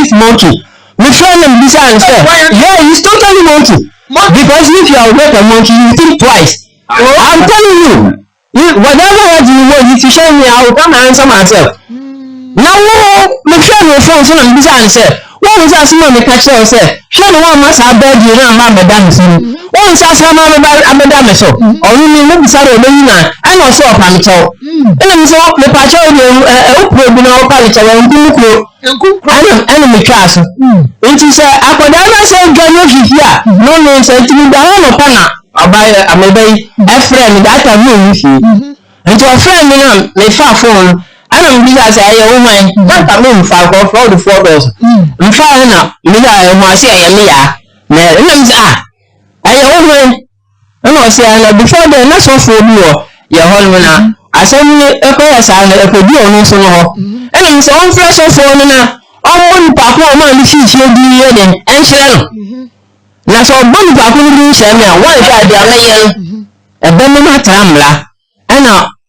this monkey? My friend and this answer. Yeah, he's totally monkey. Because if you are with a monkey, you think twice. I'm telling you, whatever you want, if you show me, I will come and answer myself. Now, my friend will phone and this answer. What was that someone the catcher said? Show the one must have bed you don't have a dance. One says I'm a madame so. Or you mean maybe sorry, and also a panico. And I'm so the patrol will know panico and enemy class. And she said, I could never say, John, here. No one said to me, the whole of Pana. I buy a maybe a friend that I knew with you. And to a friend, they far phone. I don't be as a woman, not a moon for all the photos. I'm fine now. I must say, I woman. I know, say, before the national for you, your husband. I said, a course, I could do on so long. And I'm so fresh of phone now. Oh, Papa, my fish, you do and shell. Now, so one Papa will do, shall me, one guy, the other, a Benjamin Tamla. And now,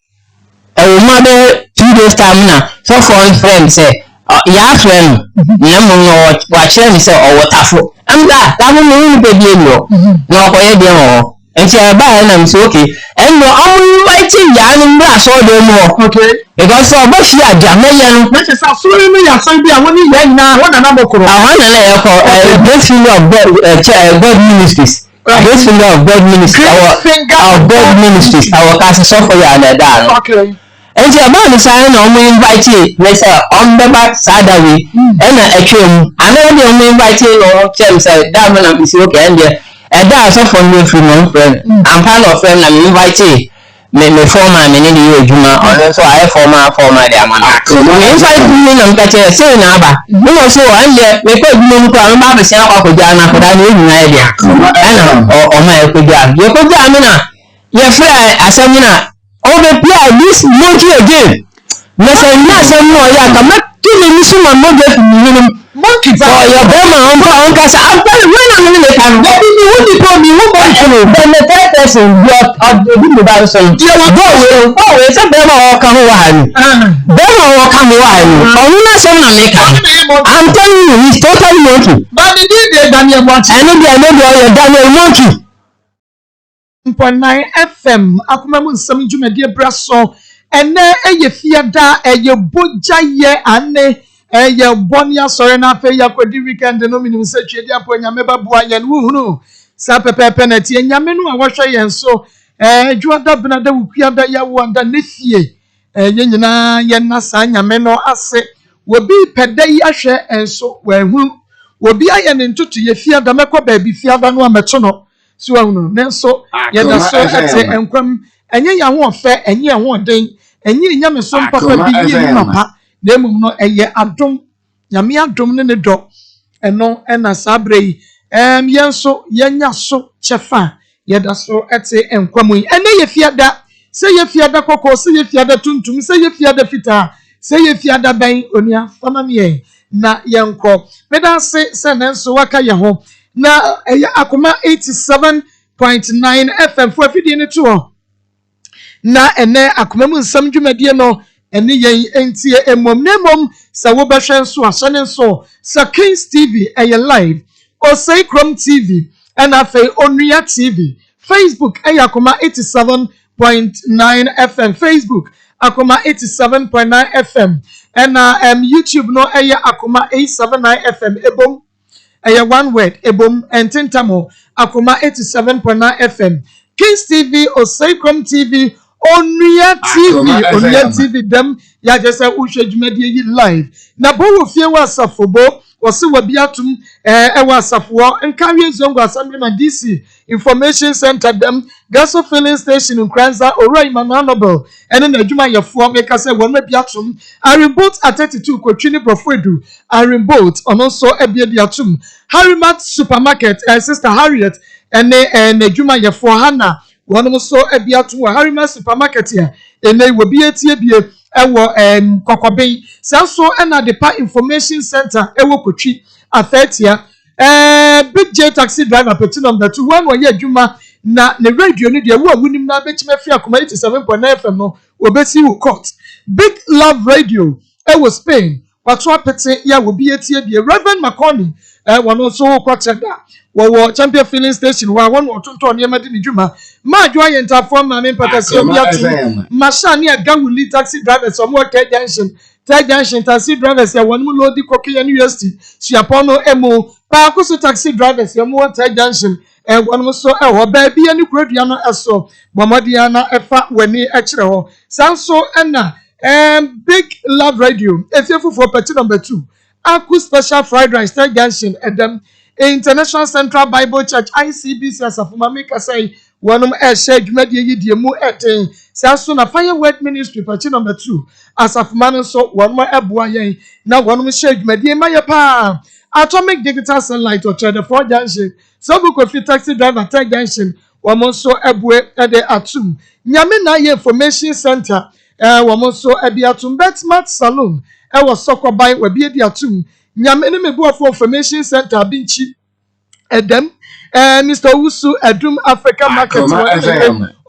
a mother 2 days time now. So for his friend say, yeah, friend, no, watch him say, oh, what a fool. I'm that will be no, no, and she buy and so okay. And no, I'm writing yarn and brass all the more. Okay. Because so much yeah, Jamaican, which is a sorry, I saw be a one year now, one another. I want a great finger of God ministries. Great finger of God ministries. Our God ministries. Our cast software and that. Okay. And the amount of sign on we invite you, let's say on the back side of it, and a trim. I know the only invite you or James said, that will be okay. And that's all from me from my friend. I'm part of friend, I'm invited. Me former, me need you, Juma, or so I former there, man. Invite me and catch a say number. You know, so I'm there, we could move to a map, say, oh, Jana, but I need an idea. Or my Kujan. You could Jamina. Your friend, as a mina. Oh, the play this monkey again. Yes, I know. I come back to the mission and monkey for your Burma uncle. I'm telling you, when I'm in the time, you told me, then the third person brought up the video. So, oh, it's a Burma or come one. Burma or come one. I'm telling you, he's totally monkey. But he did Daniel Monkey. I know you're Daniel Monkey. 9 FM Akoma mu nsam dwumade braso ene eye fiada eye boja ye ane eye bonia sore na afa yakodi weekend no minim se twedi apo nyame babua ye no hunu sa pepepe na tie nyame no a wohwe ye nso dwuada benada wukuada ya wanda ne fie ye nyina ye na sa nyame no ase wobi pede yi ahwe enso wahunu wobi aye ne ntutu ye fiada mekọ baabi fiada no ameto no so no nenso ye da so ate enkwam enye ya ho ofe enye ya ho den enye nyame so papa bi ye papa na emum no eye adom nyame adom ne do eno ena sabrei yenso yenya so chefa ye da so ate enkwam yi ene ye fiada se ye fiada kokko se ye fiada tuntum se ye fiada fita se ye fiada ban onia fama me na yenko meda se nenso waka ye ho na Akoma 87.9 FM for fidie ne to na ene Akoma mu nsam dwumadie no ene yen entie emom nemom sa wo behwe nso asane nso sa Kings TV live o say Chrome TV and afei Onua TV Facebook Akoma 87.9 FM Facebook Akoma 87.9 FM and YouTube no Akoma 879 FM ebom one word ebom entintamo Akoma 87.9 FM Kings TV or Sacrum TV Onua TV dem ya jesa uhwe dwumadie live na bo wo fie wa safobo wose wabiatum ewa safo enkawie zongo assembly na DC information center dem gaso filling station in Kranza Oro Imananobel ene na adwuma yefo meka se won mabiatum Arimboat at 32 Kotwini Profedu Arimboat ono so ebiadiatum Harrimat supermarket sister Harriet ene adwuma yefo Hana wonom so ebiatum wa Harrimat supermarket ya ene wobi etie bie ewo kokobe so ena depa information center ewo Kotwi afatia Big J taxi driver petit number 2 one wo ye adwuma na ne radio ni de wo awunim na bechime fi Akoma 87.9 FM no obesi wo court Big Love Radio ewo Spain Watwa pete ya will be a Reverend McConney, one also quarter that. Champion filling station, where 1 or 2 ton Yamadi Juma. My joy and form my main Patasio, Mashania Gawuli taxi drivers, some more Ted Junction, taxi drivers, one more load the cocky and university, Siapono Emo, Pacoso taxi drivers, your more Ted Junction, and one more so our baby and Ukrainiana Aso, Bomadiana Efa, when he actually sounds so Anna. Big Love Radio. If you're for party number 2, Aku Special Fried Rice, Third Junction, and International Central Bible Church, ICBC, as of Mamika say, one of shade media yidiamu at Sasuna Fire Word Ministry, party number 2, as of Manaso, one more Abuaye, now one of shade media Maya Pa, Atomic Digital Sunlight or Cheddar 4 Junction, some coffee taxi driver, Third Junction, one more so Abue at the Atum, Yamina Information Center. Wamoso Ebiatum Betmat Saloon. Was soccer by Webiatum. Yamene Mebuafo Information Center Binchi Edem. Mr. Usu Edum Africa Market.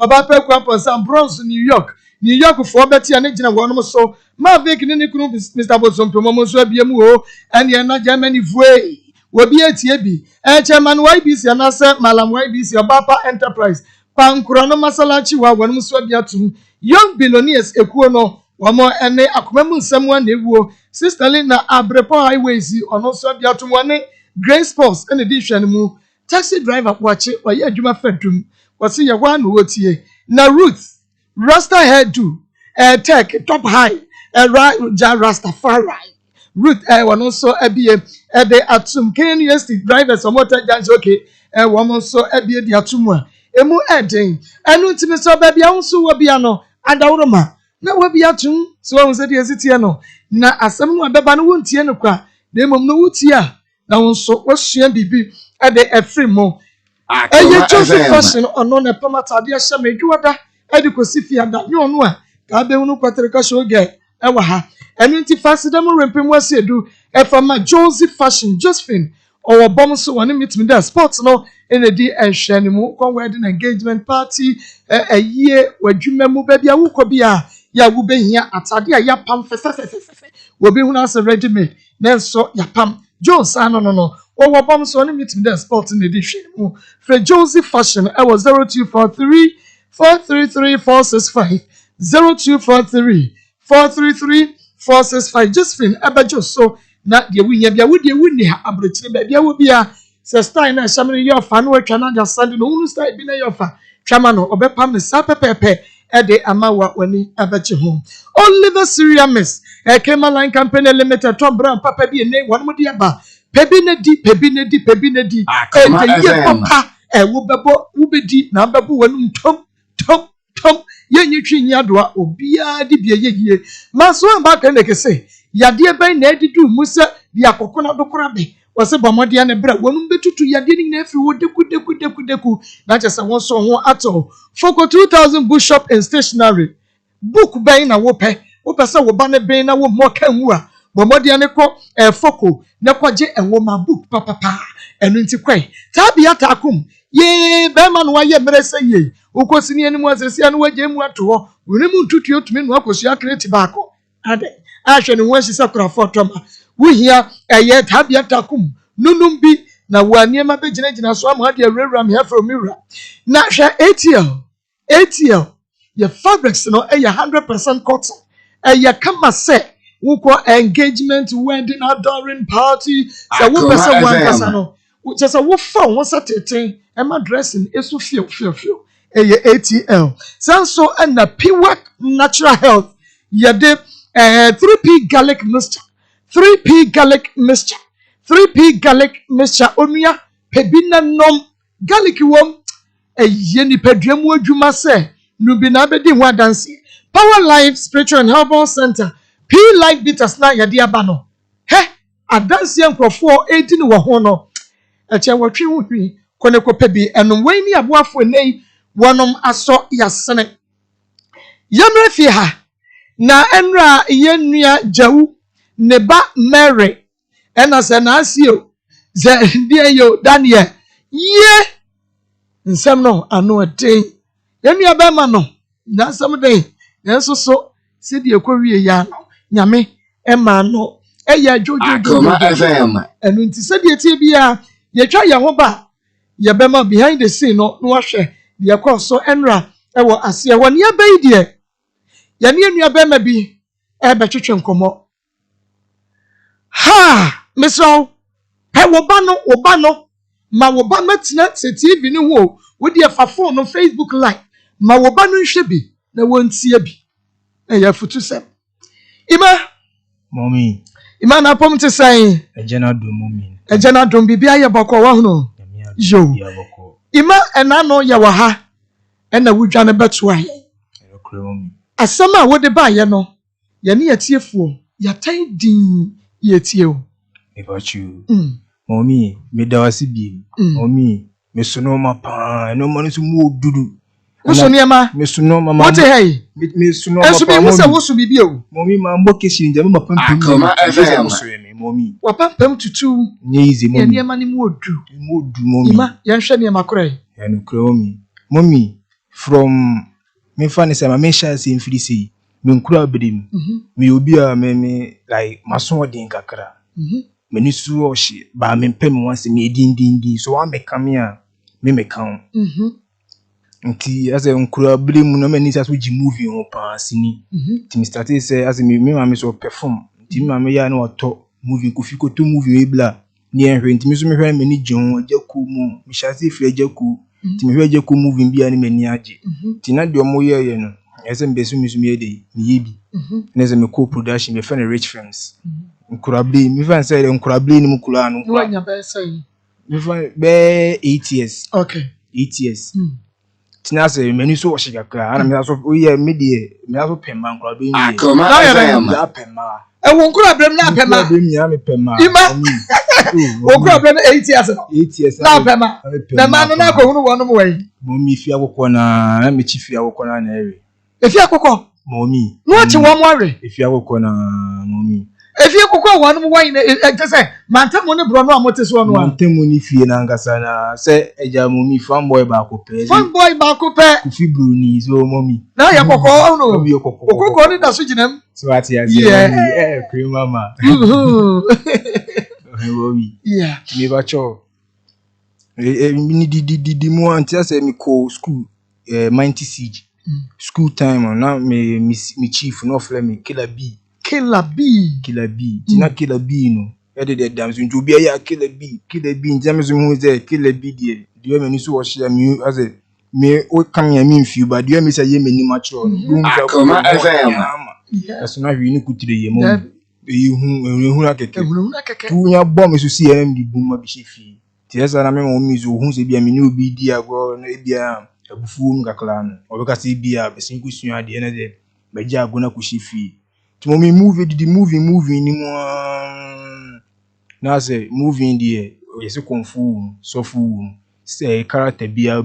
Obape Quampos and Bronx, New York. New York for Betty and Agent one so. Mavik Ninikun, Mr. Bosom Promoso BMO and Yana Germany Vue. Webi ATB. Chairman YBC and Asa Malam YBC Obapa Enterprise. Pankurano Masalachi wa Wanuso Biatum. Young billionaires ekuono wamo ene akomemu nsɛm ne wuo Sister Lina Abrepo Highways ono so biatum wane Grace Sports ene di hwene mu taxi driver kwache oye adwuma fadum wose ye wa no wotie na Ruth Rasta hairdo tech top high Rastafari Ruth wono so abie de atum KNUST drivers omoto judge okay womo so abie di atum a emu eden enu ntimi so ba bia nso wo bia no adawroma na wo bia tum so wo se de asitie no na asem no abeba no wontie no kwa na emom no wutie a na wonso wosua bibi ade efri mo eye Joseph fashion ono na pamatade ahye medwada ade kosifi ada nyo no a ka be unu kwatere ka shoge ewa ha enu nti fasidam rempem wasiedu efama Joseph fashion Josephine or bomb so one meet me there sports no in a di ehwe mu kon wedding engagement party a year wadwuma mu ba bia wo ko bia ya wo behia atade a ya pam fefefefefe wo be hu as ready made na so ya pam Jones no or bomb so one meet me there sports in the di mu for Joseph fashion I was 0243 433 465 0243 433 465 Josephine abajo so na de winya bia wo de wuni ha abrochire ba bia wo bia se style na shamene yo fa no atwa na ja sande no unu style bi na yo fa twama no obepam ne sa pepepe e de amawa wani abachi ho Oliver Syria Miss Kema Line Company Limited Tom Brown papa bi ne won mo de aba pebi ne di e de ye papa wo bebo wo bedi na bebo wanu tom ye nyitwi nyadoa obia di bia ye maso amba kan de kese yade ben na edidu musa di akokona dokora be wose bomode na bra wonu betutu yade ni na afri wo deku na chese won so ho ato Foko 2000 bookshop and stationery book ben na wo pe se wo ba ne ben na wo mo kan wu a bomode ne ko Foko na kwaje enwo ma book papa enu nti kwai tabia takum ye be ma no wa ye merese ye ukosini eni mu asesi anu waje mu ato ho woni mu ntutu otumi no akosu akreti baako ade ahwe ne wansi sakura fotoma wuhia eye tabia takum nunum bi na waniema begina so ama de awuram here from mira na hwe ATL your fabrics no 100% cotton kama se wuko engagement wedding adoring party so wo pese wan kasa no just wo fa won sateten ema dressing esu feel ATL so and the P-Work natural health yade 3P garlic mixture 3P garlic mixture onuya pebina nom garlic wom yeni pedwam adwuma se nubi na bedi ho adanse Power Life Spiritual and Herbal Center P Life Bitters na yade aba no he adanse enkrofo 18 wo ho no eche wotwe ho hwi kone kopebi enum wen ni aboafo nei wonom aso yasene yamre fi ha na enra yenua jawu neba Mary ena se na asio ze die yo Daniel ye nsem no ano eden yenua ba ma no na sam den enso so se die kowie ya no nyame ema no Eya Akoma FM. And when said the TBA, ye try your hoba, ye bema behind the scene, no washer, the course so enra, ewa asia 1 year baby. Ye near your bema be, chicken como. Ha, Miss O, Obano, ma Obama tina se TV no wo, with your phone on Facebook Live, ma Obano shebi, na won't see a be. Eya futu sem. Ima, Mommy. Ima na pom te say Ejana do mommy. Ejana do bibia ye boko wa hono. Yo. Ima enano ye wa ha. Ena wudwa ne beto aye. Asama wo de ba ye no. Ye ne yetiefuo. Ya tai din yetie o. About you. Mommy, me da wasi bi. Mommy, me sono ma pa. No man so mo dudu. Uso niema. Me sono mama. What hey? Me sono ma pa. Esu bi musa wo su bibi o. Mommy ma mbo keshi nje ma pam pam. Akoma FM. Mommy. Wa pam pam tutu. Nyezi mommy. Niema ni mo odu. Mo odu mommy. Ima, ye hwe niema kore. Ya no kre mommy. Mommy, from me fan say ma me sha say mfiri say. Me nkura bedim. Me obi a me like maso den kakra. Me ni su o hye ba me pem wan say me din so wan me come a me kan. Nti as nkura bedim no me ni say so gi movie ho pa sini. Ti me start say as me ma so perform. Ti me ma me ya na oto movie ko fi ko to movie we bla. Ni enhwe nti me so me hwe me ni jon ajaku mu. Me sha say fi ajaku. Ti me hwe ajaku movie bia ni me ni age. Ti na de omo ye no. Ese mbesu me de me yebi. Na ze me co-production me fa na Rich Films. Nkurabli me fa say nkurabli ni mukula no. No anya be say. Me fa be 8 years. Okay. 8 years. Tina say me ni so wo shigakra. Ana me so oye me de me so pemma nkurabli ni. Akoma na pemma. E won nkurabli na pemma. Nkurabli ni na me pemma. Ima. Wo nkurabli na 8 years no. 8 years. Na pemma. Na ma no na ko hunu wo no mo wai. Mo mi fi akokọ na me chi fi akokọ na ewe. Efi akokọ. Mommy. No achi wo mo are. Efi akokọ na mommy. Efi akokọ wo no mo wai na e say mantamo ne bro no amote so no. Mantamo ni fie na ngasa na say eja mommy fanboy ba ko pe. Fanboy ba ko pe. Kufi bruni so mommy. Na ya kokọ no. Mommy kokọ. Kokọ ni da so ginam. So ati ya say cream mama. Mommy. Yeah. Me ba cho. Ni di mo anti say me ko school Mighty Siege. School time na me chief no fle me Killer B. Tina Killer B no. E de dam so njo bia ya Killer B ntia me so hu say Killer B de me ni so wo share me as me o kan ya me mfi ba de me say ye me ni macho no. Akoma FM. That's na hwi ni kutire ye mo. Ehun akeke. Tu nya bom so si em di buma bi shefi. Ti esa na me mo mi so hu se bia me ni obi di agwo na bia abufu ngakla no obeka se bia besin kusua de na de beja agona kushifi ti mo mi movie ni mo na say movie die yesi konfu sofu say character bia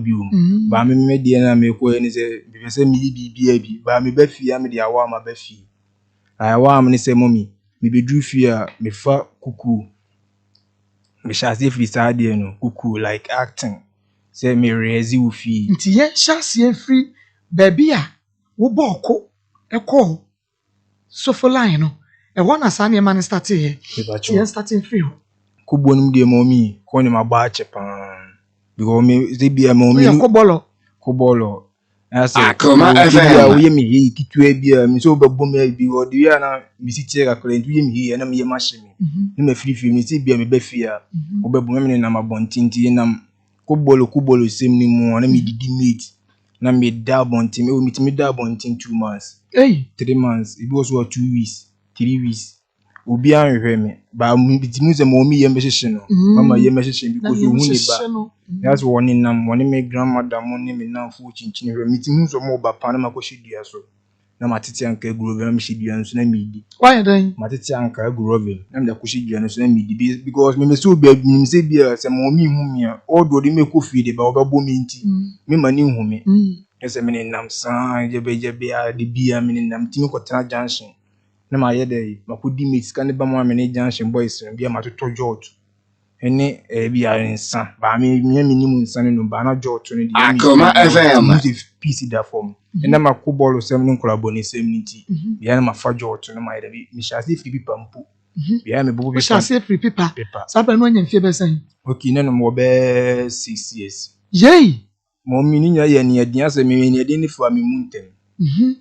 ba me de na me ko ni say be say mi bibia bi ba me ba fi am de awa ma ba fi awa am ni say mommy me be dru fi a me fa kuku me sha say fi sa de no kuku like acting. Say me rezi wo fi nti ye hyasie free baby a wo boko ekọ sofo line no e wona sa ne man start here ye starting free ko bonum de mommy ko ne magba chepa because me ze bia mommy ko bolo ase Akoma FM wo ye me yi kitua bia me so bebo me bi wo de ya na mi siti ga kore ntu ye me yi na me ye machine ni me free me se bia me ba fi a wo bebo me na mabontinti na kubolo same ni mo na me didi meet na me dab on team me meet me dab on team 2 months 3 months it was what 2 weeks 3 weeks obi anhwe me ba me bitimu ze mo mi ye mehye no mama ye mehye because o hu ne ba that's one in nam one me grandmother mo ne me na fu chinchin hwe mitimu so mo ba pa na makoshi dua so na matete anka grove me hye dua so na me di why then matete anka grove na me da koshi dua so na me di because me so be me se bia se mo mi hu me a odo de me ko fi de ba obabo me nti me mani hu me ese me nam san je be a de bia me nam timi ko tena junction na ma ye de makodi meet kan ba mo me junction boys bia ma to jot ene bia nsa ba me minimum nsa no ba na jot no de Akoma FM piece da form ena makobolo sem no nkolabo ne sem nti bia na ma fa jot no ma ye de mi sha se fi bi pampo Yeah, me bobo we shall say free paper. Sapa no anya mfie be san. Okay, na no mo be 6 years. Yey. Mommy ni nya ye ne adin ase me ne adin ni fo me muntem.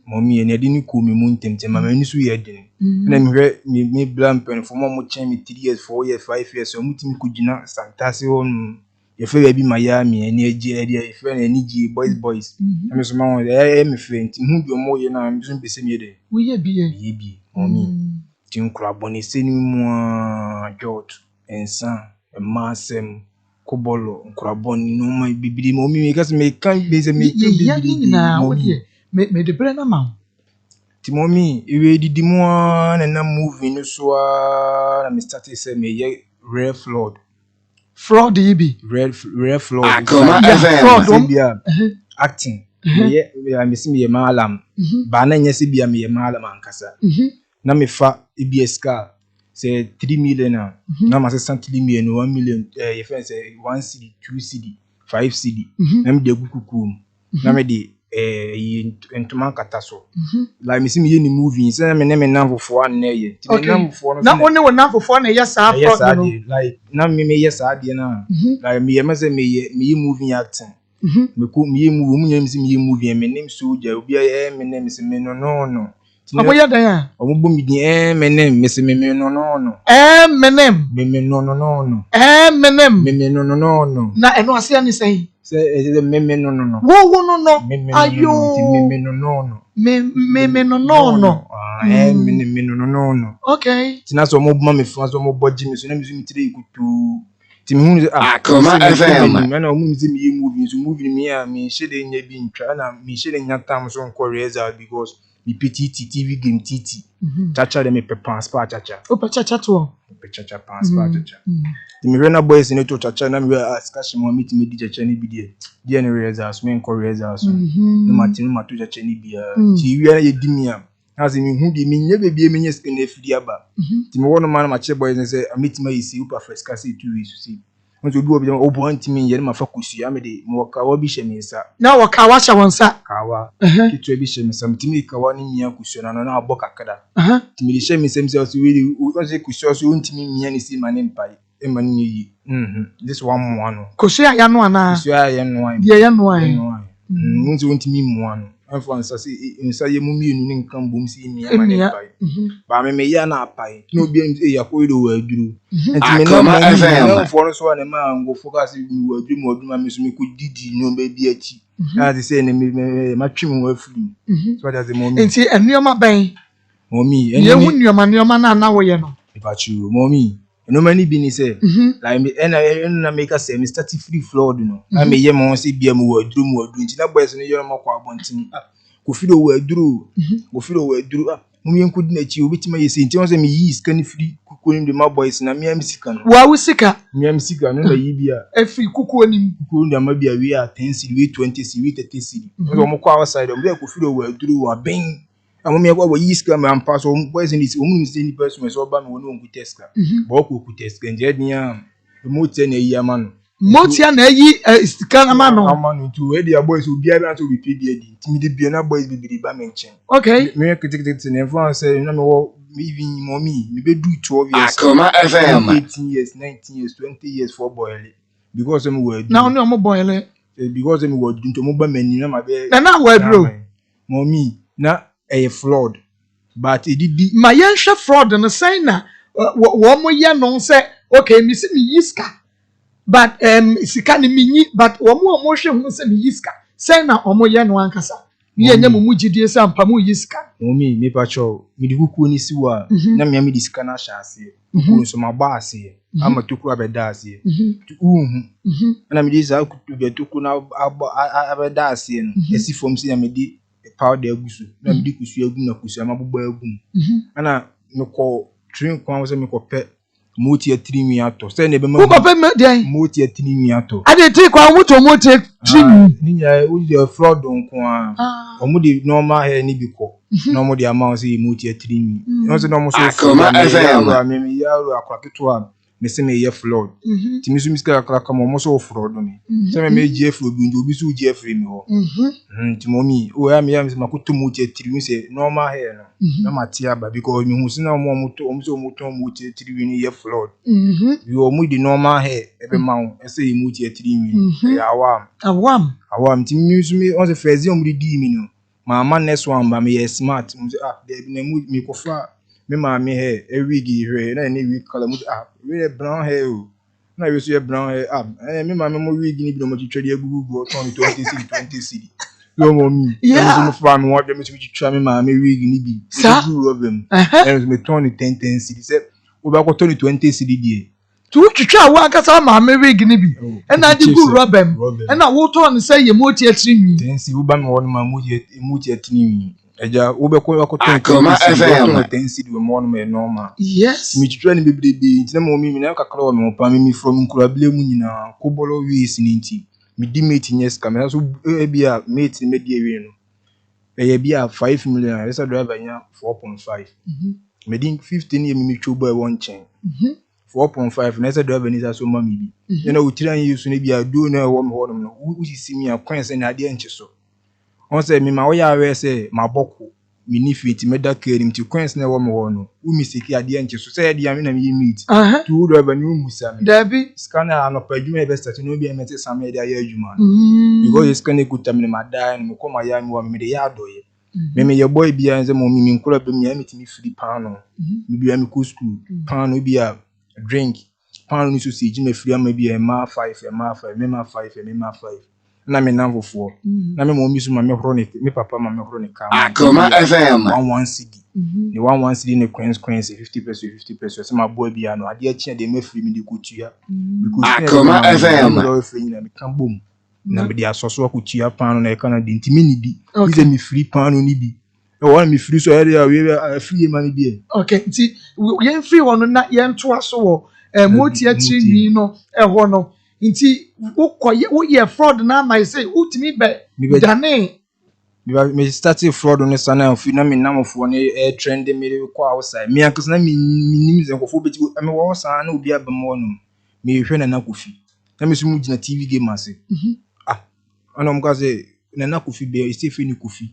Mommy ne adin ni ko me muntem te mama ni so ye adin. Na me hwe me blam pen fo mo chen me 3 years 4 years 5 years so mutimi ko gina santase on ye fe bi Miami ne agi ade ye fe na ni gi boys. Na me so ma won me fe nti hu bi mo ye na me so be se me de. We ye bi. Mommy. Tin kura boni seni mu George ensan emasem kobolo kura boni no mai bibiri mommy me kasi me kan be se me bibiri na wodi me de bre na ma ti mommy ewe didi mu na movie no so na me start say me ye rare fraud yibi rare fraud Akoma fraud acting me see me malam ba na nya se bia me malam ankasa na me fa EBSK say 3 million na ma say 3 million 1 million you friend say 1 CD 2 CD 5 CD na me de gukukum na me de entuma kata so like me see me any movie say me na fofo an na ye ti me na fofo no na only na fofo na yes fraud no like na me yes ade na like me me say me movie acting me ko me movie me nyam see me movie me name soldier obi me name say me no Omoya dan ya. Omo mi din menem mese me no menem me no menem me no na eno ase ani sen say me no wo no ayo me no me no me no okay tina so mo buma me fa so mo boji me so na me so mi tire ikutu ti me hu Akoma FM na omo mi se me movie me a me shede nya bi ntwa na me shede nya tam so nko result because mi petit TV game titi chacha de me pe transfer chacha o pe chacha to pe chacha transfer chacha ti mi rena boys ni to chacha na mi ask mo meet me di chacha ni bi die ne results me nko results no matinu matu chacha ni bia ti wi na ye di mi am na se mi hu di mi nye bebie mi nye skin afidi aba ti mi wono man ma che boys ni say meet me isi upa first class 2 weeks see onto bi obi o bo antimi ye ma fa kusu ya me de mo ka wa bi sheminsa na wa ka wa sha wonsa kawa kitu bi sheminsa mtimi ka wa ni mia kusu na abo kakada timi de sheminsa mse so we o se kusu so ntimi mia ni si mane mpai e mane yi this one mo no kusu ya no ana kusu ya no an ye ya no an nti ntimi mo ano afọ nsase nsa ye mu mienu ne nkan bom si mia mane mpai ba me ya na apai no bi yakoido wa aduru enti me na fo no so na ma ngo focus mi wa aduru mo aduma me so me ko didi no ba bi achi na they say me ma twim wa firi so that the mommy enti enuoma ben mommy ye hu nuoma na wo ye no ipachu mommy no many bi ni say like me na make us say me start free flood no na me ye mo say bia mo aduru enti na boys no ye mo kwa abontin ko firo wa aduru mumye nkudi na chi obitima yesi enti won say me yi sika ni free kuku ni de ma boys na me am sika no wa wusika no na yi bia free kuku ni ma bia we are 10 cedi we 20 cedi we 30 cedi so mo kwa outside mo ko firo wa aduru wa ben amome kwa yi sika ma ampa so boys ni si omu ni say ni person so ba me wonu nku test ka bo ko ku test ka nje dia mo tie na yi ama no motia na yi sika na ma no amanu tu we dia boys obi abi anto be pay dia di timi de bia na boys bibiri ba menchen okay me kitikiti na everyone say na me wo even mommy me be do 12 years Akoma FM 18 years 19 years 20 years for boy because me were na only omo boy because me were do to mo ba mani na ma be na wa bro mommy na a fraud but it did ma yen hwe fraud no say na wo mo ye no say okay me see me yiska but sika ni minyi but wo mo hwe hu say me yiska say na omo ye no ankasa ye nya mu gidie say ampa mu yiska mommy me pa cho me di kuku ni siwa na me di sika na sha ase kuku so ma ba ase ama tukuru abeda ase na me di za kuku be tukuru na abeda ase no esi fom si na me di powder agusu na me di kusu agu na kusu ama bobo agu ana me ko drink kwa so me ko pe moti atrimi ato say na be ma ko pe me dey moti atrimi ato ade ti kwa moto moti atrimi ninya o dey fraud nko a omo dey normal hair ni biko no mo dey amount say moti atrimi no say no mo so Akoma FM me yaro akwaketo a me say me ye flood ti me so miska kakra kama mo so flood me say me je flood bi obi so je free me ho ti mommy o ya me makoto mu je tiri me say normal hair no na matia ba because me hu sina mo so mo je tiri ni ye flood you mu di normal hair ebe ma wo e say mu je tiri mi ya awam ti me so me on the first day o mu di mi no mama next one ba me ye smart me say there be na mu me ko fa me mama hair e wig here na any wig color mu we brown hair o na we so brown hair me mama mo wig ni bi no mo twetwe agugu turn 20 cedi yo mommy so me fa me want them to twetwe me mama wig ni bi do of them and me turn 10 cedi say we ba ko turn 20 cedi die tu twetwe wa akasa mama wig ni bi e na di gu robem e na wo turn say ye mo tie tiri nwi 10 cedi wo ba me won ma mo tie tiri nwi eja wo be ko turn Akoma FM 10 cedi we mo no me normal yes me twetwe ni bebrebe nti na mommy me na kakra wo me pa me from nkurabele mu nyina ko bolo wies ni nti me di mate nyes kamera so e bia mate me di ewe no e bia 5 million esa driver nya 4.5 me di 15 ye me twa boy won chen 4.5 na esa driver ni so ma me bi you know utiran yesu ne bia do na wo me ho no wo sisi mi akwan se na ade nche so on say me ma wo ya we say ma boko me ni fit me da care mi ti kwan se na wo me ho no wo mi seki ade nche so say ade am na me meet to driver ni musa me Debbie scanner ano pa adwuma e be start no bia me te sam e da ya adwuma because scanner kuta me ma da no me koma ya mi wo me de ya doye me ye boy bia nze mo mi nkura be mi ya metimi free pano me bia me ko school pano bia drink pano ni so si ji me free am bia ma 5 me ma 5 na me nanfofo na me mo mi so ma me horo ne me papa ma me horo ne ka Akoma FM 11 cedi ni 11 cedi ne coins 50 pesos my boy bia no ade a chia de me free me de kutua because Akoma FM no free na me kan bom na me de asoso kutua pano na e kana de ntimi ni bi ize me free pano ni bi e wona me free so area we free man bi okay nti yen free wono na yen to aso wo moti atiri nwi no e ho no nti wo ye fraud na my say utimi be dane me started fraud on sana fi na me namofo ne trend me ko outside me ankes na me nim ze nkofo beti me wo sana na obi abam wono me hwe na kofi na me so mu gina TV game ase ana mo ka say na kofi be istefe ni kofi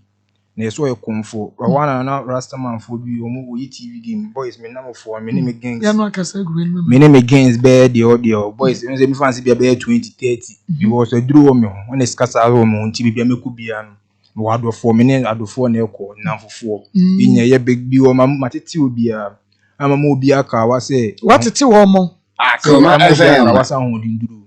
na so e konfo wana na rastaman fo bi o mo yi TV game boys me namofo me ne me gangs ya no akasa gwen me ne me gangs be the audio boys me say me fancy be 20 30 because I drew me on e skasa ro mo nti bia me ku bia no wadofo me ne adofo na ekọ nanfofo inya ye big bi o matete obi a ama mo obi aka wa say watete wo mo Akoma FM wa sa ho dinduro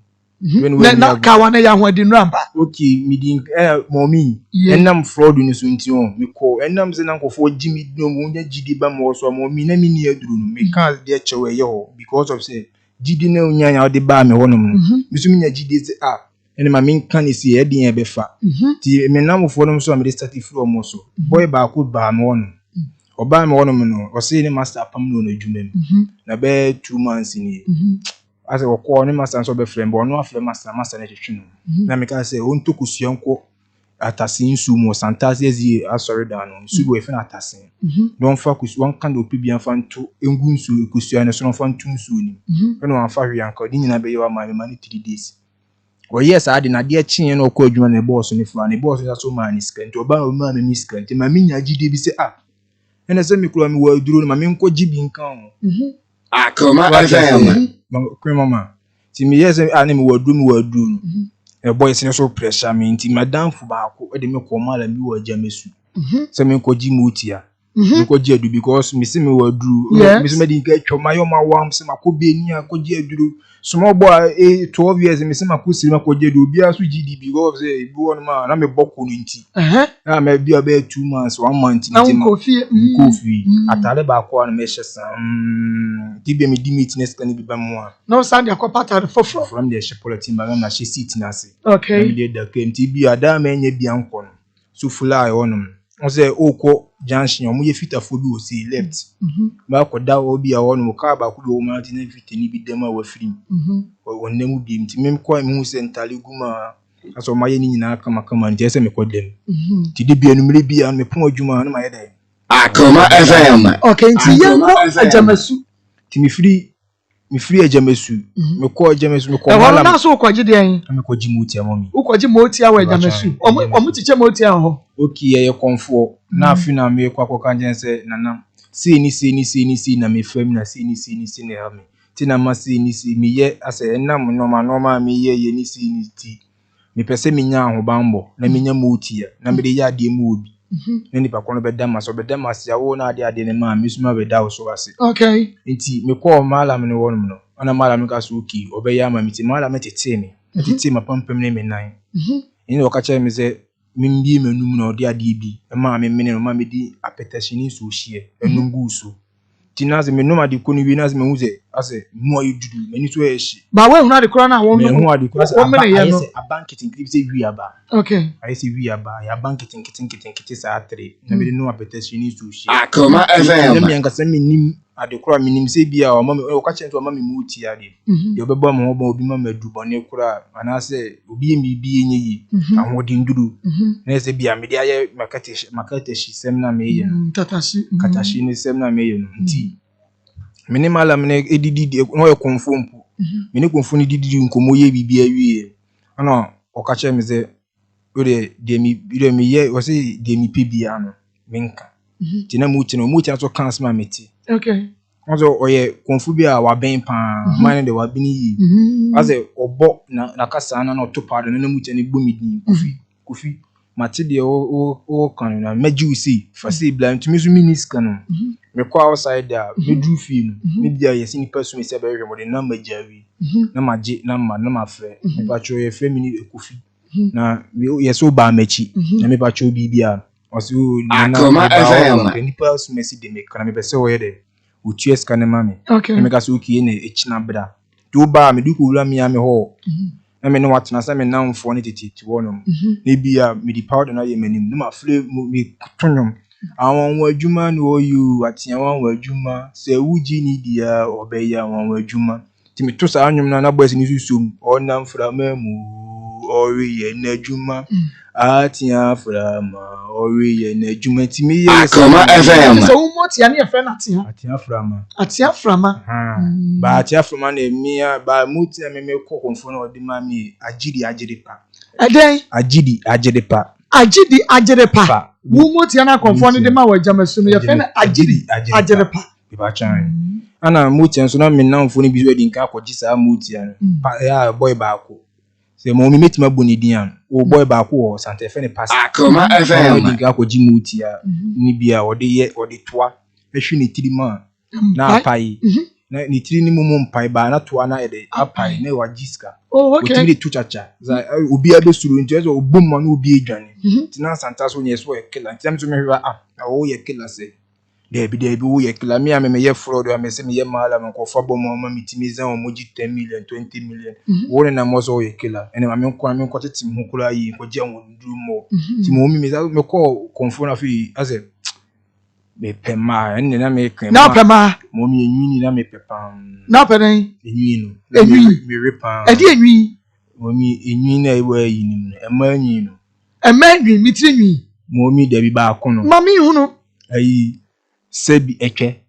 na ka wa na ya ho di nramba okay mi din mommy enam fraud ni so nti o me ko enam se nankofo jimi no mo nya gidi ba mo so mommy na mi ni aduru no me kan de chewe ye ho because of say gidi na onyanya o de ba me wonom no mi so mi nya gidi se ene ma min kan isi e din e be fa ti me namfo no so me start from so boy ba ko ba me wono oba me wono no o se ni master pam no adwuma mi na be 2 months ni ase wo ko ni master so be frem bo no afre master na twetwe no na me ka se on to kusuanko atasin su mo santas ezi asori dan no su bo e fe na atasin don fa kusuan kan do pibi an fan to engu nsu kusuan no so no fan tu nsu ni no an fa hwe anka di nyina be ye wa ma me mani 3 days. Oh yes, I did not dear chin no code you and boss on the phone. The boss is so man is to about man and miscant. My minya GD be say and as me call me well drew my min ko jibin kan. Akoma FM Mama. Ti me yes anime word room. A boy is so pressure me nti madam fu ba ko e de me ko mala mi wa jamesu. Se me ko jimutia. Me ko jedu because me se me wadru me se me din ka twoma yo ma wam se makobe ni akoje aduru small boy 12 years me se makosi makoje do bia so GD because say bi won ma na me boko no nti na me bia be 2 months 1 month nti ma kofi atale ba ko na me hyesa ti be me di meetness kan bi ba mo a no stand akwa pattern for from the shepolati ma na she sit na se okay me dey da kem ti bi ada ma nya bia nko no so fly onum on say oko junction omo ye fitafo bi o say left ba ko da obi a wonu ka ba ku do ma tin fit ni bi dem a wa firi wonnemu bi mti mem ko mi hu se ntale guma aso ma ye ni nyina kama nje se me ko dem ti de bi anumre bi an me pon adwuma na ma ye dai Akoma FM okay nti ye ko ajamasu ti mi firi me free ejamesu me call ejamesu me call e won na so kwaji de en me call jimoti amami ukwaji moti awa ejamesu omo tiche moti an ho okay ye konfo na afi na me kwa kanje se nanam si na me fam na si na ya me ti na ma si me ye ase enam normal me ye ni ti me pese me nya ahobambo na me nya moti ya na me de ya de mu obi na nipa kono bedama se awo na ade ne ma me suma beda wo so ase okay nti me call malam ne wonum no ana malam ka so okay obeya ama me ti malam tete me tete ma pampam ne me nan ni o ka che me se mimbi menum na odi ade bi ma me mene no ma me di apetashini so hie enungu so tinaze me no ma di konu wi na ze me huze ase mo ayidudu mani so eshi ba we hu na de kro na won me hu ade kro ase no abankitin clip se wi aba okay I say wi aba ya bankitin kitin sa 3 na me no apetashini so hie Akoma FM me anga se me nim ade kro me nim se bia o ma me o ka che nto ma me muti ade de obebo ma obo obi ma madu bone kro ana se obi mi bi enye yi ahodi nduru na se bia me dia ye makate sem na me ye no katashi ni sem na me ye no nti me ni mala me edidi no ye konfo mpo me ni konfo ni didi nkomo ye bibia wie ana o ka che me se o de mi ye o se de mi pebia no menka ti na muti na so cancel ma meti okay also oye konfu bia wa ben pa man de wa bini yi ase obo na kasa na to pado na muti ni gbomidin kofi mate de o kan na meju si fa se bla ntumi so miniska no me kwa outside there me dru fi no me bia ye sini person me se be hwe mo de na majawi na maje na ma fe me pa cho ye fe mini kofi na ye so ba machi na me pa cho bibia o se o Akoma FM ni person me si de me kana me be se o ye de utu eskane mami okay me ka so ki ne echina bra do ba me du ko wura mi ame ho na me no watena sa me namfo ne titi wonom na bia me di powder na ye manim no ma fle me tonnom awon wadwuma no you atia wan wadwuma se wuji ni dia obeya awon wadwuma ti me to sa anwum na boys ni susum onam frama mu ori ye na adwuma atia frama ori ye na adwuma ti me ye Akoma FM so moti ya ne fe na atia frama ba atia frama na emia ba moti na me ko konfo na odi ma mi agidi pa eden agidi pa wo moti ya na konfo ne de ma wa jamasu no ye fe na agidi pa biba chan ana moti nso na me namfo ne bi so di nka akọji sa moti ya ya boy ba ko se mo mi metima boni dian o boy ba ko o Santa Fe ne pass Akoma FM di nka akọji moti ya ni bia ode toa ehwe ne tirima na apai na ni tiri ni mumu mpai ba na toa na ede apai na wa jiska okay o tiri tu chacha za obi abesuru nti so obum ma na obi edwane ti na Santa so nyeso e kila nti am so me hwa o ye kila se Debi wo ye kila me ame me ye fraud ame se me ye mala me ko fa bomo ma mitimiza o moji 10 million 20 million wo ne na mo so ye kila ene ma me ko tete mu kula yi ko je won duru mo ti mo mi me ko konfo na fi ase me pema ene na me kan na pema mo mi enwini na me pepam na peden enwini me repa edi enwi mo mi enwini na ewa yi ni ema enwini no ema enwi mitri enwi mo mi debi ba kono mami hu no ayi sebi etwe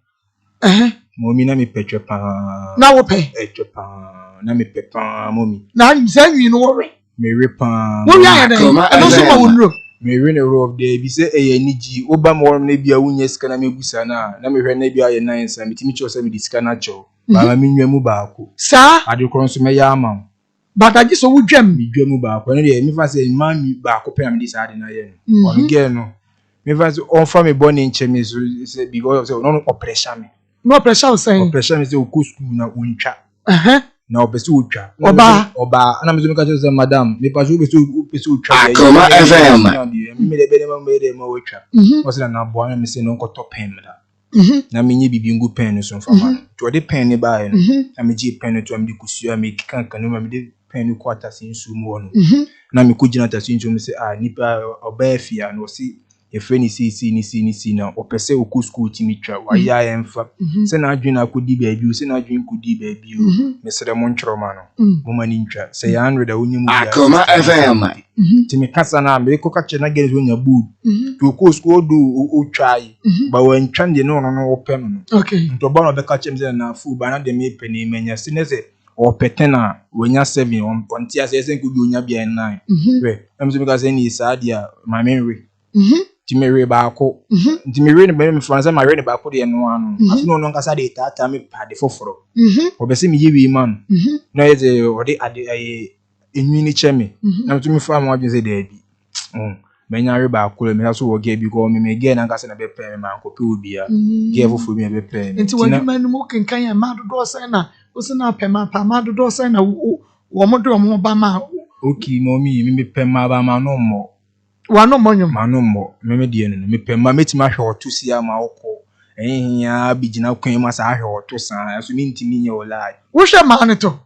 momi na me petwe pa na wo pe etwe pa na me pepa momi na nzanwi no wo re me repa wo ya na no so ma wonro me re ne ro of day bi se eyaniji oba mo na bia wunya sika na megusa na me hwe na bia ye nan sa metimi cho se me disika na cho ba ma nwamu ba ko sa ade kron so me ya ama bataji so wudwam mi dwamu ba ko ne de mi fa se ma mi ba ko pe am di sa ade na ye no on ge no me va on fa me boni nche me so se because no pressure me no pressure say pressure me se o ko school na untwa na obese utwa oba ana me so me ka se madam me pa so obese utwa ya Akoma FM me de be ma me de ma utwa o se na bo ana me se no ko top pen me da na me nye bibi ngu pen so fa ma to de pen ne ba no na me ji pen to am di kusu am kan kan no ma me de pen quarter sin su mo no na me ko gina ta sin so me se nipa oba afia no si your friend is see now or per se oku school timitra wa ya emfa se na adwin akodi baby se na adwin kodi baby mesere mo nchoroma no mo mani ntwa se ya 100 awunyam Akoma FM timi kasa na me ko kache na gere wonya bood to oku school do o twai ba wan twande no opem no okay nto ba no be kache mze na fu ba na de me peni menya se ne se or petena wonya 7 on tia se se nkubi onya bia 9 we emzo me ka se ni sadia ma menwe Timere baako Timere ne be me fransa ma re ne baako de no anu afi no nkasa de tata me pade foforo obese me yewi man no ye de ode ade enwini cheme na me tumi fa ma adwe se de bi menya re baako le me so wo ge bi ko me ge na nkasa na be pe me man ko pe obia ge foforo bi be pe nti wadwuma no mo kenkan ya ma dodo se na o se na pe ma pa ma dodo se na wo mo do mo ba ma okay mommy me pe ma ba ma no mo wano monyom mano mo me die no me pemma metima hwe oto sia ma okọ ehia bigina kwan ma sa hwe oto san aso mi ntimi nye olai wo hwe ma ne to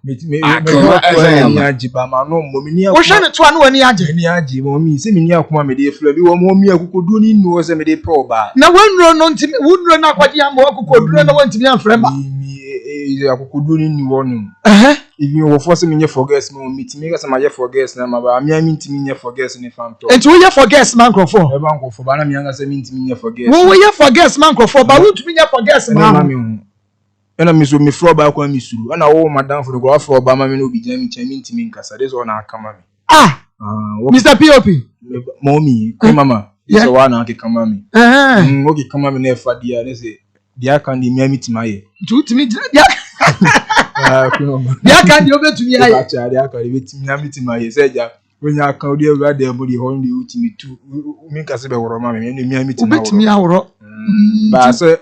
Akoma FM ajiba mano mo mi ni wo hwe ne to anu wani age ni age mo mi se mi ni akoma me de fla bi wo mo mi akukodu ni nu se me de pro ba na wonro no ntimi wonro na kwadi am akukodu na wantimi amfrema mi akukodu ni nu wonu if you force me forget me meet me because my forget na ma ba me ntimi nye forget ni fam to enti wo ye forget man crofo e ba nkofo ba na me anga se me ntimi nye forget wo ye forget man crofo ba wo ntimi nye forget man ena mi so mi fro ba kwa mi suru ana wo madam for go afro ba ma me no bi jam mi chami ntimi nkasa this one akama me Mr. POP mommy mama so wa na ke kama me okay kama me na fa dia ne se dia kan di mi tima ye ntimi dia ya kan yo betumi aye acha dia kan betumi na mitima ye seja onya kan odi ewura de body ho ndi utimi tu mi ka se be woro ma me mi mitima betumi aworo ba se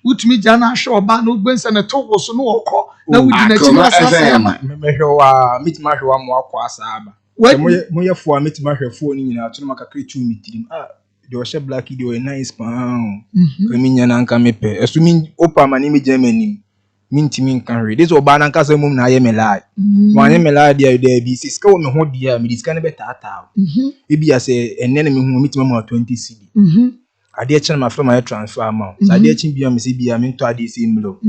utumi jana hwe oba na ogbense na to wo so no okọ na wudi na chi asase me hwe wa mitima hwe wa mo akọ asaba mo ye fo mitima hwe fo ni nyina to no makakre tu mitirim de o black de o nice pa mi nya na nka mepe esu mi opa ma ni mi Germany mintimi nkan re this oba na nkasa mum na ye me lie mo ye me lie dia de bi siska wo me ho dia me diska ne betata e bi ase enne ne me ho mitima ma 20 cd ade e chen ma from my transfer amount ade e chen bi am se bi am to ade se mlo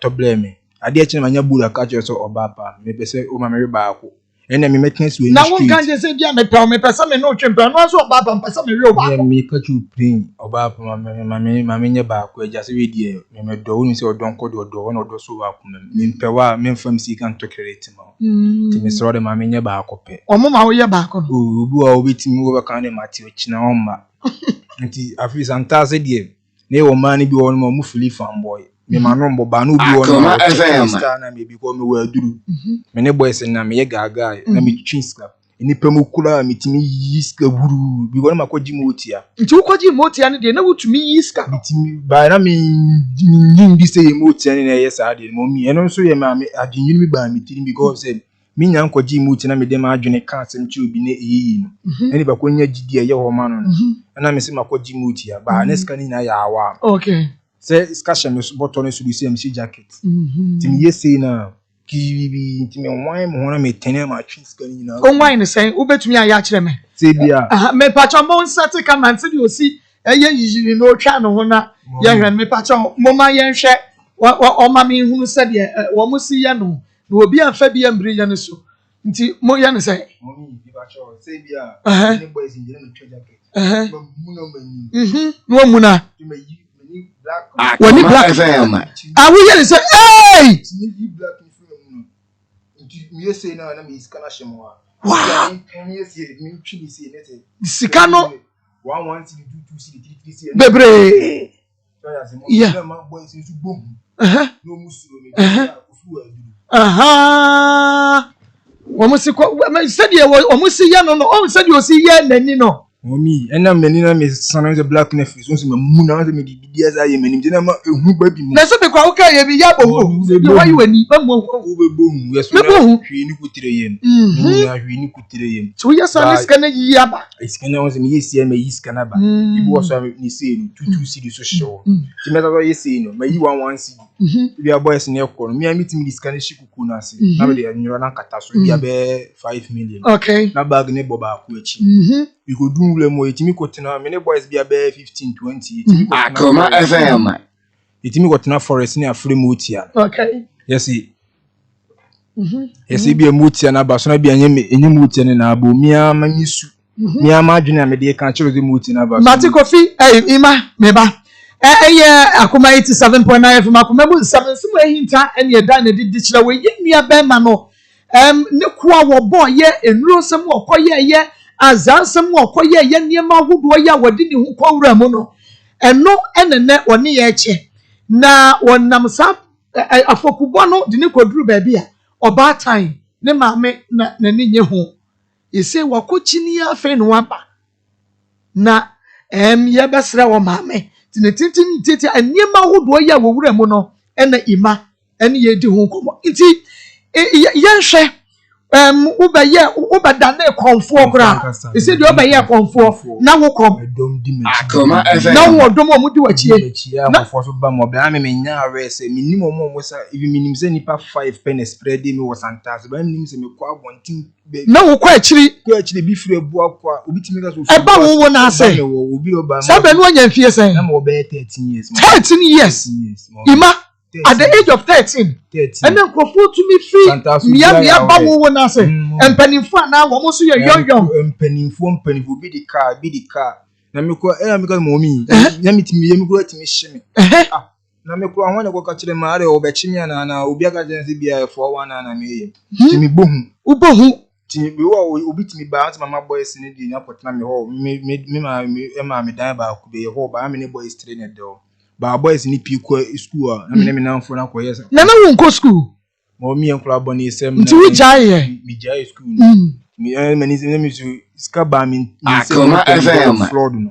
to blame ade e chen ma nya bura ka che so oba pa me pese o ma me re ba ako enne me mekan so na won kan je se bia me pese me no twempa no so oba pa pese me re oba ako me ka chu prin oba pa ma me nya ba ako eja se we die me do woni se odon ko do na odo so wa ko me mpewa me mfam si kan to credit ma ti me so de ma me nya ba ako pe omo ma wo ye ba ako o bu a obetimi wo ba kan de mati o china omma nti afisa antaze die ne wo ma ni bi wo no mu fili fanboy me ma no mbo ba no bi wo no star na me bi ko me wa duru me ne boys na me ye gaga na me twinska ni pemu kula mitimi yiska buru bi wo ma ko jimo otia nti wo ko jimo otia ne de na wutumi yiska mitimi ba na me nyindi se yimo otia ne na ye sa de mo mi eno so ye ma me adwinyi mi ba mitiri because mi nya nko jimo otia na me de ma adwene ka asem chi obi ne eyi no eni ba ko nya gidi ye ho ma no na me se ma ko jimo otia ba na ska ni na ya awa okay se ska shame botton no su se mi jacket timi ye se na kibi timi wine mo na me tene ma twinska ni na on wine say ubetumi aya kire me se bia me pacho mo nsate ka man se di osi eye yiyiri no twa no ho na ye hwen me pacho mo ma ye hwe o ma me hunu se de wo mo si ye no na obi anfa bi ambri ye ne so nti mo ye ne say mo ni pacho se bia ni boys njere me jacket mo na mani no muna black woni black FM we ye ne say hey ni black mi say na me iskana shemwa wow mi say mi twini say nete sikano 1 cd 2 cd 3 cd bebre yeah ma boys nsu bom no musuro me ofu aduru wo musi ko said ye wo musi ye no o said you see ye nani no Mommy, and I'm the me son the black nephew, so moon out me the as I am in Geneva, who baby. Let's be okay, you yabo. Why you any? Boom, yes, we could train. We could train. So yes, I is gonna yaba. It's gonna was me, yes, me is canaba. It was a saying 2 cities so sure. To matter you say, no, may you want 1 city. We are boys in your corner. Me, I meeting this kind of shikukunasi. Now they are neurona catastrophe, be 5 million. Okay. Na bag ne boba kuechi. we go do lemo etimi kotena me ne boys be about 15 20 etimi kotena Akoma FM etimi kotena forest ni afre motia okay yes yes be motia na ba so na be enye motia na abo mia manyisu mia ma adwene me de kan chiro de motia na ba Mati Kofi ima meba Akoma 87.9 FM Akoma mu 7 simu ehinta ene eda na didi chira we yenia be ma no ne kwa wo boy ye enuro sem okoye ye azansem okoye ye niema hodo ye wodi ni hu kwawura mu no eno enene woni ye eche na wonam sa afokubo no de ne koduru ba bia oba time ne maame na ne nye ho yese wakochini afa no aba na ye besra wo maame tintin titi eniema hodo ye wowura mu no ena ima ene ye di hu komo nti yenhwe uba dane konfo kra ese di oba ye konfo na wo kom Akoma FM na wo dom omudi wachie na fo so ba mo bla me nya arese minimum mo sa even minim se nipa 5 pen spread me was antas ba minim se me kwa bontin na wo kwa achiri bi fure bu akwa obi timi ga so eba wo na ase obi oba sabe no nya mfie sen na mo be 13 years 13 years ima at the age of 13 and then crofo to me free mia ba wo na ase empanimfo na wo mo so ye yoyo empanimfo bi di car na me ko me ko momi na mitimi yemi ko atimi hye na me ko ahwan ko ka kire ma are obechi mi na obi aka jense bia 41 na me ye timi bohu timi bi wo obi timi ba anti mama boys ni di na potna me ho me dan ba ku be ho ba me ne boys trainer do ba boys ni pi ko school na me na mfo na ko yes na wo nko school mo mi en kula boni sem nti we jaye mi jaye school mi me so ska ba mi Akoma FM fraud no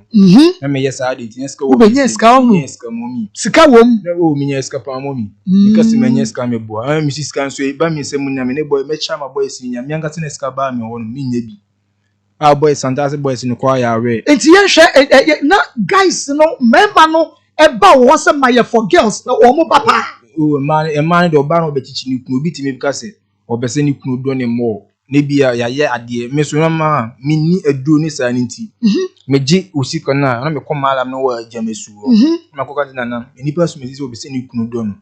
na me yes adi tin ska wo be yes ska ho ska momi sika wom na wo mi yes ska pa momi because me yes ska me bo mi ska so e ba mi sem na me ne boy me chama boys ni nya mi anga tin ska ba mi ho no mi nya bi boys fantastic boys ni kwa ya we enti yenhwe na guys no member no eba wo se my for girls na wo mo papa man do ba no be chichi ni kunu obi timi bi ka se obese ni kunu do ne mo ne bia ya ye ade me so na ma minni adu ni sa ni nti meji osiko na me koma alam no wa jamesu na ko ka na nipa so me si obese ni kunu do no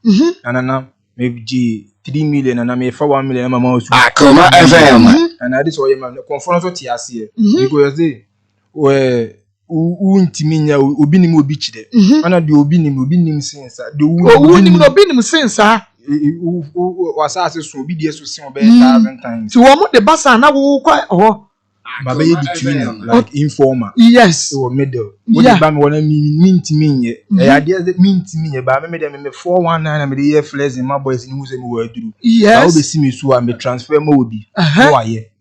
na me ji 3 million na me fa 1 million na mama osu Akoma FM na this oye ma conference so ti ase because say untimi nya obi ni mo obi chide ana de obi nim sensa de obi nim sensa wasa ase so obi de so sen obe 1000 times ti wo mo de basa na wo kwa ho ba be between like informer yes so middle wo de ba me wona mintimi nye ya de mintimi nye ba me de me 419 na me de ye flex in my boys ni hu se me wo aduru ba wo be si me so a me transfer ma obi no aye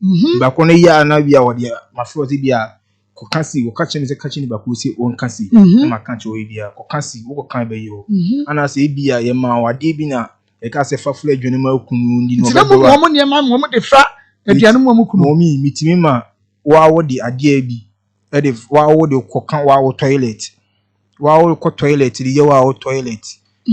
ba ko na ya na bia wo de ma fro ti bia ko kasi wo ka chene se ka chene ba ko se on kasi na ma kan che wo bia ko kasi wo ko kan be yo ana se bia ye ma wa de bi na e ka se fa flo adwene ma kunu ndi no ba do mo ne ma mo de fra aduane mo kunu mo mi mitimi ma wa wo de ade bi e de wa wo de ko kan wa wo toilet wa wo ko toilet de ye wa wo toilet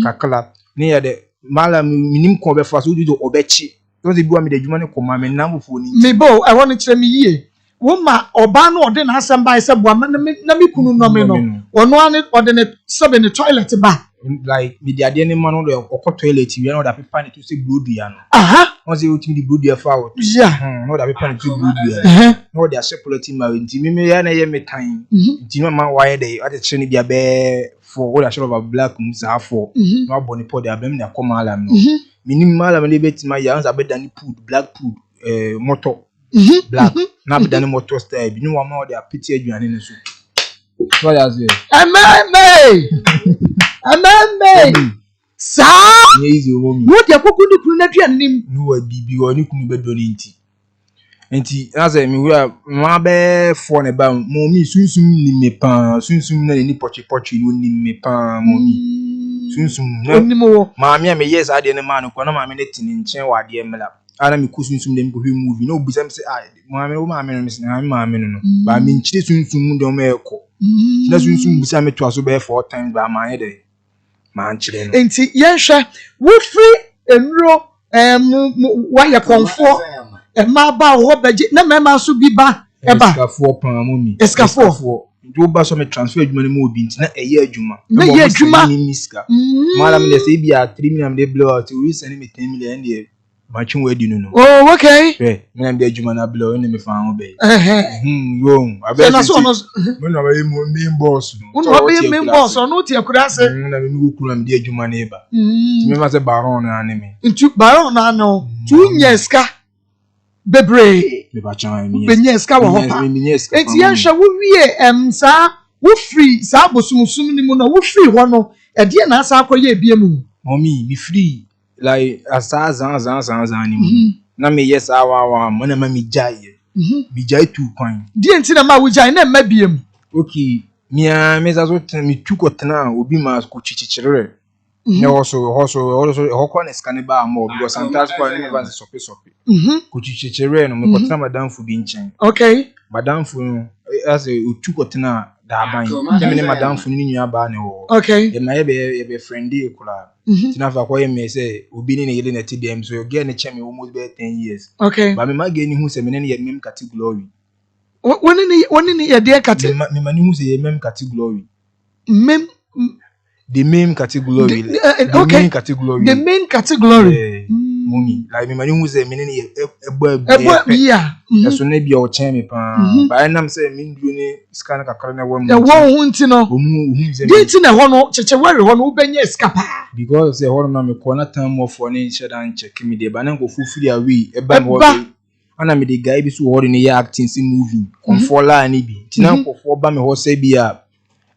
kakala ne ya de mala minim ko be fa so do obechi don se bi wa me de djuma ne ko ma me namfo ni me bo I want to kire me yie Woma oba no ode na asamba ise boa na me kunu no me no ono ane ode ne sobe ne toilet ba like with the ade ne man no okọ toilet we no da paper ne to say blodu ya no won say ultimate the blodu ya fa out no da paper ne to blodu ya no da separate ma nti me ya na ye me tan nti no ma why dey ade kire ne bia be for all that shop of black musa for no aboni pod abem na Akoma alam no minim malam ne betima ya anza be dani put black put motor black na be dani motor style bi no wa ma de apiti aduane ne so what you say amen sa easy woman wo de kokudu kunu na duane nim no wa bibi wo ni kunu be do ni nti as me we ma be for ne ba mo mi sunsum ni me pa sunsum na ni pochi no ni me pa mo mi sunsum no ma mi me yes ade ne ma no ko na ma me ne tini nchen wa ade emla ana mi kusunsum dem ko hwe movie no busam say ma me no me ma me no ba mi nchire sunsum dem e ko na sunsum busam me to aso be 4 times ba ma ye de ma nchire no enti yenhwe wo free enro wa ye konfo ma ba wo beje na mema so bi ba Escafo pan mommy. Escafo. Do ba so me transfer adwuma no mo obi ntina eye adwuma. Na ye adwuma. Miska. Madam dey say be a 3 million dey blow out. We send me 10 million dey. Matching we no. Oh, okay. Me am dey adwuma na blow no me fa ho be. Yo, abeg. Na so no. Me na we main boss. No be main boss, no tie kura se. Na me go kura me dey adwuma na eba. Me ma say baron na ane me. Ntu baron na no. Tu nyeska. Bebre. Me ba chan me. Benyeska wo ho pa. Enti ye hwe wo wie sa wo free sa bosumsum ni mu no wo free ho no e de na asa akoye ebie mu. Mommy, me free like asa zan ni mu. Na me yes awa mo na ma me jaye. Me jaye tu kwan. Die enti na ma wo jaye na ma bie mu. Okay, me za so me tu kotena obi ma ko chichichire. Ne also hokwa na scan ba mo because sometimes kwa ni ba sope. Ko chichichire no me kotena madam fu bi nchen. Okay. Madam fu no as a tu kotena da ban. Dem ne madam fu ni nua ba ne wo. Okay. E ma ye be friendly kula. Tina fa kwa ye me say obi ni yele na TDM so you get ne cheme almost be 10 years. Okay. But me ma ge ni hu se me ne ye mem category. Woni ni ye de category. Me ma ni hu se ye mem category. The main category. Okay. Main category. The main category. Mommy, like me mani hu say me ne ebo yeah. So na bia o chen me pa. Ba na say me ndu ni scan kakra na won. E won hu nti no. Omu say. Di nti na ho no cheche ware ho no wo benya escapa. Because say ho no me ko na time mo for ni shedan check me dey ba na ko fufuri awi e ba mo. Ana me dey guy bi so ho ni ya acting si movie. Konfo la ni bi. Tina ko fo ba me ho say bia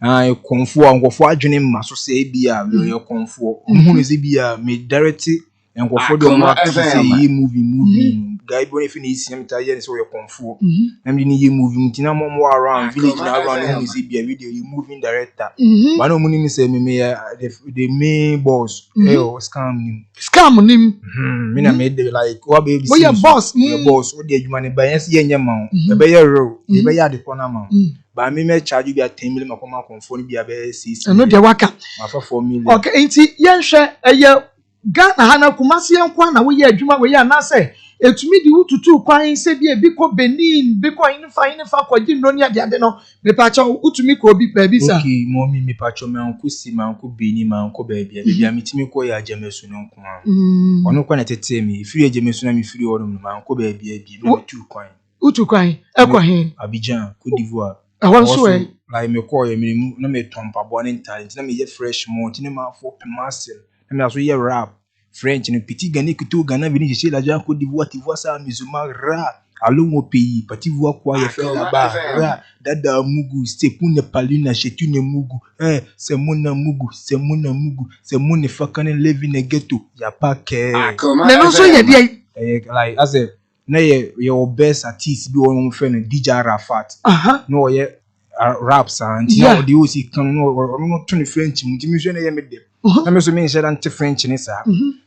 konfo angofo adwene ma so say bia me yo konfo. Omu ni say bia me direct angofo do mo say yi movie. Guy boni fi ni sim ta ye so yo konfo. Na me ni ye movie tina mo around village na around ni say bia video you moving director. Ba no mu ni say me the main boss scam nim. Me na me like what baby your boss your boss o de adwuma ne ba yes ye nya ma e be ye real e be ya de corner ma ba me charge you 10 million makoma konfo ni bia be 6 no de waka ma fa 4 million. Okay enti ye hwe eye Ghana hana kumasi yankwa na wo ye adwuma wo ye na say etumi di ututu kwan se bi ebi ko Benin bi ko infa kwaji no ni ade no me pa cha utumi ko obi pa bi sa. Okay mommy me pa cha me anko si ma anko Benin ma anko ba bia me timi ko ya ajemesu no nko a ono kwa na tete me free ajemesu na me free ono ma anko ba bia me tu kwan utu kwan e kwa hin Abidjan Côte d'Ivoire so like me ko ye me na me tompa bo ne talent na me ye fresh mo tini ma for pemasel na me aso ye rap French ne petit Ghané que tout Ghana venir chercher l'argent Côte d'Ivoire tu vois ça musulman ra allons au pays petit voir quoi il fait là-bas ra dada mugu c'est pour ne pas lui n'acheter une mugu c'est mon mugu c'est mon fakane live in a ghetto y a pas que mais non so ye bien like as a na your best artist be one friend DJ Arafat no ye raps and you know the OC can no turn French mutimi so na ye me dem na me so me share anti French ni sa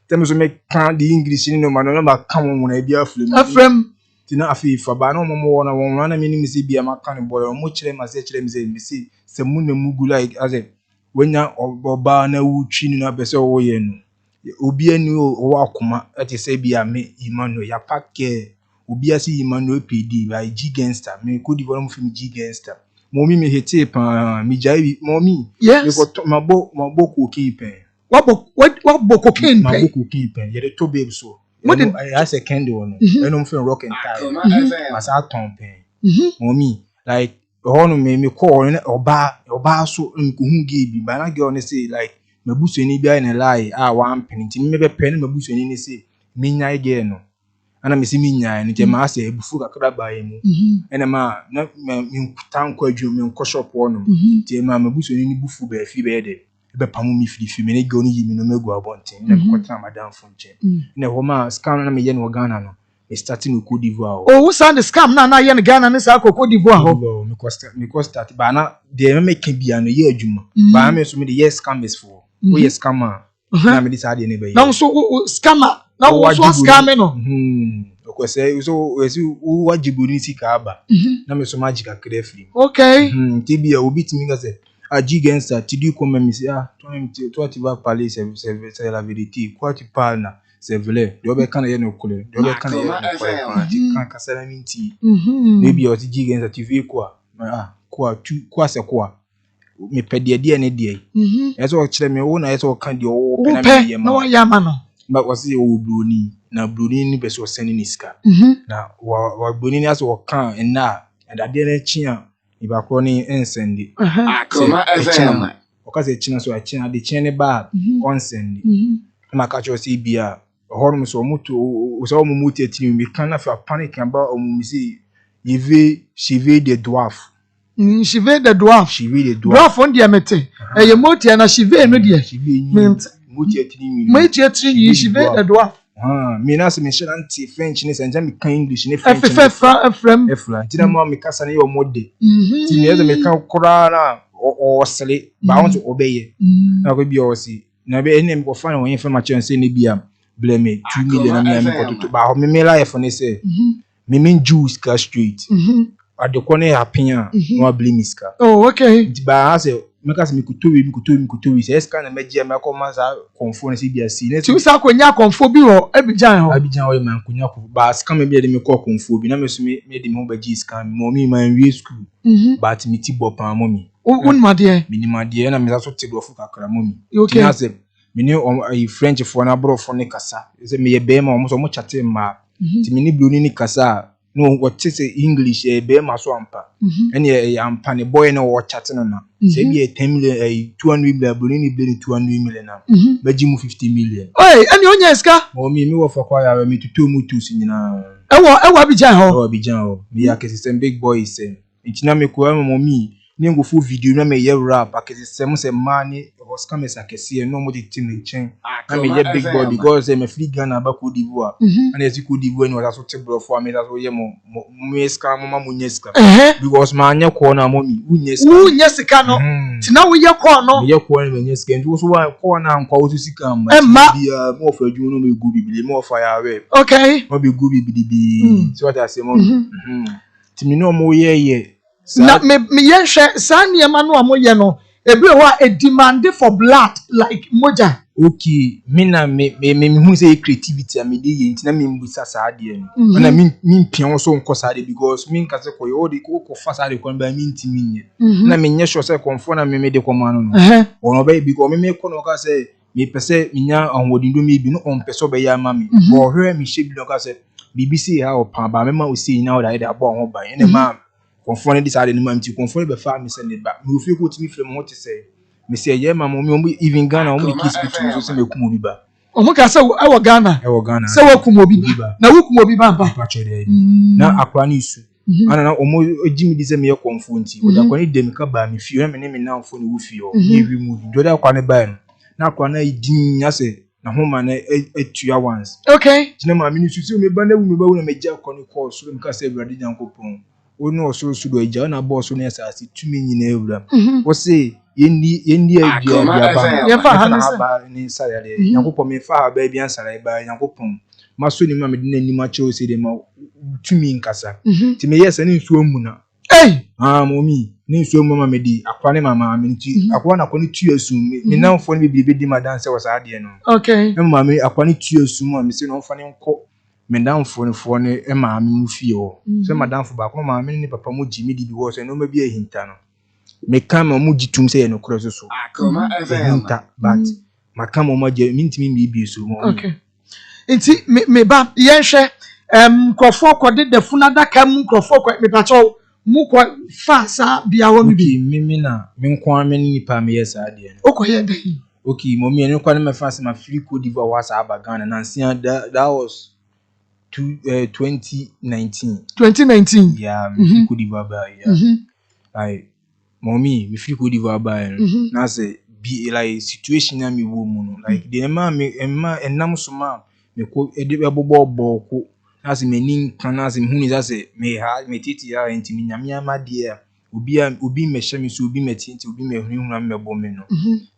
tell me so me can the English ni no man no ma kan won na bia afrem tina afi fa ba no mo wona won na me ni me se bia ma kan boy mo kire ma se kire me se mu na mugu like as wenya oba na wutwi ni na be se wo ye no obi ani o Akoma ati se bia me Emmanuel ya pakke obi asi Emmanuel PD by G Gangster me ko di vono film G Gangster mommy me hete pa mi jai mommy me ko mabo cocaine pen what cocaine pen mabo cocaine pen ye de to babe so I has a candle on no film rock and tie mas a ton pen mommy like hono me call oba so nko hu ge bi na girl ne say like mabuso ni bia na lie one pen nti me be pen mabuso ni say me nyai ge no ana me si me nyai no je ma ase ebufu kakra ba ye mu ena ma na me nkutanko adwum me nko shop wono nti ma mabuso ni bufu ba fi be de be pamu mi fi me ne girl ni yimi no megu abonten na ko tra madam fonche na ho ma scam na me ye no Ghana no me starting with Côte d'Ivoire oh sound scam na ye no Ghana ne sa Côte d'Ivoire ho me start ba na de me can bia no ye adwuma ba me so me de yes scam is for we yes scammer na me decide ne be na so scammer na wo so scam no ko say so wajibu ni sika aba na me so magic akre free okay ti bia obi timi ga say a G Gangster tu dis comme me toi tu vas parler c'est la vérité quoi tu parles là c'est vrai de be kan ye no kole de be kan ye no kole party kan kasala minti maybe o ti gigen za TV quoi quoi c'est quoi me pede de ne de eso o kire me wo na eso kan de o pe na me ye no ya ma no ba wasi o broni na broni ni be so send ni ska na wa broni ni aso kan na and de na chia iba ko ni ensendi Akoma FM. okaze china so achina de chene ba onsendi ma ka cho si bia horum so mutu so mu mutu etini mi kan na fa panic about omumisi yeve chive de dwarf chive de dwarf on dia mete e ye moti na chive no dia mutu etini mi mutu etini chive de dwarf mi na se me shanti French ni senja mi kan English ni French efra tira mo mi kasa na yo mode ti mi eze me kan kura na o sele ba won to obeye na ko bi o si na be ene mi ko fa na won fa ma chance ni bia blame 2 million na mi ko to ba ho me life ne se me mean juice ka street adekone apia no blame iska okay ti ba ha se meka se mi kutowi se eska na meje me ko ma sa konfo ne si bia si ne ti sa konya konfo bi ho Abidjan ho e man konya ko ba ska me bia de me ko konfo bi na me so me de me ho ba ji ska mo mi man wi school but mi ti bo pa mo mi unmade minimade na me sa so ti do fu kakra mo mi okay na se me ni French fo na bro fo ne kasa se me ye be ma mo so mo chate ma ti me ni blue ni kasa no what is English be ma so ampa ene ampa ne boy na wo chat no na se bi 10 million 200 million blue ni 200 million na baji mu 50 million ene onya eska o mi wo for kwa ya mi tutu mu tu sinyina ewo Abidjan ho mi ya ke system big boy se ntina me ko mo mi ni ngo fu video na me ye rap akese se mani Oscar me sakese no mo ti me chen na me ye big boy because me free Ghana ba Cote d'Ivoire and as Cote d'Ivoire no so te bro for me that so ye mo ska mo ma munyeska because ma anya ko na mo mi unyeska no ti na wo ye ko no ye ko na munyeska nti so wa ko na nkwa wo sika ma bia mo fa adwu no me gu bibili mo fa ya we okay mo be gu bibili so what I say mo ti me no mo ye na me yenhwe sanya ma no amoye no ebi ho a demand for blood like moja okay me hu say creativity am dey yin na me mbusa saade no na me pian so nko saade because me nka se ko yo de ko fa saade ko ba me ntimi nye na me nye sure say konfo na me de ko ma no ono ba because me ko no ka say me pese nya anwodindo me bi no on pese be ya ma me bo hwe me shebi no ka say BBC ha o pa ba me ma o see na o da ida bo ho ba ene ma konfone di sade ni ma mti konfone be fa me se ne ba me ofi ko timi frem ho te se me se ye ma mo even Ghana o mo kiss bitu so se me kumo bi ba o mo ka se e Ghana se wo kumo bi na wo kumo bi ba pa chode na akwa ni isu ana na o mo ejimi di se me ye konfo nti o da kwa ni dem ka ba me fi o me ne me na mfo ne wo fi o ni wi mu do da kwa ne ba no na akwa na idin ase na homa na etua once okay tina ma me ni su se me ba na wu me ba wu na me ja kwa ni call so me ka se brade Nyankopon onu oso do eja na boss no esase tumi nyina ewura wo se yendi adua ba ye fa hanisa ba ni sare Nyankopon me fa ba bia sare ba Nyankopon maso ni ma me de nani ma che o se de ma tumi nkasa ti me yes ani nsuo mu na momi ni nsuo mu ma me di akwa ne mama me nti akwa na akwa ni tu asum me na mfo ni bibi di ma dance wo sa de no okay me mama me akwa ni tu asum ma me se no mfa ne nko madam fo ne e ma me mu fie ho se madam fo ba ko ma me ni papa mu jimi di bi wo se no ma bi ehinta no me kan ma mu jitum se ye no kro so Akoma FM but ma kan ma je mi ntimi mi bi so mo okay nti me ba yenhwe krofo kode defuna daka mu krofo ko me pacho mu ko fa sa bia wo bi mi na me nko ame ni pa me yesa de no okoye dai okay mo mi enu kwa na me fa se ma free Cote d'Ivoire wa sa aba Ghana na nsia that was 2019 yeah me Cote d'Ivoire ba like mommy me Cote d'Ivoire ba na say be like situation na me wo mu no like the enam so ma me ko bobo ko na say me nin kan na say me hu ni say me ha me titi ya enti me nyame amade a obi me hye me so obi me titi obi me hu na me bo me no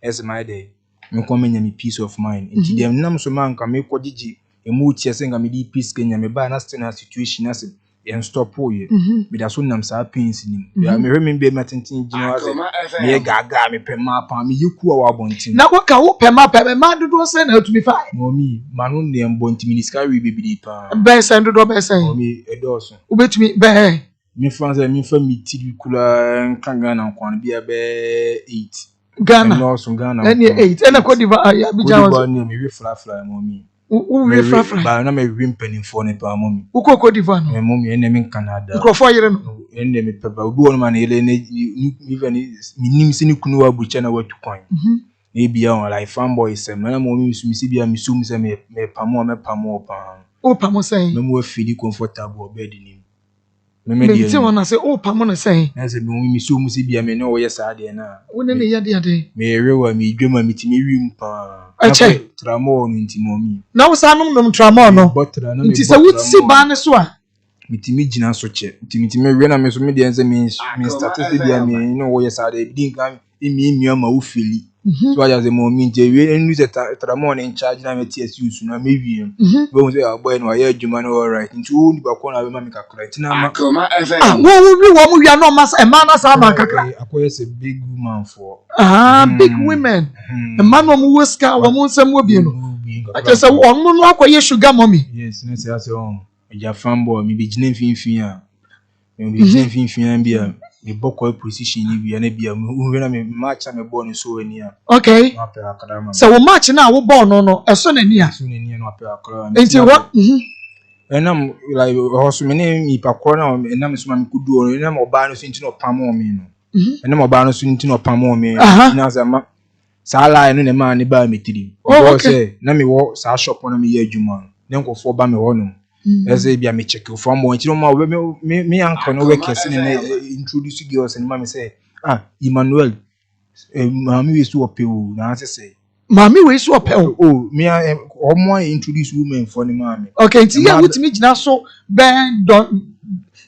as my day me ko me nyame peace of mind enti dem nam so ma nka me ko gigi emu tie se nga me di peace Kenya me ba na still na situation na say yen stop ye me da so nam sa pains nim ya me remember me tenten gina ase me gaga me pema pa me yiku a wa bontin na wo ka wo pema ma dodo se na atumi fa momi manu ne bontin minister we bibidi pa be se dodo be se momi edoso ubetumi be me fanza me fa mi tiri kula nkanga na nkwan bia be 8 Ghana no so Ghana na 8 ena Cote d'Ivoire ya bija wa ne me we fla momi we fra ba na me wim penifo ne pa momi uko Cote d'Ivoire no momi ene me Canada microphone yere no ene me peba obi won ma na ele ne even minim se ni kunu wa bucha na watu kwan e bia on like fanboy sem na momi mi se bia mi sum se me pamo pa o pamo sen me mo feel comfortable bed ni me ti wona se o pamo na sen na se mi sum se bia me no wo yesa de na wona ne yade ade me rewa mi dwema mi ti mi wim pa tramo no nti momi na wo sa nom tramo no nti se wutsi ba ne so a mitimi gina so che mitimi we na me so me de ense me status bia me no wo yesa de din kan emi ama wo feli so aja ze mo mi nje we enu se tramo no in charge na me TSU su na me wi we won say aboy no ya adwuma no all right nti wo ni ba ko na be ma me kakra tina ma Akoma wo wi no ma e ma na sa ma kakra akoye se big woman for big women e ma no mo weska wo mo nsam wo bi no aja se wo no akoye sugar mommy yes na se ase on ja fanboy mi be gina finfin a mi be gina finfin bia me boko position ni bia na bia me na me match na me ball no so ani a okay so wo match na wo ball no eso na ni a so na ni no apel akra enti what enam like hoso me ne mi pakro na enam so ma me kudu o enam oba no so nti no pamo me no enam oba no so nti no pamo me na za ma sala eno ne ma ne ba metiri because na me wo sa shop na me ye adwuma ne nkofo ba me ho no eze bia me check from mo nti no ma me anko no work ese ne introduce girls and ma me say Emmanuel mami we so opewo na say mami we so opewo me omo introduce women for the mami okay nti ya wutimi gina so ben don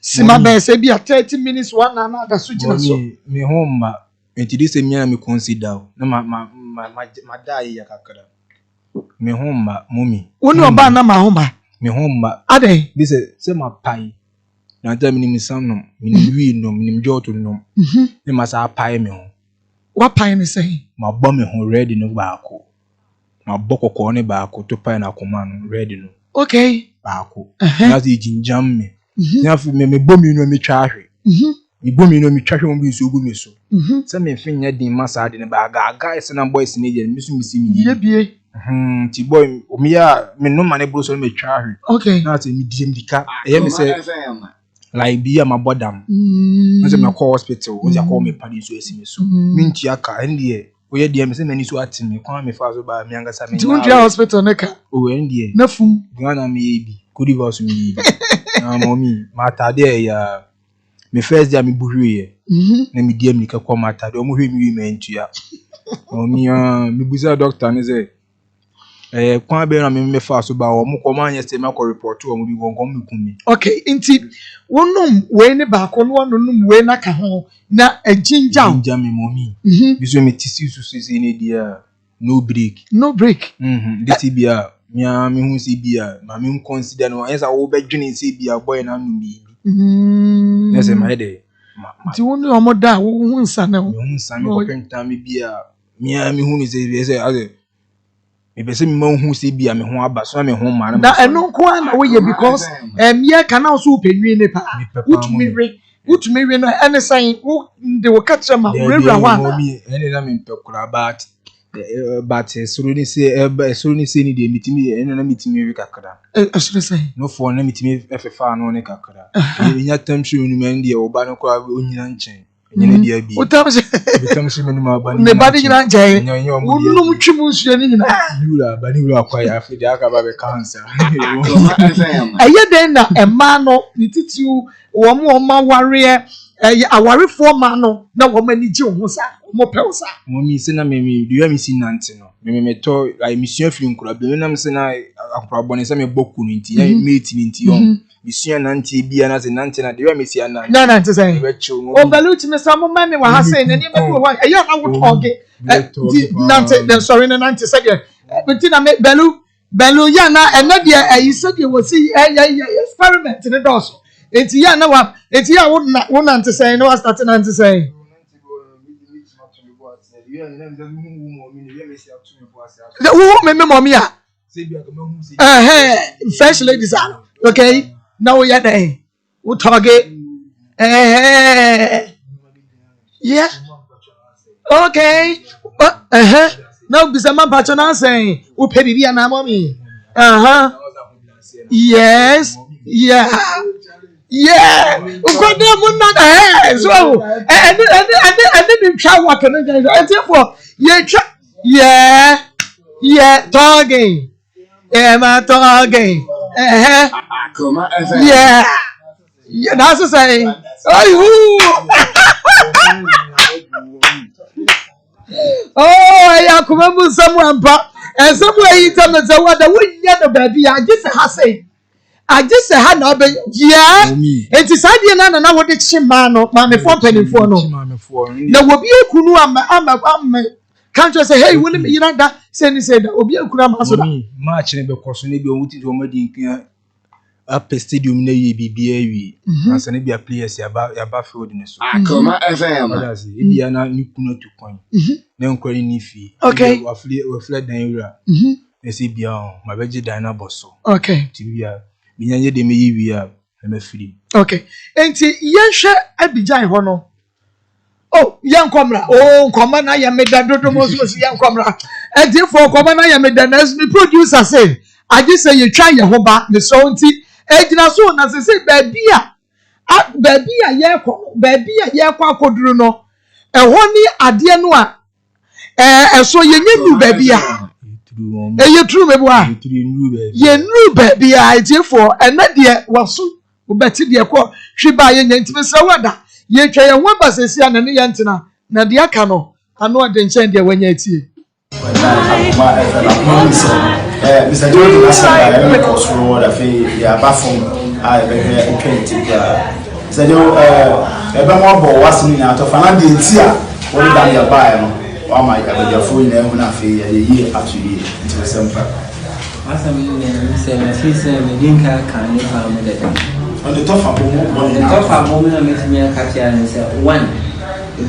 sima ben say bia 30 minutes one na da so gina so me home nti this me na me consider na ma dai ya kakra me home mummy woni oba na ma home me home ade this say my pai na tell me sam no me wi no me joto no me masa pai me ho wa pai ne say ma bo me ho ready no baako ma bo kokko ne baako to pai na Akoma no ready no okay baako na zi jinjam me na fi me bo mi no me twa ahwe me bo mi no me twa ahwe mo bi so ogu me so say me finya din masa ade ne baaga guys na boys ne je me so mi si mi ye bie ti boy o mi ya me no mane bro so me twa ahwe okay na say mi diem dika e me say like be my bodam nse me call hospital o ya call me padi so esi me so minti aka ndie o ye die me se mani so atime kwa me fa so ba me anga sa me na hospital neka o ndie na fum Ghana me ebi Cote d'Ivoire so me ebi na mommy matade ya me first day me buhwe na me die me ka kwa matade o mo hwe mi me ntua mommy me buza doctor ne say kwa be na me fa so ba o mo ko ma anya say me ko report o mo bi gon me kumi okay nti wonum we ne ba ko no wonum we na ka ho na ajinja me mommy biso me tisi so ne dia no break this bia me hu si bia ma me consider no esa wo be dwene si bia boy na no bi na say my dey nti wonu omoda wo hu nsa na wo hu nsa me ko kwenta me bia me hu ni say ebe se me ma hu se bia me ho aba so me ho ma na eno nko na wo ye because ye kana so penwi ne pa utumi we no ene sign wo de wo catch ma rewra wa mommy ene na me pekura but suru ni se ni de mitimi ene na mitimi we kakra asure say no for na mitimi efefa no ne kakra enya tamhwe nu me de oba no kwa onyina nchen nyene dia bi utamse me numa ba ne ba nyina nchen wonum twim nsuo ni nyina yura ba ni wura kwa ya afide aka ba be cancer aye den na ema no ni titiu wo mo ware awarefo ma no na wo mani ji ho sa mo pe wo sa mommy se na me do me si nante no me to like mission firi nkura be na me se na akura bone se me boku no nti ya mate ni nti yo mission nante bia na se nante na de me si ana na nante say o balu ti me sa mo ma me wa ha say na ni me wo wa ya na wo toge nante then sorry na nante say nti na me balu ya na eno de ayi se de wo si experiment ne do so enti ya na wa enti ya wo na ante say no wa start na ante say wo me mommy a fresh ladies are okay now we are there we target yeah okay now bisa man patron say we pay bibia na mommy yes yeah God damn not so and then try work and therefore yeah talking my talking Akoma FM. yeah that's the saying I come someone but and somewhere you tell me the what the win the baby I just say had no yeah it is idea na what it man no ma me for penifo no na wo bi ekunu am can't you say hey when you know that say that obi ekunu am so that match ne be koso ne bi o wuti o madi nkan up stadium na ye bibia wi ansa ne bi players ya ba field ne so Akoma FM e bi na ni kunu to coin na nkwari ni fi okay wa fle dan wura e se bia ma beje dan na boso okay ti bia binyanye de me yiwi a na free okay enti yenhwe abijan ho no oh yankomra nkoma na ya meda dodomo so yankomra enti for nkoma na ya meda na me producer say I just say you try your ho ba me so nti ejina so na say baby a ye kwa akoduru no eho ni ade no a so yenye nu baby a you true me boy ye nu baby a ejefo ena de waso obeti de ko hwiba ye nyanti se wada ye twa ye ho basesi ana ne yantina na de aka no ano de nchen de wanya tie Mr. George Nassar, I'm a course for the fee, yeah, bathroom, I beg 20. So, everyone was in out of an idea, what did I buy? Oh, my God, your phone name when I feel a year after year into the same fact. As I mean, she said, we didn't can live on the top of moment, I met me a catcher and said, one.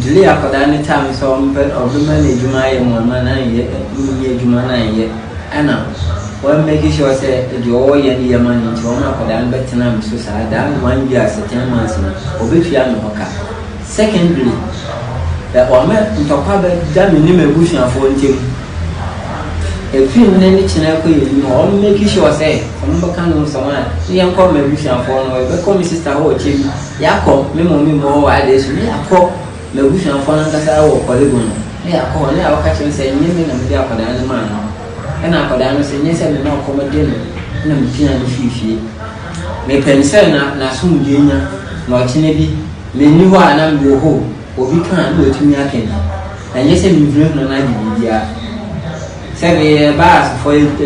Delay after any time, so I'm better of the man, Jumai and 1 man, yet, Jumana, Anna, well, making sure say you all your money into one of the Bettinam society, that 1 year, 10 months, or Bifiano Hoka. Secondly, that one man to talk about damn in bush and for him. If you need to know, making sure say, some kind of someone, the young come a bush and for no, but call me sister or Jim, Yako, Memo, I did, Yako, the bush and for another or polygon. Yako, now catch and say, Nimmy and the upper than the man. And I could say, yes, I will not come again. No, Piano Fifi. May pensel na soon, Junior, nor Chinebi, may you are an go home, or we can't do it to me again. And yes, I'm driven on idea. 7 bars for you, but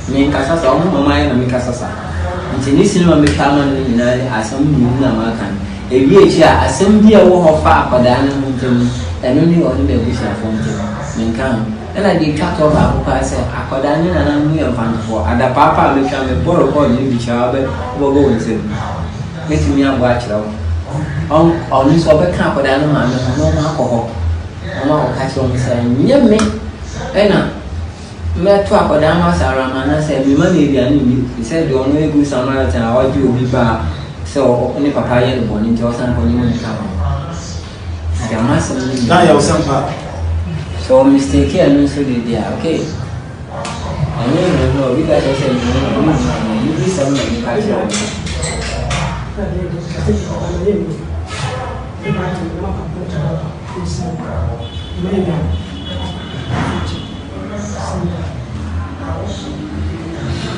make us all my and make us. It's in this cinema, make common as some new American. A year, as some dear war of far, but I and only on the wish of fountain. And I did cut off our said, I could and I'm fan for. And the papa became a borrow on you, child, will go with him. Make me a watch out. On this over camp with animal, no alcohol. I'm not catching saying, near me. And met to a damas around and I said, we money be an he said, the only good Samaritan, I would you be bar. So only papaya and born into us and when you come. Now you're some. So mistake here and so did they okay. I know we got to say you do something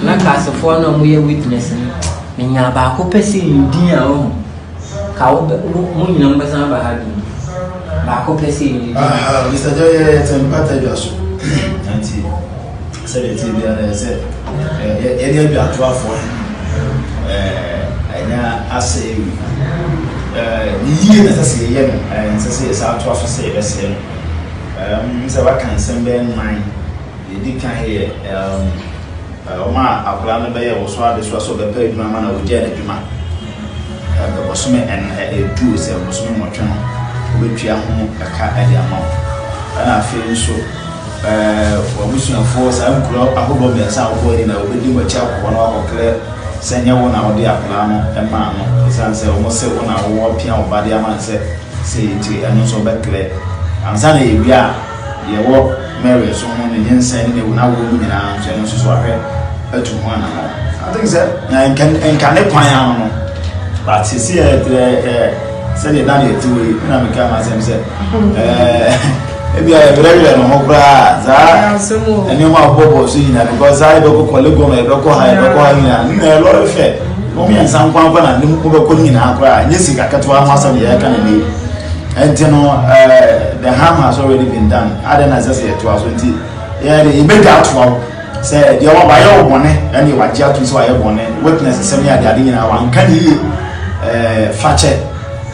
na cast for no we witnessing. Me nya ba ko pese ndi a o ka wo mo nyina mbasa ba ha bi. Maa Akos Mr. Joy tempata just anti said it said any be at for I say you say yen and say sa to for say best yen say what can send ben mine you did can hear Maa Akos no be so ade so be pay dwuma na o je adwuma bosome and do say bosome mochono obetua ho aka ade ama ana afi nso obusun force am kuro ahobo me sa wo ni na obedi wacha ko na akokre senya wo na ode akla no ema no sanse o mo se wo na wo pia obade ama se ti anu so bekle ansa na ewia ye wo Mary so mo ne nyensa ni wo na wo nyina so enu so ahwe atu ho ana I think that na can kwan ya no but see say the Daniel to na me ka ma say ebi a very no ho bra za eni ma bobo so yina because I do ko lego me do ko ha yina na lo fe mo mi ansan kwan fa na nim ko ko nyina akra nyesi kakatwa ma so ya kan ni and you know the harm has already been done other than just it was 20 yeah the immediate to say the one by your bone and you watch out to so your bone witness semi ade ade nyina wan kan yi fache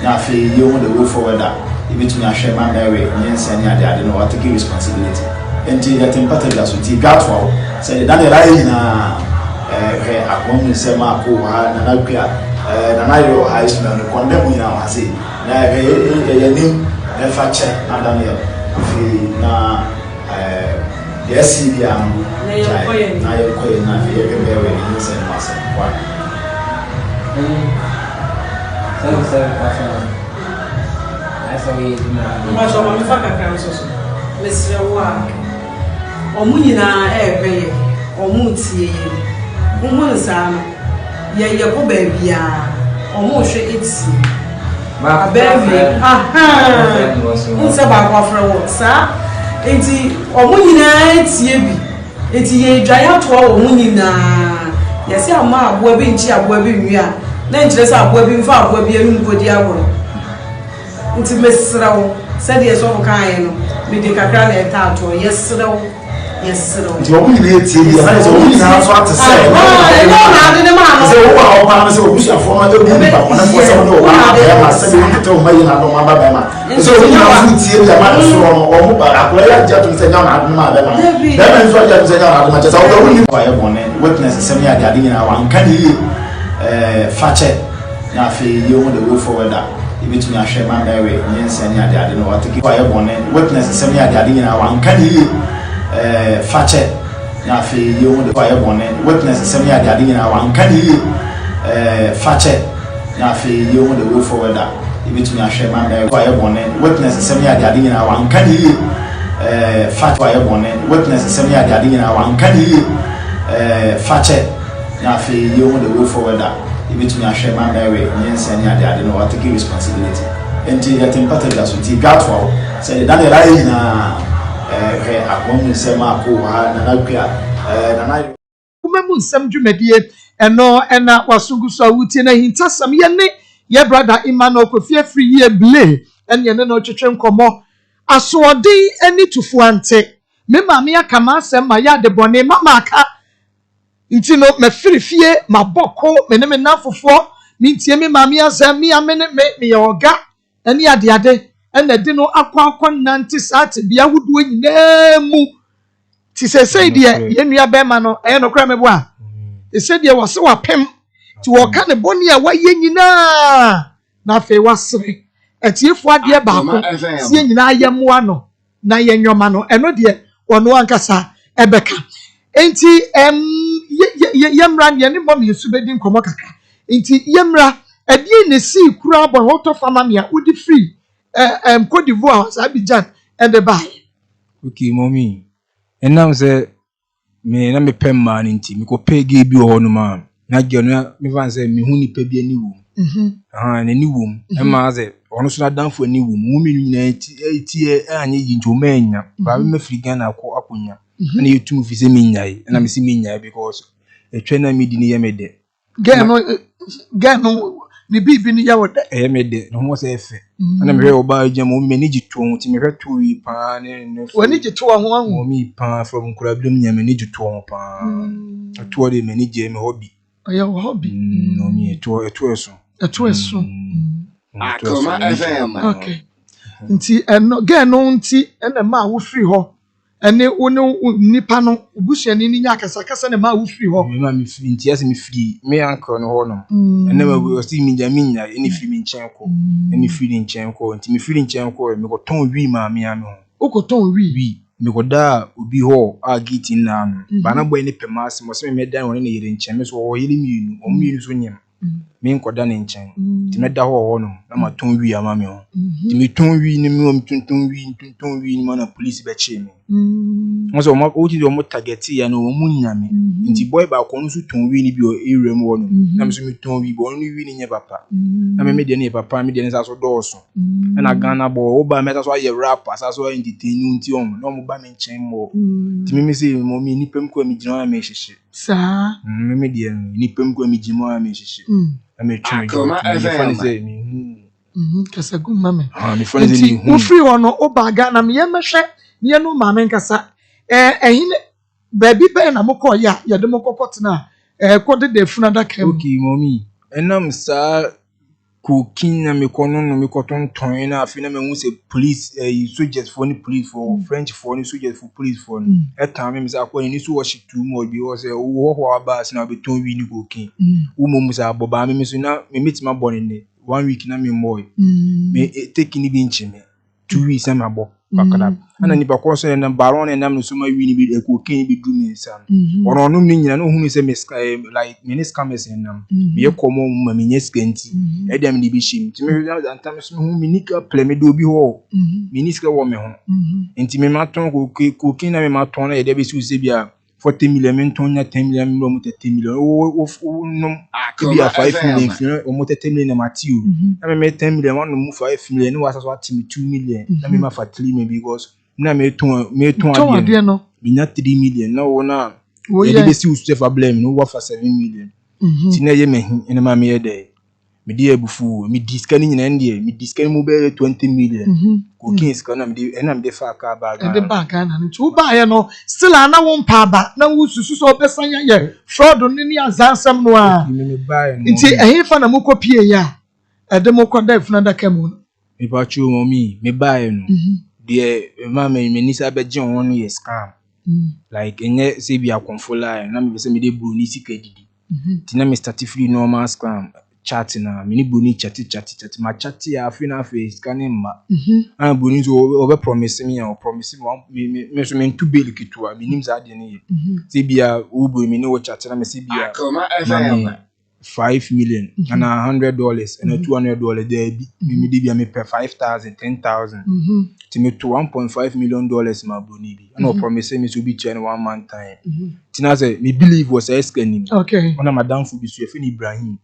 na fe you the way forward that between a man Mary nyensa ni ade ade no what take responsibility and that important as we got for say that the na Akoma say Maa Akos na na kwa na na yo high school no condemn nyina wa say na ni fache na Daniel fi na yes bia na yo koye na fi ye be we ni say ma say kwa mas o me faca canso Mr. Wa omunyina ebeye omutie umunsa no ye ko ba bia omuhwe eti ba baby aha unsa ba kwa fra wo sa enti omunyina etie bi enti ye dwaya to omunyina yesi ama abo bi nchi abo bi nwia na nkyere sa abo bi mfa abo bi enu nkodi agoro nti mesrawo said yes o kan no me de kakra na etato yesrawo nti omunyina etie bi na so omunyina so ate say no na ade ne ma no say wo ba o pa na say obusia fo ma ebu ba na fo say no wa ba ma say we to ma yina no ma ba ma so omunyina so tie bi ma so no o mu ba akora ya ja to say nya na ade ma ba ma da so ja to say nya na ade ma say o omunyina wa ye bone witness semi ade ade nyina wa nka ni fache na fe ye wo the way forward that between a man Mary nyensa ni ade ade no what take wa ye bone witness semi ade ade nyina wa nka ni fache na fe ye wo the fire bone witness semi ade ade nyina wa nka ni fache na fe ye wo the way forward that between a man Mary fire bone witness semi ade ade nyina wa nka ni fache fire bone witness semi ade ade nyina wa nka ni fache na fe ye wo the way forward that between a man Mary nyensa ni ade ade no what take responsibility and that important as we got for say Daniel na Akoma say Maa Akos na na kwa na na kumemu nsam dwumadie eno ena wasungu so awutie na hintasam ye ne ye brother Emmanuel Kofie free ye ble ene ye ne no twetwe nkomo asoodin eni tufu ante me maame akama asem ma ya de bone mama aka nti no me frifie maboko me ne me nafofo me ntie me maame asem me amene me ye oga ene ade ade ena de no akwa nante saate bia huduo nyina mu ti se de ye nua bema no no kra mebo a se de wase wapem ti wo ka ne boni a waye nyina na fe wasere etiefo ade baako sie nyina yemoa no na yenwoma no eno de wono ankasa ebeka enti yemra ne bom yesu bedi nkomo kaka enti yemra ade ne si kura bo hoto fama me a udi free Côte d'Ivoire Abidjan and the buy okay mommy and now say me na me pem man nti me ko pege bi ho no ma na gye no me fan say me hu ni pa bi ani wo na ni wo e ma say ono so na danfo ani wo mu me nyina eti anye yi ntoma anya ba me frigana na akonya na yetum fi se me nyai na me se me nyai because etwe na me di ni ye me de gano ni bibi ni yawo de me de no mo se efe na me hwe oba agya mo me ni gito ti me hwe to wi pa ne woni gito ho mo mi pa from nkurablim nya me ni gito ho pa to de me ni je me hobby oya hobby no mi to eso Akoma FM okay nti eno gano nti ena ma wo free ho ene wonu nipa no obusuani ni nya kasa na ma wo free ho me ma me free nti ase me free me uncle no ho no ene ma wo si mi jaminya ene free mi nchen ko ene free nchen ko nti me free nchen ko me ko ton wi ma me ame ho o ko ton wi me ko da obi ho a giti na no ba na boy ne pema ase mo se me dan woni ne yire nchen me so wo yire mienu o mienu so nyem me nkoda ne nchen nti me da ho no na ma ton wi ama me ho nti me ton wi ni me o ton wi ni ma na police be che me mo so mo o ti do mo target ya no mo nyame nti boy ba ko no so ton wi ni bi o area mo no na me so me ton wi bo no wi ni nye papa na me de ne papa me de ne sa so do so na Ghana bo o ba me sa so aye rapper sa so entertain nti o no mo ba me nchen mo nti me say mo mi ni pem ko mi gina me hyehyɛ sa me de ni pem ko mi gina me hyehyɛ na me twa Akoma me say kasa gu mame me fone say wo free ono o ba Ghana me yemhwɛ ne no mame nkasa ehine baby be na mokɔ ya de mokɔkɔtena kɔde de funa da kam okay mommy enam sa cooking na me kono no me cotton ton na afi na me hu say police soldiers for ni police for French for ni soldiers for police for e time me say akɔ ni so worship too much because wo ho abas na be ton wi ni cooking wo mom say aboba me so na me metima born ni 1 week na me boy me take ni bi nchi me 2 weeks na mabo bakada ana ni bakɔ so na baron na nam no so ma wi ni bi cooking bi du me nsa ono no ni nyina no hu say me like me ni scammers nam me komo ma me nyeska nti e dem ni bi shim ti me antam so hu me nika play me do bi ho me niska wo me ho nti me ma ton cooking na me ma ton na e de bi su se bia 40 million me ton nya 10 million me mo 30 million o no bi 5 million o mo 30 million na matiu na me 10 million one no 5 million no was so at me 2 million na me ma fa 3 million because na me ton adie no me nya 3 million na wo na e de be si usu fa blame no wo fa 7 million ti na ye me ene ma me ye de me di ebufu me diska ni nyina ndie me diska ni mo be 20 million cooking ska na me di ena me de fa ka ba ga de ba ga na nti wo ba ye no still ana wo mpa ba na wo susu so obesan ye fraud ni azansam no a me ba ye no nti ehin fa na mokopie ya de mokoda ifuna da kamu me ba chu mo me ba ye no de ma me nisa be je won no ye scam like enye se bi akonfola na me be se me de bro ni sika didi ti na me start free normal scam chat na me ni boni chat ma chat ya afi na face scanning ma ana boni so o promise me me so me to bill kitua me nim za de ne se bia o bo me no chat na me se bia Akoma FM 5 million and $100 and $200 there me de bia me pay 5,000 10,000 ti me to $1.5 million ma boni bi and o promise me so be 1 month time ti na say me believe was scanning okay ona madam fu bi so e fe ni Ibrahim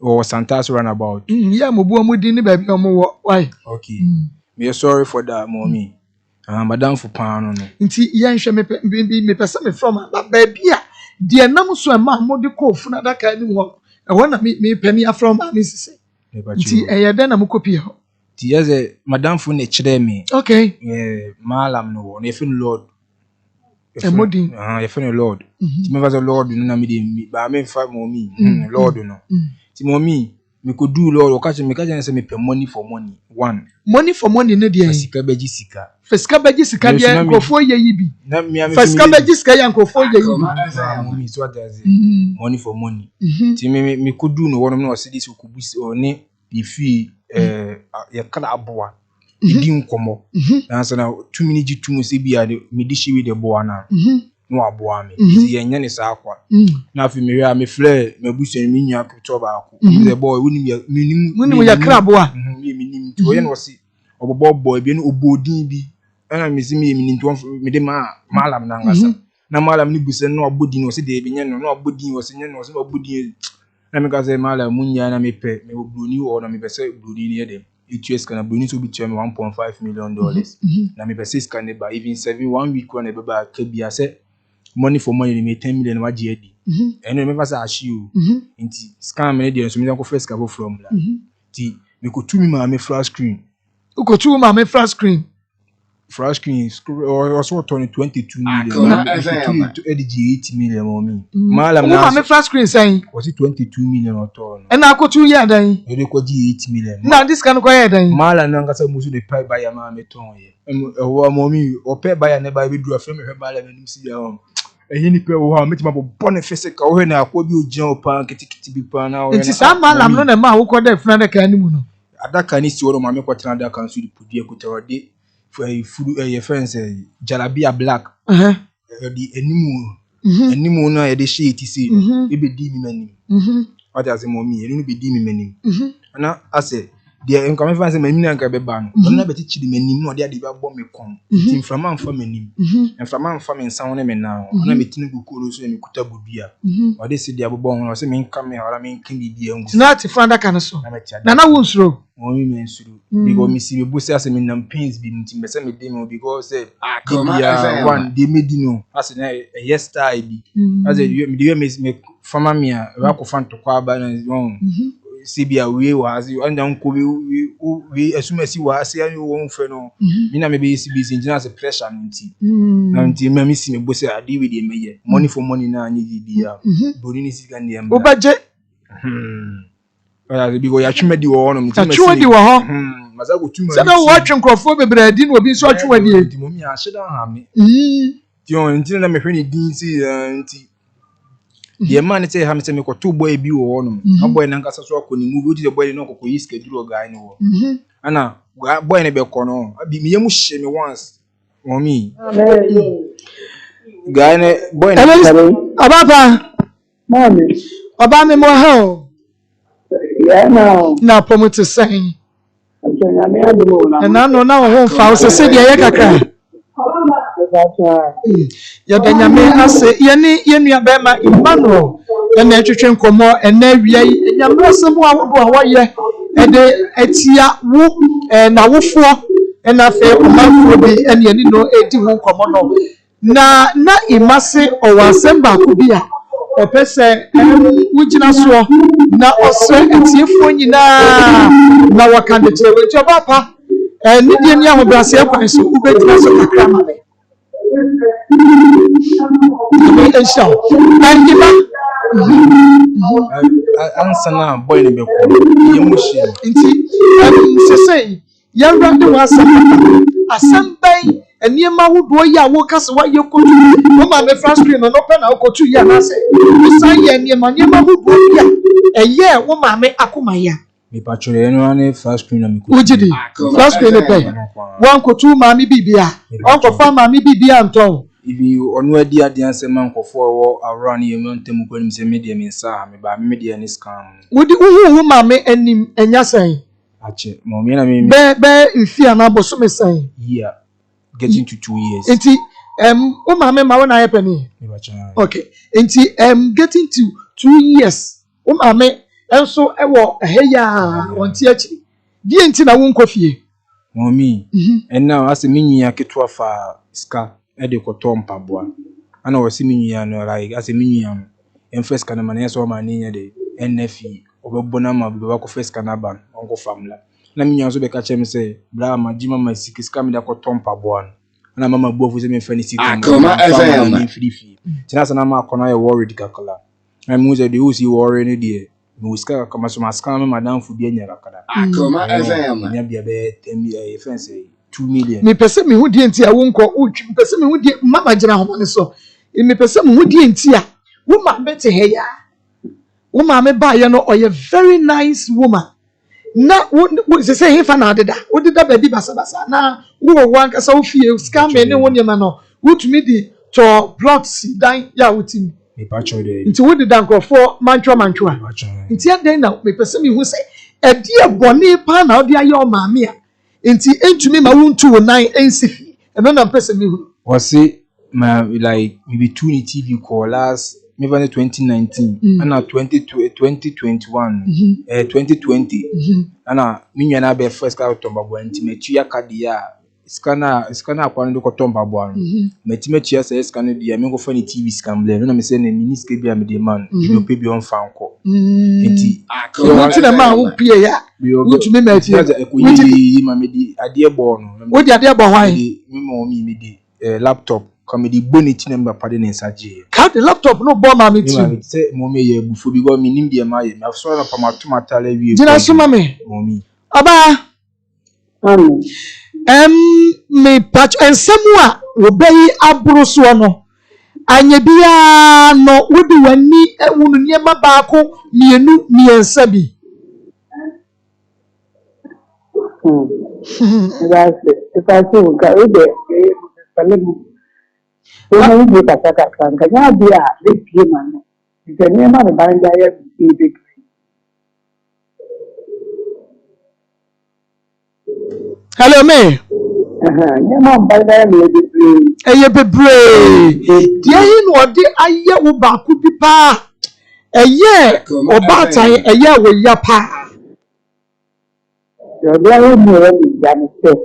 or Santas runabout. Yeah, mo di ni baby omo why? Okay. Me sorry for that, mommy. Madam for pan no. Nti ye nhwe me pesa me from baby a de nam so ma mo de ko funa da ka ni ho. E wona me pani afrom ani sise. Nti ye de na mo copy ho. Ti ye madam for ne kire me. Okay. Malam no no fin Lord. Emodin. Ye fin Lord. Ti me va Lord no na me de ba me fa mommy. Lord no. Mommy, me could do Lord or catch me say me pay money for money. One. Money for money ne dey. Sika beji sika. Fesika beji sika dey nkofo ye yibi. Fesika beji sika ya nkofo ye yibi. Mommy so what does it? Money for money. Ti me could do no one no say this okubusi or ne ifi ya kala aboa. Idi nkomo. Na so na 2 minutes to say bia me di shi with the boa na. No aboa me ti ye nya ne sa akwa na afi me wi me flare me busu me nya akto ba akwa the boy woni me ya kraboa me nim to ye no si obobo boy bi no obodin bi ana me si me nim to me de malam na ngasa na malam ni busu no obodin no si de bi nya no obodin wo si nya no si obodin na me ka say malam munya na me pe me obroni wo na me be say obroni ni ye de ETS kana broni so bi to me $1.5 million na me be say scan ba even 1 week when e be ba ka bia say money for money me 10 million wa GD. And remember say ashiu. Inti scam me dey so me go first cover from la. Ti me ko tu mi ma me flash screen. U ko tu ma me flash screen. flash screen or also 22 million. Akoma FM. 8 million mommy. Mala Mama me flash screen saying was it 22 million or ton? and I go 2 year then. You record 8 million. Now this can go ahead then. Mala nangasa musu de pay by your mammy ton ye. Mommy or pay by a never do a film her mala and see your any people who are meeting about Boniface when I could be jump and get to be pan now. It is some man I'm not a man who called their friend a can. At that can is your mammy quite another council put the equator day for a food a friends Jalabia black. The animal na the shade to see it be dim many. What as a mommy, you be dim many. And I say, dear income fans and many can be banned. Don't never teach the many, no, they are bomb me come. Team from man for many, and from man farming sound them now. And I'm a tin who could also in Kutabu beer. Or they say they are born or some income or I mean, can be the It's not to find that kind of so. Nana won't throw. Only men should because Missy Bussy as a min pains be in the demo because Akoma one they made no as a yesterday be as a you make farmer me a rock of fan to Quaba and wrong. CBA we was you and uncle we assume as you were saying you won't friend. Mina maybe CB's engine as a pressure until me miss me Bussy I deal with him money for money now need the Bodini is Gandian. Oh, budget. Because you actually made the one. Actually, you are. So now watching Crawford, but I didn't be such one. The mommy, I should have me. You until I'm a friend, didn't see the man say, I'm saying, 2 boy be one. A boy and Angus walk when you move to the boy, no, you schedule a guy. No, Anna, boy in a belcono. I be me me once. Mommy, guy, boy, Ababa, Mommy. Obama more hell. Yeah, no. Now, promote to saying. And I know now home for us. I said, yeah, Yabanyame ase yeni bema Emmanuel na etwetwe nkomo ena wiai nyamrasem awodo awaye ede etia wo na wofo na fe omanfo bi ene ani no edi ho nkomo no na imase owasem ba ko bia opese wugina so na ose etiefo nyina na wakande chewe chobapa ni die ni ahobrase akwan so ubetina so kakrama be answer now, boy, in the emotion. Say, young Randy was a Sunday, and near my wood boy, ya walk us what you could do. Mamma, the first screen and open our go to Yanase. Besides, near my wood boy, a year, woman, Akoma. Me patrol anyone first screen and Ujidi, first screen pay. 1 or 2 mammy bibia, Uncle Farm mammy bibia and tall. If you on where dear dance a man for around you, mountain going to medium in Sam, by media and is calm. Would you mammy and him and yasay? Actually, Momina mean bear in fear and abosom saying, yeah, getting to 2 years. Inti, mammy, my one penny. Okay, inti, getting to 2 years. Mammy. And so I walk a heya on TH. The antina won't coffee. Mommy, and now as a mini yaketwa for ska, Edecotom Pabua. And I was seeing you like as a minium, and first canamania saw my name the NFE over Bonama, Bako first canaban, Uncle Famla. Nammy also be catch him say, Brahma, Jima, my sick is coming to Tom Pabuan. And I'm a both with me fancy. Akoma FM. Free. Tinasana Kona worried Kakala. I'm Musa the Uzi war any day. Muska kama so maskama madam fu bia nyara kada. Akoma FM. Nya bia be 2 million. Me pese me hudi enti a wonko utwi me pese me hudi mama gina ho ne so. Me pese me hudi enti a wo ma bete he ya. Wo ma me ba ye no oye very nice woman. Na wo se he fa na adeda. Wo deda ba bi basa na wo wan kasa wo fie scam me ne wo ne ma no. Wo tumi di to plots dan ya wotimi. Nti wo deda nkofo mantwa nti adan na me pese me hu se edi ebone pa na odi aye o maame a nti entumi ma wontu wo nan ensifi eno na pese me hu was it my like maybe 2 TV call last maybe 2019 and 2021 2020 and me na be first car to babo nti me tuya kadia scanner akwa ndo kotomba bwa metime chia say scanner dia me go fa ni TV scan blend na me say na miniske bia me de man do pe bi on fa nko enti Nti na ma wo pie ya wutumi ma tie wuti ma me di ade bo no wo di ade bo hwan me mo mi me di laptop comedy bonity na me pade ne nsaje ka the laptop no bo ma me ti me say mo me ye bufo bi go me nim bia ma ye me so na pa matuma wi jina so ma me mo mi aba me patch ensemu a wo bayi aburo so no anya bia no wo di wani wonu niema baako mienu miensa bi That's it. If I say we got it, we need to take a can. Can you be a big human? You can name a band there, big. Hello me Name a band there, big. eye bebre dia yi no ode aye wo baako bi pa eye obatan eye wo ya pa You're very near me, Janny said.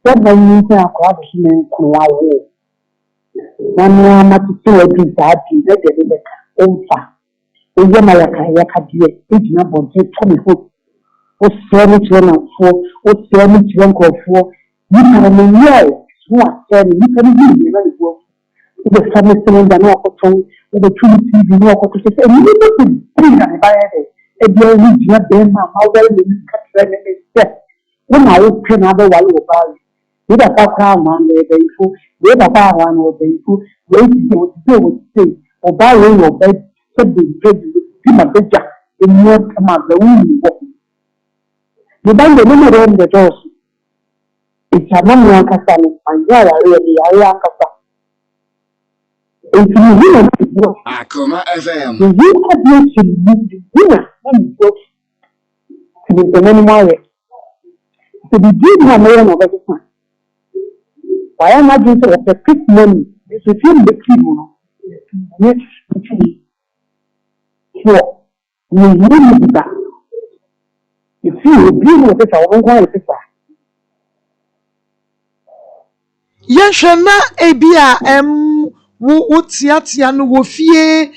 What when you say a crowd of men come away? Nana, not to see a big bad thing, let the over. The Yamayaka, dear, it's not what you told me who was serving to one for, was serving to one for. You can know, who are serving, you can be very well. The family saying that no control, the truth is no control, and you need to bring that by it. And you're not there, my mother, you can't step. When I was ten other while you buy, with a background man, with a bar one or painful, waiting to do say, or buy your bed, said the bed, my bedja, in your command, the woman. You buy the number on the doors. It's a non young Cassan, and you are really a young Cassan. If you hear Akoma FM. you have no to the winner, and go to the many to be given a million of every time. Why am I doing the quick money? This is him the key, so you need to back. If you agree with it, I won't go with it. yehwe na ebia wo tiatia no wo fie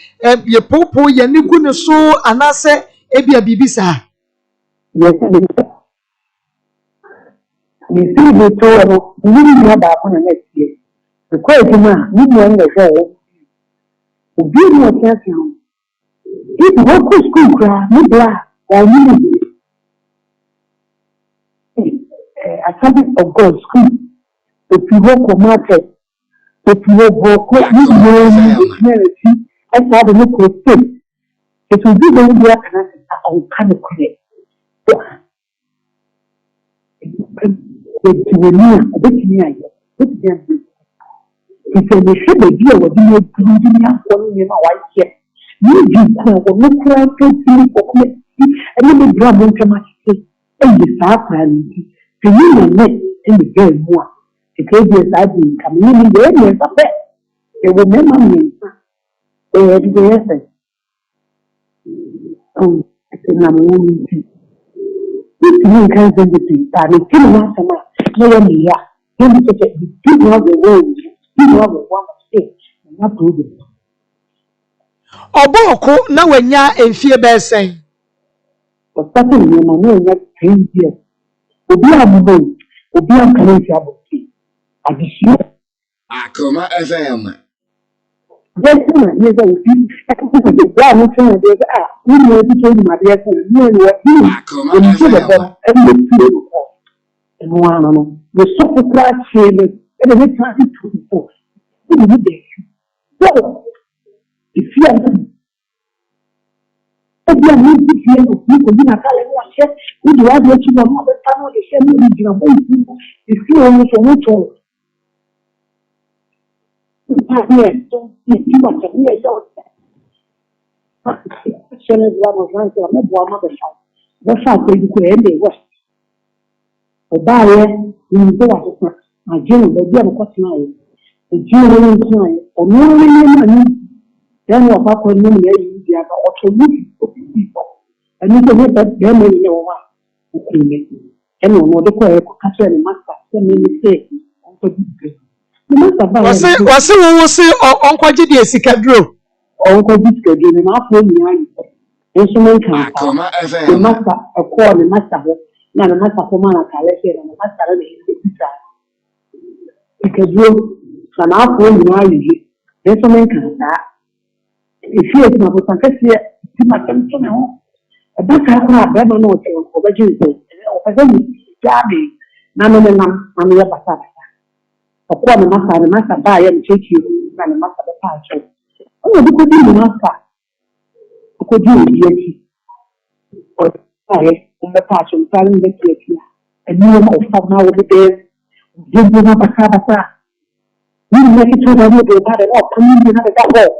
ye popo ye ne gu ne so anase ebia bibisa Yes, you see the tour, you have back on the next year. The question, you know, the show. The beauty of Cassian. If you go to school, cry, you black, or you a topic of God school. If you work for market, if you work for humanity, I saw the local state. It will be very black and kind of credit. It's a bit near you. It's a machine that you are doing a white hair. You do look like a and then the drum won't come out. And the south and the union net in the very more. The cages I didn't come in the areas of that. They will never mean. They had the essence. Oh, it's a number. If you can't send it to I mean, kill one summer, no one here. You have the world, you have the one stage, and not do it. oboko na wanya enfie be sen But something you know, not 3 years. Obi abubo, obi akanti abuti. Addition. Akoma FM. Then you go see. Yeah, I'm saying there's you know to tell my dear son, you know Akoma FM. And the and one the super class shame and the time to before. So if you are if you are not calling we do have what you want the time the same if you only so much don't you want to hear your that's how you could end it. Ọbaayẹ ní ìgbé wà fúnfún àjẹrò lẹbi àbùkọ tí wọn yẹ ìjíròrò ní tí wọn yẹ ọmọ orí ní ẹnu àní lẹ́nu ọ̀pápọ̀ ní ìyẹn yìí di àgbà ọ̀tọ̀ lóbi òbí bí ìbọ̀ ẹni tó ní bẹ́ẹ̀ mẹ́rin ní ọwọ́ òkú ilẹ̀ ẹnu ọ̀nà ọdún kọ́ ẹ̀kọ́ kásẹ̀ ní máta sí say, was Uncle Jidi Sikadro. Uncle Disco, not for me. Instrument can Akoma the FM. master, a call, the master, not a master for Mana Kalesi and a master of the because you can out for me. Instrument can start. If you have not confessed yet, you must come to know. A back up, I don't know what you say. Or Jabby, Namana, Mamma Basata. A poor master buy and take you, and a master of the patch. Oh, you could be the master. Could you or I in the passion, telling the kids, and you know, somehow with the day, give them up a cabasa. You make it to the middle, but it all coming in another hole.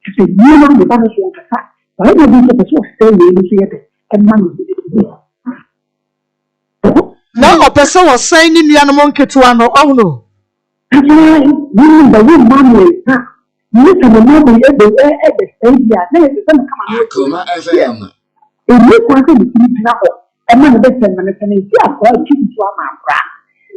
She said, you know, the bunnish won't attack. But I don't think it's stay in the theater and money. Now, a person was saying in the animal Ketuano, oh no. That's why you the wood money is not. Look at the moment at the stage here. Then it's going to come out. Akoma FM. If you want to be now, a man of the 10 minutes and it's just for a chicken to a man.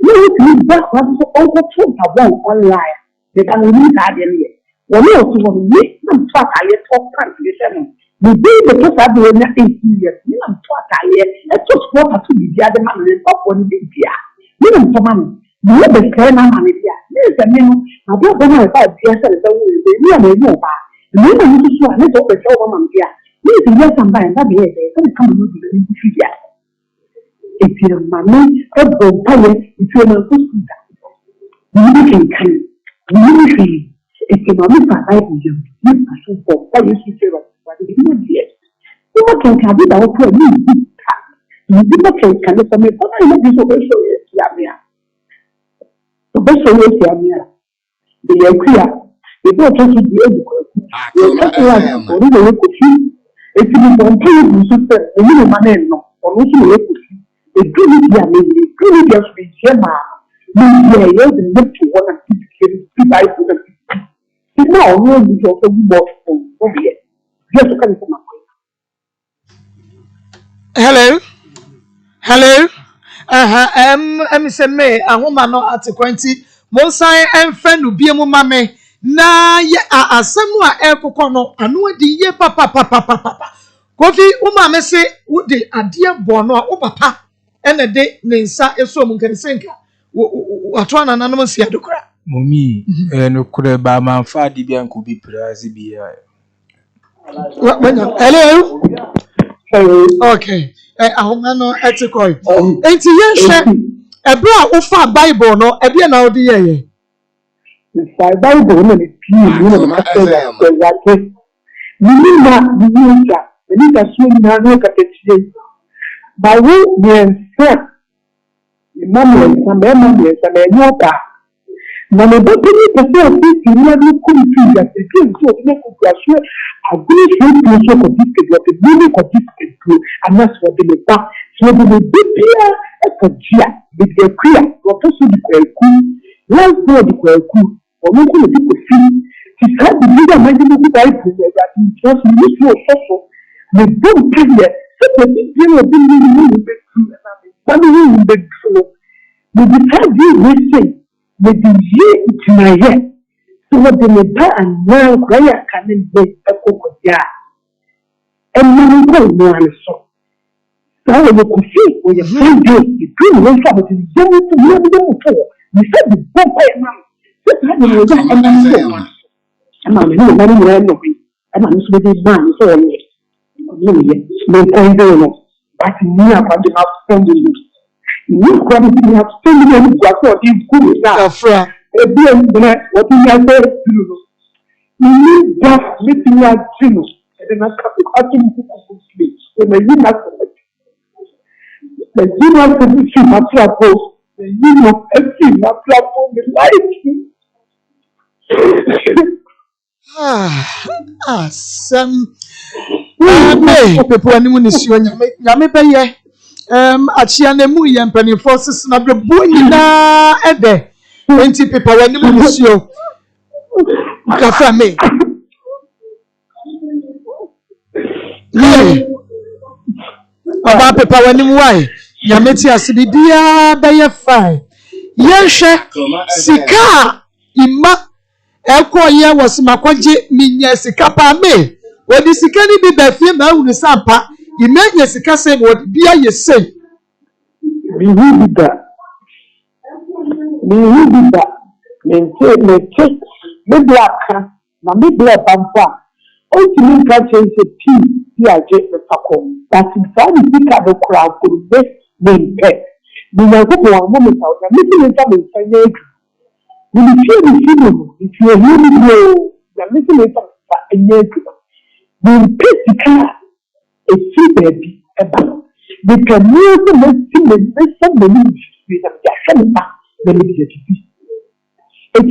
You need to just want to overtake a one online. They can read that in here. When you also make them talk, I talk translation. The day the first I do in 18 years, you know, talk, I just want to be the other man and up on the idea. You know, someone. You have the kind of money here. There's a man. I don't know about the answer. You are a no bar. You know, you should have let the show on here. You can get some by and that way. They come to the figure. If you're money, a boat pilot, if you're not good, you can come. You can. If you're not a Bible, you can for what you should say. What you do yet. You can have it out for you. You did not take kind of something, but I know this over show is Yamia. The best way to Yamia. The Yakia, the boat to the education. You can't have or the Yakushi. If you don't pay you, sister, the little man, or looking at Yakushi, the good Yammy, the good just be Gemma. You hear the look to one of the by the you know, no, you also bought from here. Just to come to my Hello. Hello. Say a woman no at 20. Monsai and friend will be a mummy. Na ye a somewhere air cocono, and what the ye papa. Coffee, woman say, would the a dear bono or papa, and a day named Sa a so can sink. What one anonymous here to cry. Mummy, no could buy my father could be praised. Hello. Okay. A woman no ethical. Ain't ye a bra of Bible no a bien out the year. The Bible is you need a swing and look at it. By what being said, the memory, some memories, and a water. When a baby is a fair thing, you never couldn't see that the king so make a sure a good food to so for this what the meaning of this is, and that's what they make back. So they will be here at the Gia with their queer, what also the queer cool, last day the queer cool, or no cool people feel. He had the leader minding the Bible that he just used to also. The boom period, such a big deal of being in the family in the floor. The decide you listen. With the year to my head, so what the matter and now Graya can be a cocoa. And you go one so. So you could see when you find it, you bring one trouble to the young to know the before. You said the bomb by a man. This happened with that and I'm saying, and I'm not running around of me. And I'm with this man so no point doing it. But me up at the house spending this. You quality have spending money to afford these good now. A beer, what you have said, you need just meeting like Chino, and then I come to people sleep. When the you not the you not to be my post, the you know everything my platform is like. Some people anyone is showing Yame. Achianemu yam penny forces na the bunina ede 20 people when you miss you cafe me about people when you why yameti asibia be fine Yenshe sika ima ekoye was makwaje minya sika pa me odi sika ni bi ba fie ma hu sampa imenya sika se no bia ye sei bihubida mente me blaka na me blaka pampa o ti mi ka change ti aje me pako that is how the sika do crowd for the mente ni na ko wa mo me ta o me ti me ta me sanye ni fie no if you hear me go ya me ti me ta anye ni physical e fi baby eba the community must some believe with the ma the legislative it is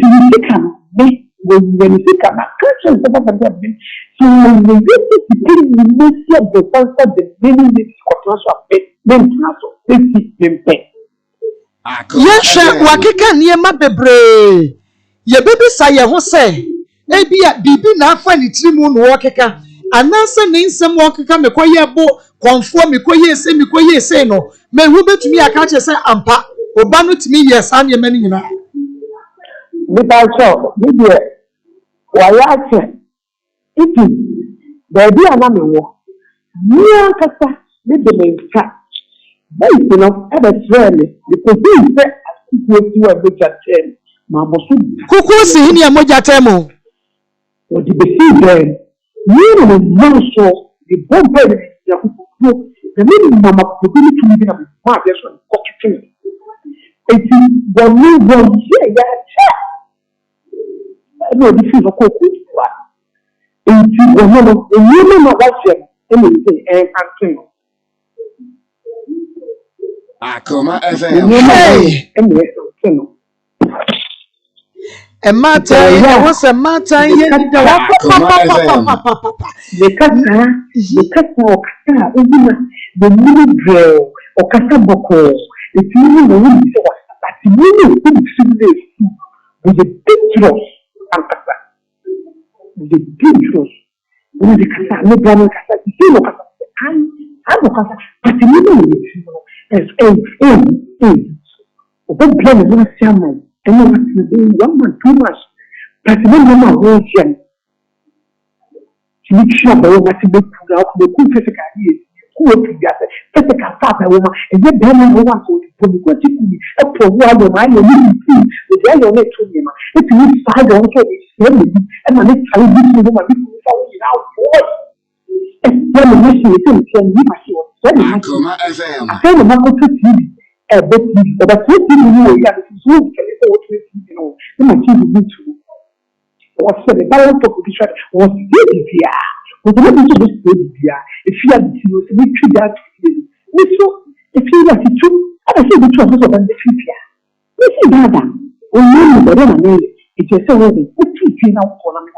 can be when you can conscious about that so when you get to the concept the meaning is control then Yesha wakeka niema bebre ye bebi sa ye ho se ebia bibi na afa ni tirimu no wakeka ananse ne nsem wakeka mekoye bo konfo mekoye se no me hu betumi aka che se ampa oba no timi ye sa ne mani nyina me ba so me de wa ya che iti baby ana me wo ni akasa me de me nka bẹ́ẹ̀ ni ẹ̀bẹ̀ tẹ́lẹ̀ ni because bí ìfẹ́ àtúntò tí wọ́n ẹ̀bẹ̀ jà tẹ́ máa bọ̀ sí. kúkú sí ní ẹ̀mọ́jà tẹ́ mu. òdì bẹ̀sí bẹ́ẹ̀ ní ìrìn náà sọ ìbọn bẹ́ẹ̀ ni ìyá kúkú ẹ̀mí ni màmá kúkú ní tún bí nàbẹ̀ fún àbẹ̀ sọ nǹkan tuntun. ètí wọ́n ní wọ́n yí ẹ̀yà ẹ̀ṣẹ́ ẹ̀mí òdì sí ìfọ̀kọ̀ òkú ìwà ètí wọ́n náà èyí ló máa wá ṣẹ̀ ẹ̀mí ìṣe ẹ̀ Akoma FM. Emata ye was a mata ye the middle drill or Casaboko. If you know what it was, but you with the dangerous and Casa. The dangerous with the Casa, no Brahman Casa, you know Casa. I know Casa, but you know But blame is not salmon. And no one can be 1 month too much. But no one will see. She makes sure that what you make out the good physical years. Who will be that? Physical father woman, and yet then no one will be good to me. A poor woman, I will be with the other way to him. If you decide on to his family, and my next time you will be out for it. And then the mission is in the Akoma FM. I tell the mother to TV. But what do you know? Yeah, this is what you know. My TV need to. What's the balance of the was here? But what is this here? If you have to make sure that if you have to, I say the truth of the future. This is that. Only the woman, it is so heavy. What you now call me?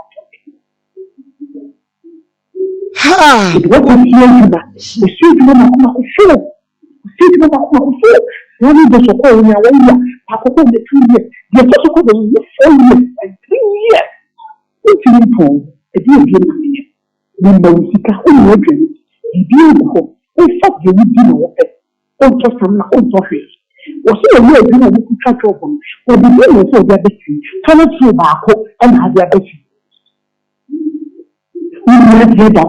ha What is your the street woman who street woman who one of the so called Papa the 2 years, the so called 4 years and 3 years. What you need a dear game. Remember, we see a whole dream. The beautiful, we fuck you with dinner with it. Don't trust them, not on office. Was he a real dinner we could catch up on? Or the dinner for their best, cannot see back and have their best. We might hear the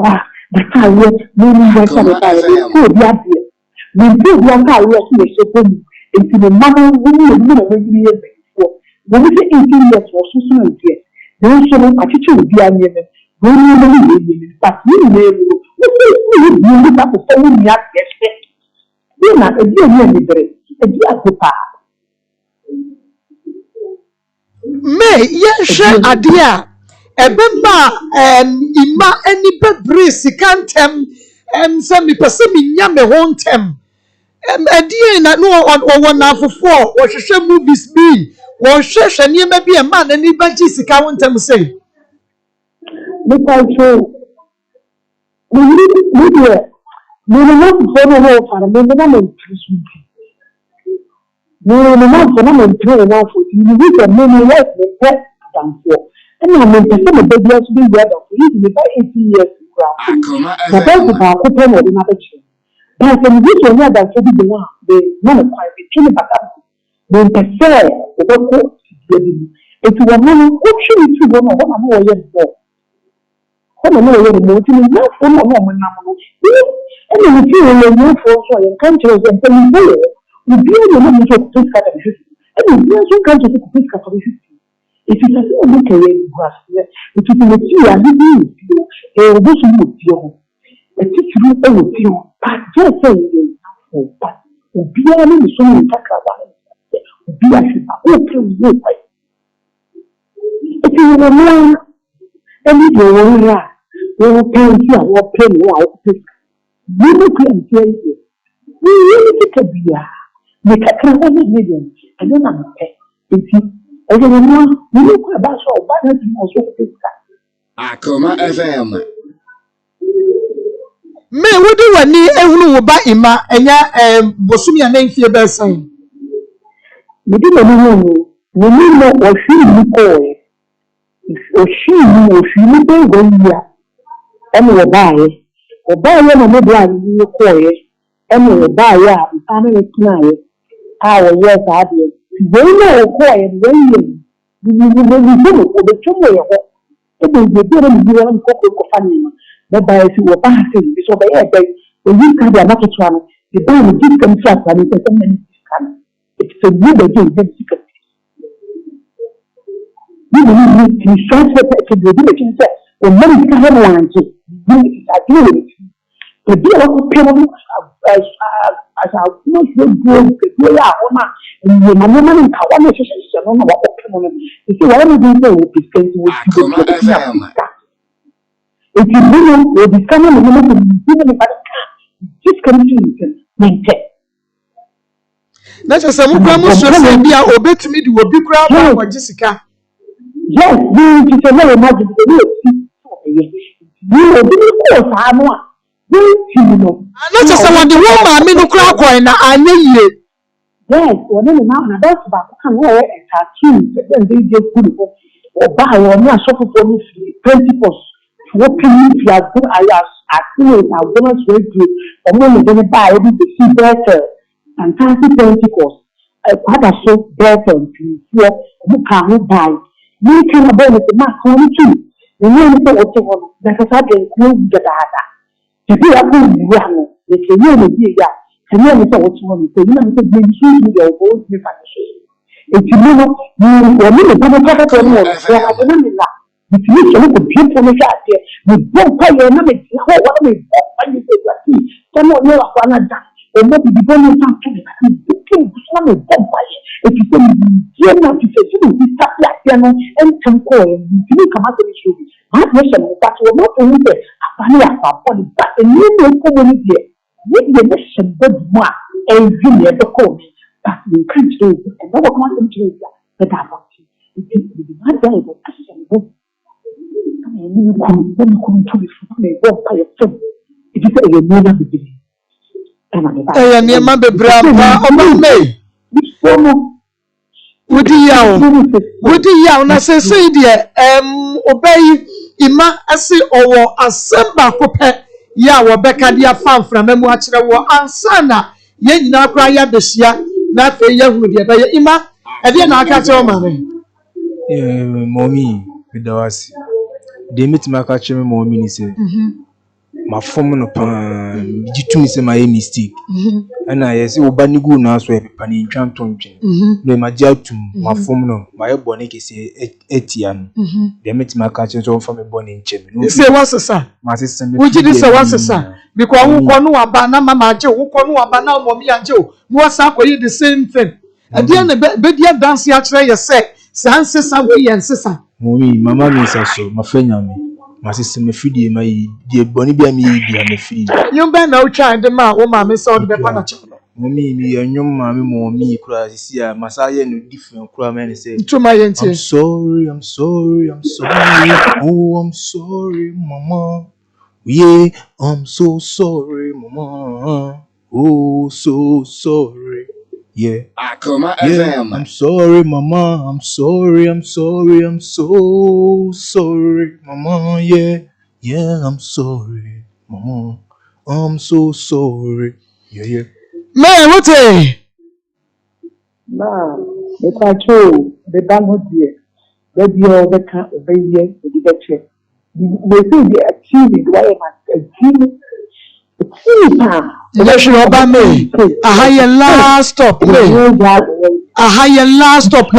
car yet, meaning that I could be up here. We do one car yet, we so good. Into the mother, we know when we hear before. When we say 18 years or so soon, then so much attitude be a name. When you know, but you know, you look up for someone you have respect. You're not a dear name, a dear papa. me yeshe adia ebemba ima eni bebre sikantem se mi pese mi nya me hontem adie na no wona afofo wo hwehwe movies bi wo hwehwe niema bi e ma na ni ba ji sika hontem say Because we not very well for a minimum no not for a train enough for you with a many years than for. And I mean, some of the baby be read of even about 80 years to ground. The best of our couple of another child. But when this one that said the one, they not quite be killing about Then the fair, the local, if you are not watching it, you don't know what I'm more yet for. What I'm more yet more to me, not for no woman. And then if you will move for so you can't tell them, you be able to make a good cut of history. And you also can't take a good cut of history. If you can look at it, grass, it will be with you and you, a bushing with you. A teacher with you, but just saying, but be able to show you be a open way. If you were more, and you were will pay you or pay out. You look and tell you. We really take a beer. Make a kind of million, and then I'm pay. If you, as a woman, you look about so bad as you also this guy. Akoma FM. Me would do any ehunu ba ima enya bosumi anenfie be san. Me di no we need no or she you call or she you be go ya. And we buy no me bla you call and we buy ya family tonight. Our yes I did. They know call and when you do the chumbo. It is the good you want to family. But by if you were passing, so by when you can be a market one, the buy will give them trust and it's a many discount. It's a good again, then secret. You will need to transfer to the village when money can have one to do it. The deal of people as our most good way out, and the money in Kawana is a long about people. If you want to do it, it's going to be if you will be coming even if I can't, just continue maintain. Na chese mu kwa mu so se bia obetumi di obi kura ba kwa Jessica. Yes, you just never imagine the you will be course anwa. You know. Na chese what the woman me no kura kwa na anye ye. Yes, when na that's about can wear a tattoo then they just put it or buy or na shop for me 20 posts. What can you have good ayas? I feel it. I'm going to do I'm going to buy it to see better and fancy Pentecost. What I saw better to hear who can buy. You can buy it to my home too. You know what you want. That's a subject include the data. To be a good one, they can really be that. And you know what you want to say. You know, you choose your own financial. If you know, you are really going to talk about it. If you look at people in the chat, we don't pay your money. What do we find? Some of you are one of them. Or maybe the bonus something. You can some of them. If you say, you're not to say, you will start like piano and some coin. You come out of the show. My question is that we're not only there. But the new community, with the mission, but more, and you the code. But we can't do it. And no one wants them to do that. But I want to. It is not there, but I you couldn't put it for me. Walk by yourself. If you say you're never be Eh ya ma bebra ma oba me. Wodi yaw na se de obai ima ase owo asamba kopɛ ya wo beka dia fanfra mamu a kire wo ansana ye nyina kra ya behia na fe ya hunu de be ima e de na aka kire o ma me. Mommy, with the was. They meet my catch me mommy ni say. My form no pan, you to me say my mistake. And I say obani go na so e pani ntwan tonje. No ma dia tum, my form no, my bone ke say etian. They meet my catch so from me bone nche me. Say what sir? My sister me. We did say what sir? Because who kono aba na mama je, who kono aba na mommy anje o. Mo asa akoyi the same thing. And then be dia dance ya kire ye say, san sisa we yen sisa. Mommy, mama me say so, my friend me. My sister me free my the boni be me free. You be na try the man wo ma me say the be pa na chalo. Mommy me enyom ma me mommy kura sisi a masaye no different kura me say. Tuma yenti. I'm sorry. Oh, I'm sorry, mama. Yeah, I'm so sorry, mama. Oh, so sorry. Yeah. Akoma FM. FM. I'm sorry, mama. I'm so sorry, mama. Yeah, I'm sorry, mama. I'm so sorry. Yeah. Me what Nah, the control, the banner dear. Baby, all the kind of baby, the better. They say they achieve it, why am I achieving? Election over me. A higher last stop. A higher last stop.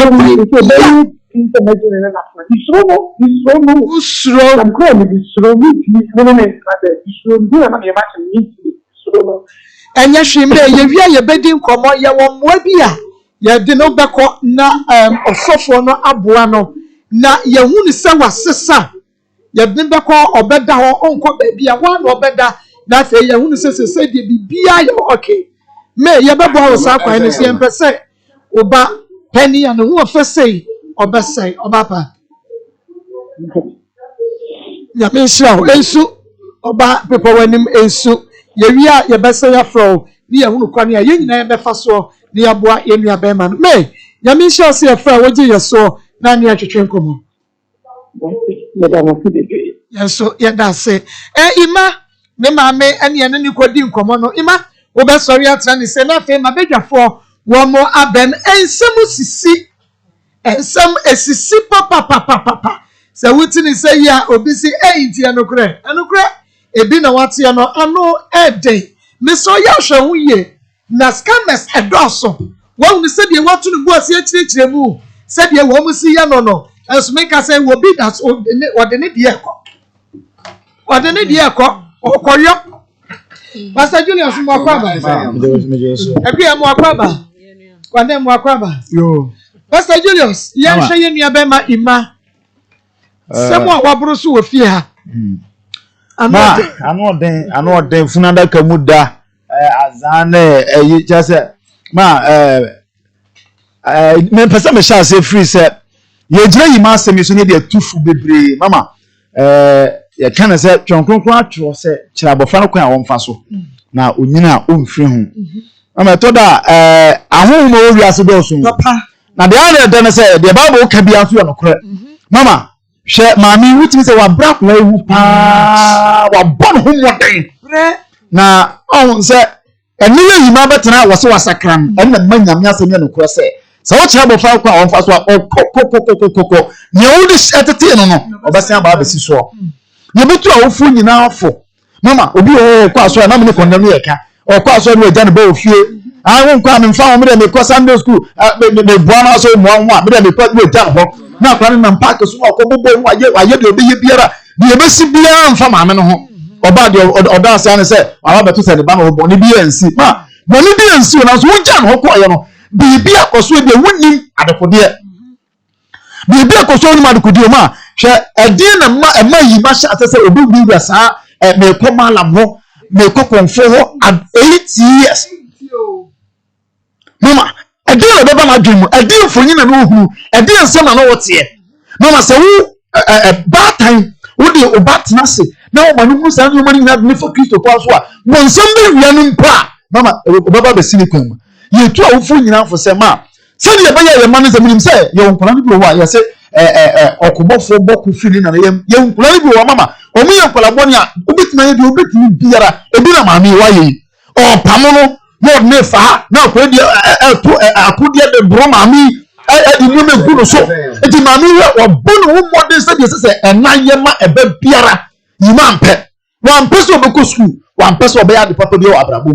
And yes, she may your bedding come on your one webia. Ya de no beko na osofo no aboa na ye hu ni se wasesa ye de beko obeda ho onko ba bia wa no obeda na fe ye hu ni se de bibia ye okay me ye bebo ho sa kwan ni se empese oba penny and who ofese obesai obapa ya me sha ensu oba pepo wanim ensu ye wia ye bese ya fro ni ye hu no kwan ya ye nyina ye befa so ni aboa ye nua be man me ya me sha se afra wogi ye so na ni atwetwe nkomo ya so ya da se ima me ma me ene ene ni kodi nkomo no ima wo be sori atra ni se na fe ma bedwafo wo mo aben ensem sisi ensem esisi papa se wuti ni se ya obi si enti enokre ebi na wate ya no ano eden me so ya hwe hu ye na scammers edoso wo ni se de watu ni buasi akirikire mu se de wo mu si ya no enso me ka se wo bi that ode ne de ekọ okoyo Pastor Julius mo akwaba ebi am akwaba kwande mo akwaba yo Pastor Julius ye hwe ye nua be ma ima semo a waburu so wo fie ha ano den funanda kamuda azane chase ma me pesa me sha se free se ye jira yi ma se me so ne de tufu bebre mama ye kana se twonkronkron atwo se kira bofra no kwan a wonfa so na onyina omfiri hu mama to da ahun mo wi ase do so na de ane de ne se de bible ka bia so no kore mama she mami wutimi se wa bra kwa ewu pa wa bon ho moden na on se enile yi ma betena wo se wasakran enna manyame asemi no kore se wo kira bofra kwa wonfa so kokokokokoko ne wo de etete no obasia ba besi so ye betu awofo nyina afo mama obi kwa so na me kondam ye ka kwa so no agya ne ba ofie won kwa me mfa wo me de ko Sunday school me bua na so mo anwa me de me pa me agya ho na kwa ne nam park so ko bobo waye de obi ye biara de ebesi biara mfa ma me no ho oba de oda ase ane se awa betu se de ba no bo ne bi ansi ma bo ne bi ansi na so wogya no ko ye no bibi akoso de wonim adekode bibi akoso wonim adekode ma hwe edin na ma yi ma sha se obi bi sa me ko malam ho me ko konfo ho 8 years mama edin na baba ma dwemu edin fonyi na no hu edin nsem na no wote mama se wu bad time wo de obatna se na wo manu mu sa no mani na me for Kristo kwa so a mo nsem be wia no mpa mama baba be sini kwam ye tu a wo fo nyina fo se ma se de be ye man se minim se ye wonkona no bi wo a ye se okubofo boku fili na ye wonkona no bi wo mama o mu ye nkola boni a obetima ye de obetimi biara ebi na maami wa ye o pamo no mo ne fa na ko de akudie de bro maami di mu me gunu so eti maami we bonu wo modern se se enaye ma ebe biara yima mpe wan pese obeko school wan pese obe ya de papa bi o abrabo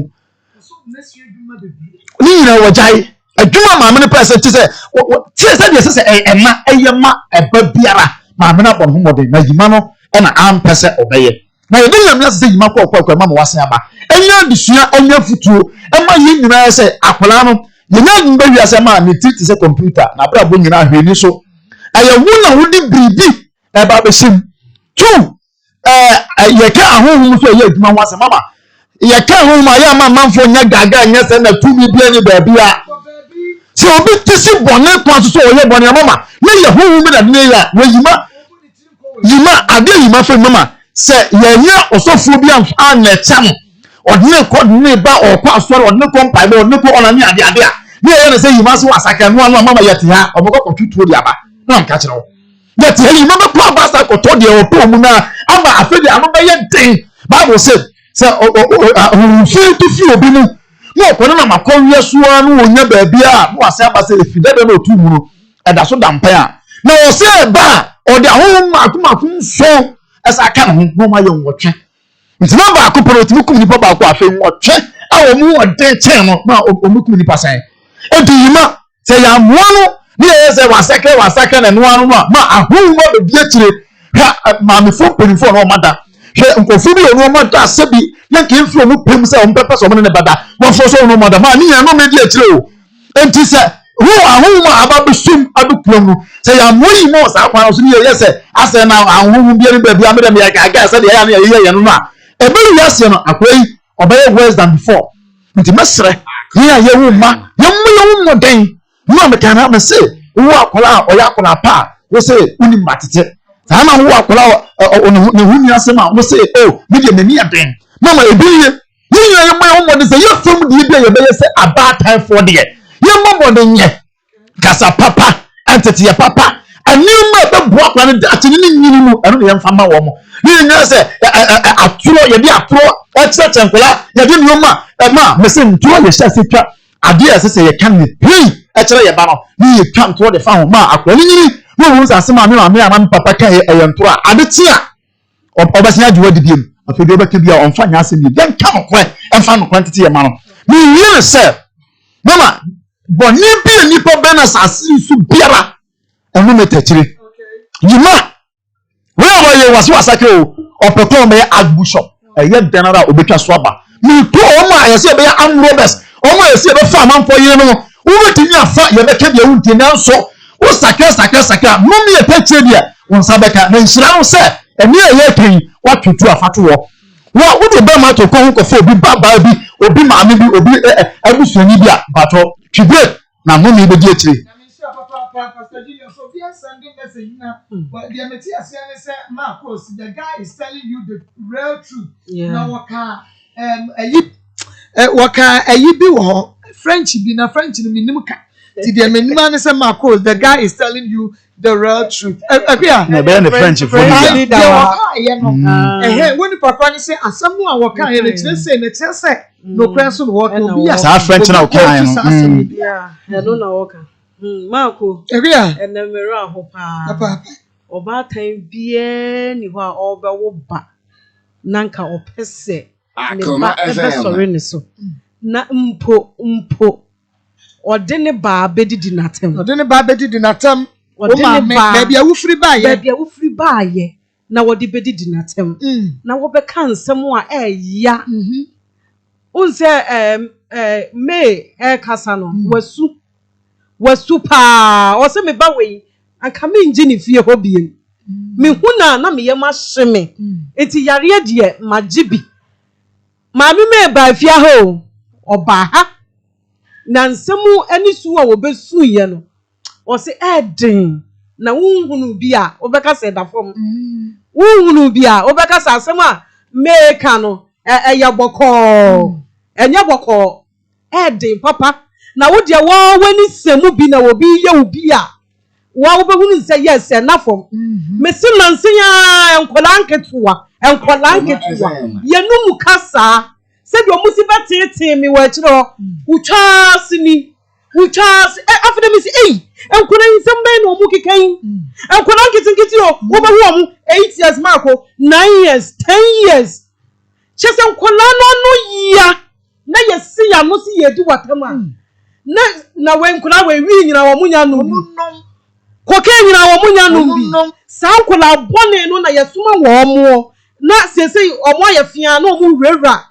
ni na wajai adwuma maami ne pese ti se ena eyema ebe biara maami na bon ho modern na yima no na ampese obeye na ye dem na se yima kwa mama wase aba enya disua enya futuo ema yi nyina se akola no yenya ndba wi ase ma ne titi se computer na bra bo nyina hweni so aye wona wodi bribi e ba be sim tu ye ka ahonhum so ye adwuma wase mama ye ka ahonhum ya ma manfo nya gaga nya se na tumi bia ni ba bia se obi tisi bone kwa so ye bone mama na ye honhum na ne ya we yima ade yima fe mama se ye nya osofo bia an na cham odne ko ne ba okwa asore odne ko mpa be odne ko ona ni ade a ne ye say yima so asaka no anu mama yete ha oboko tutuo di aba na nka kire wo yete ha yima be pa basta ko to de o to mu na ama afede anu be ye den bible say o fi to fi obi mu no kono na makowie so anu onya ba bia no ase abase efide be no tu mu no eda so dampa a na o se ba o de ahom akomakun so esa aka no ho ma ye nwotwe ntina ba ko protimi kum ni ba ko afa nwotwe a o mu ode chen no na o mu kum ni pasan ediyima se ya muano ni ye se wasake na no anu ma ahom ma be bia kire ha ma me fo penifo no mada hwe nkofu bi no mada asebi na ke mfro mu pem se o mpepesa o ne bada wo fo so no mada ma ni ya no me dia kire o enti se who ahom ma ababusum aduklom se ya moyi mo sa kwa so ni ye se ase na ahom bi eri ba bia me dem ya ga se de ya na ye no ma ebe ya se no akwai obey worse than before nti mesre ya ye wo ma ye mo den no me kana me se wo akola o ya akola pa wo se uni matete sa na wo akola ne huni ase ma wo se oh me de mani aden mama ebi ye ye mo de se ye fom de bi ye be ye se about time for de ye mo de nye kasa papa entity ya papa anima be bo akwa ne atini ni nyini mu eno ne yemfa ma wo mo ni nya se aturo ye bi aturo o kire nkola ye de nyoma ma me se nturo ye sha se twa ade ya se ye kan ni e kire ye ba no ni ye twa nturo de fa ho ma akwa ni nyini wo wo sa se ma me ama papa kan ye nturo ade tia obasi ajuwa dibiem afedo be kebia onfa nya ase ni den ka no kwe enfa no kwantete ye ma no ni yire se mama boni bi nipa bena sasi su biara enu metachire yima we awoye wasi wasake o opeko me agbusho eye denara obetwa so aba mi to o ma yese be amrobes o ma yese be fa manfo yire no wo betimi afa ye be kebia wunti nanso wo sakra no mi etachire dia won sabeka na nhira wo se eni eye kan watutu afato wo wo de be ma to kon ko fo obi baba bi obi maame bi obi abusoni bi a bato twibe na mumi be di akire Pastor Julius, so we are sending message now. But the Messiah say, Maa Akos, the guy is telling you the real truth. Now, waka be wo French be na French ni minimuka. Ti the man say Maa Akos, the guy is telling you the real truth. Na be the French for me. When the papa ni say asamu a waka ye ne say no question what no be as French na waka yeah no na waka Marco and the mirror hopa oba time bie ni ho a oba wo ba nanka opese Akoma sorry ni so na mpo ode ne ba bedidi natem o ma baby awufri ba ye na wode bedidi natem na wo be kan nsem a eya unse me kasa no wasu pa o se me ba we anka me ngini fie ho biem me huna na me yema hye enti yare de magibi ma me ba fie ho oba ha na nsemu ani su a wo besu ye no o se eden na wunhunu bi a obeka se da fom wunhunu bi a obeka se asem a me ka no eya boko enya boko eden papa na wo de wo wani semu bi na wo bi ye obi a wo be hunu se yes na fom me se nanse ya enkolanketua ye no mu kasa se de o musi betete mi wa kiro utwas after me say enkolan nsem ben no mu kekan enkolan kitinkiti o wo be hu omu 8 years Marco 9 years 10 years chese enkolan no ya na yesi ya no si yedi watama na we enkolan we wi nyina wo munya no koke nyina wo munya no bi sa enkolan bone no na yesuma wo mo na sese omo ya fia na omu wura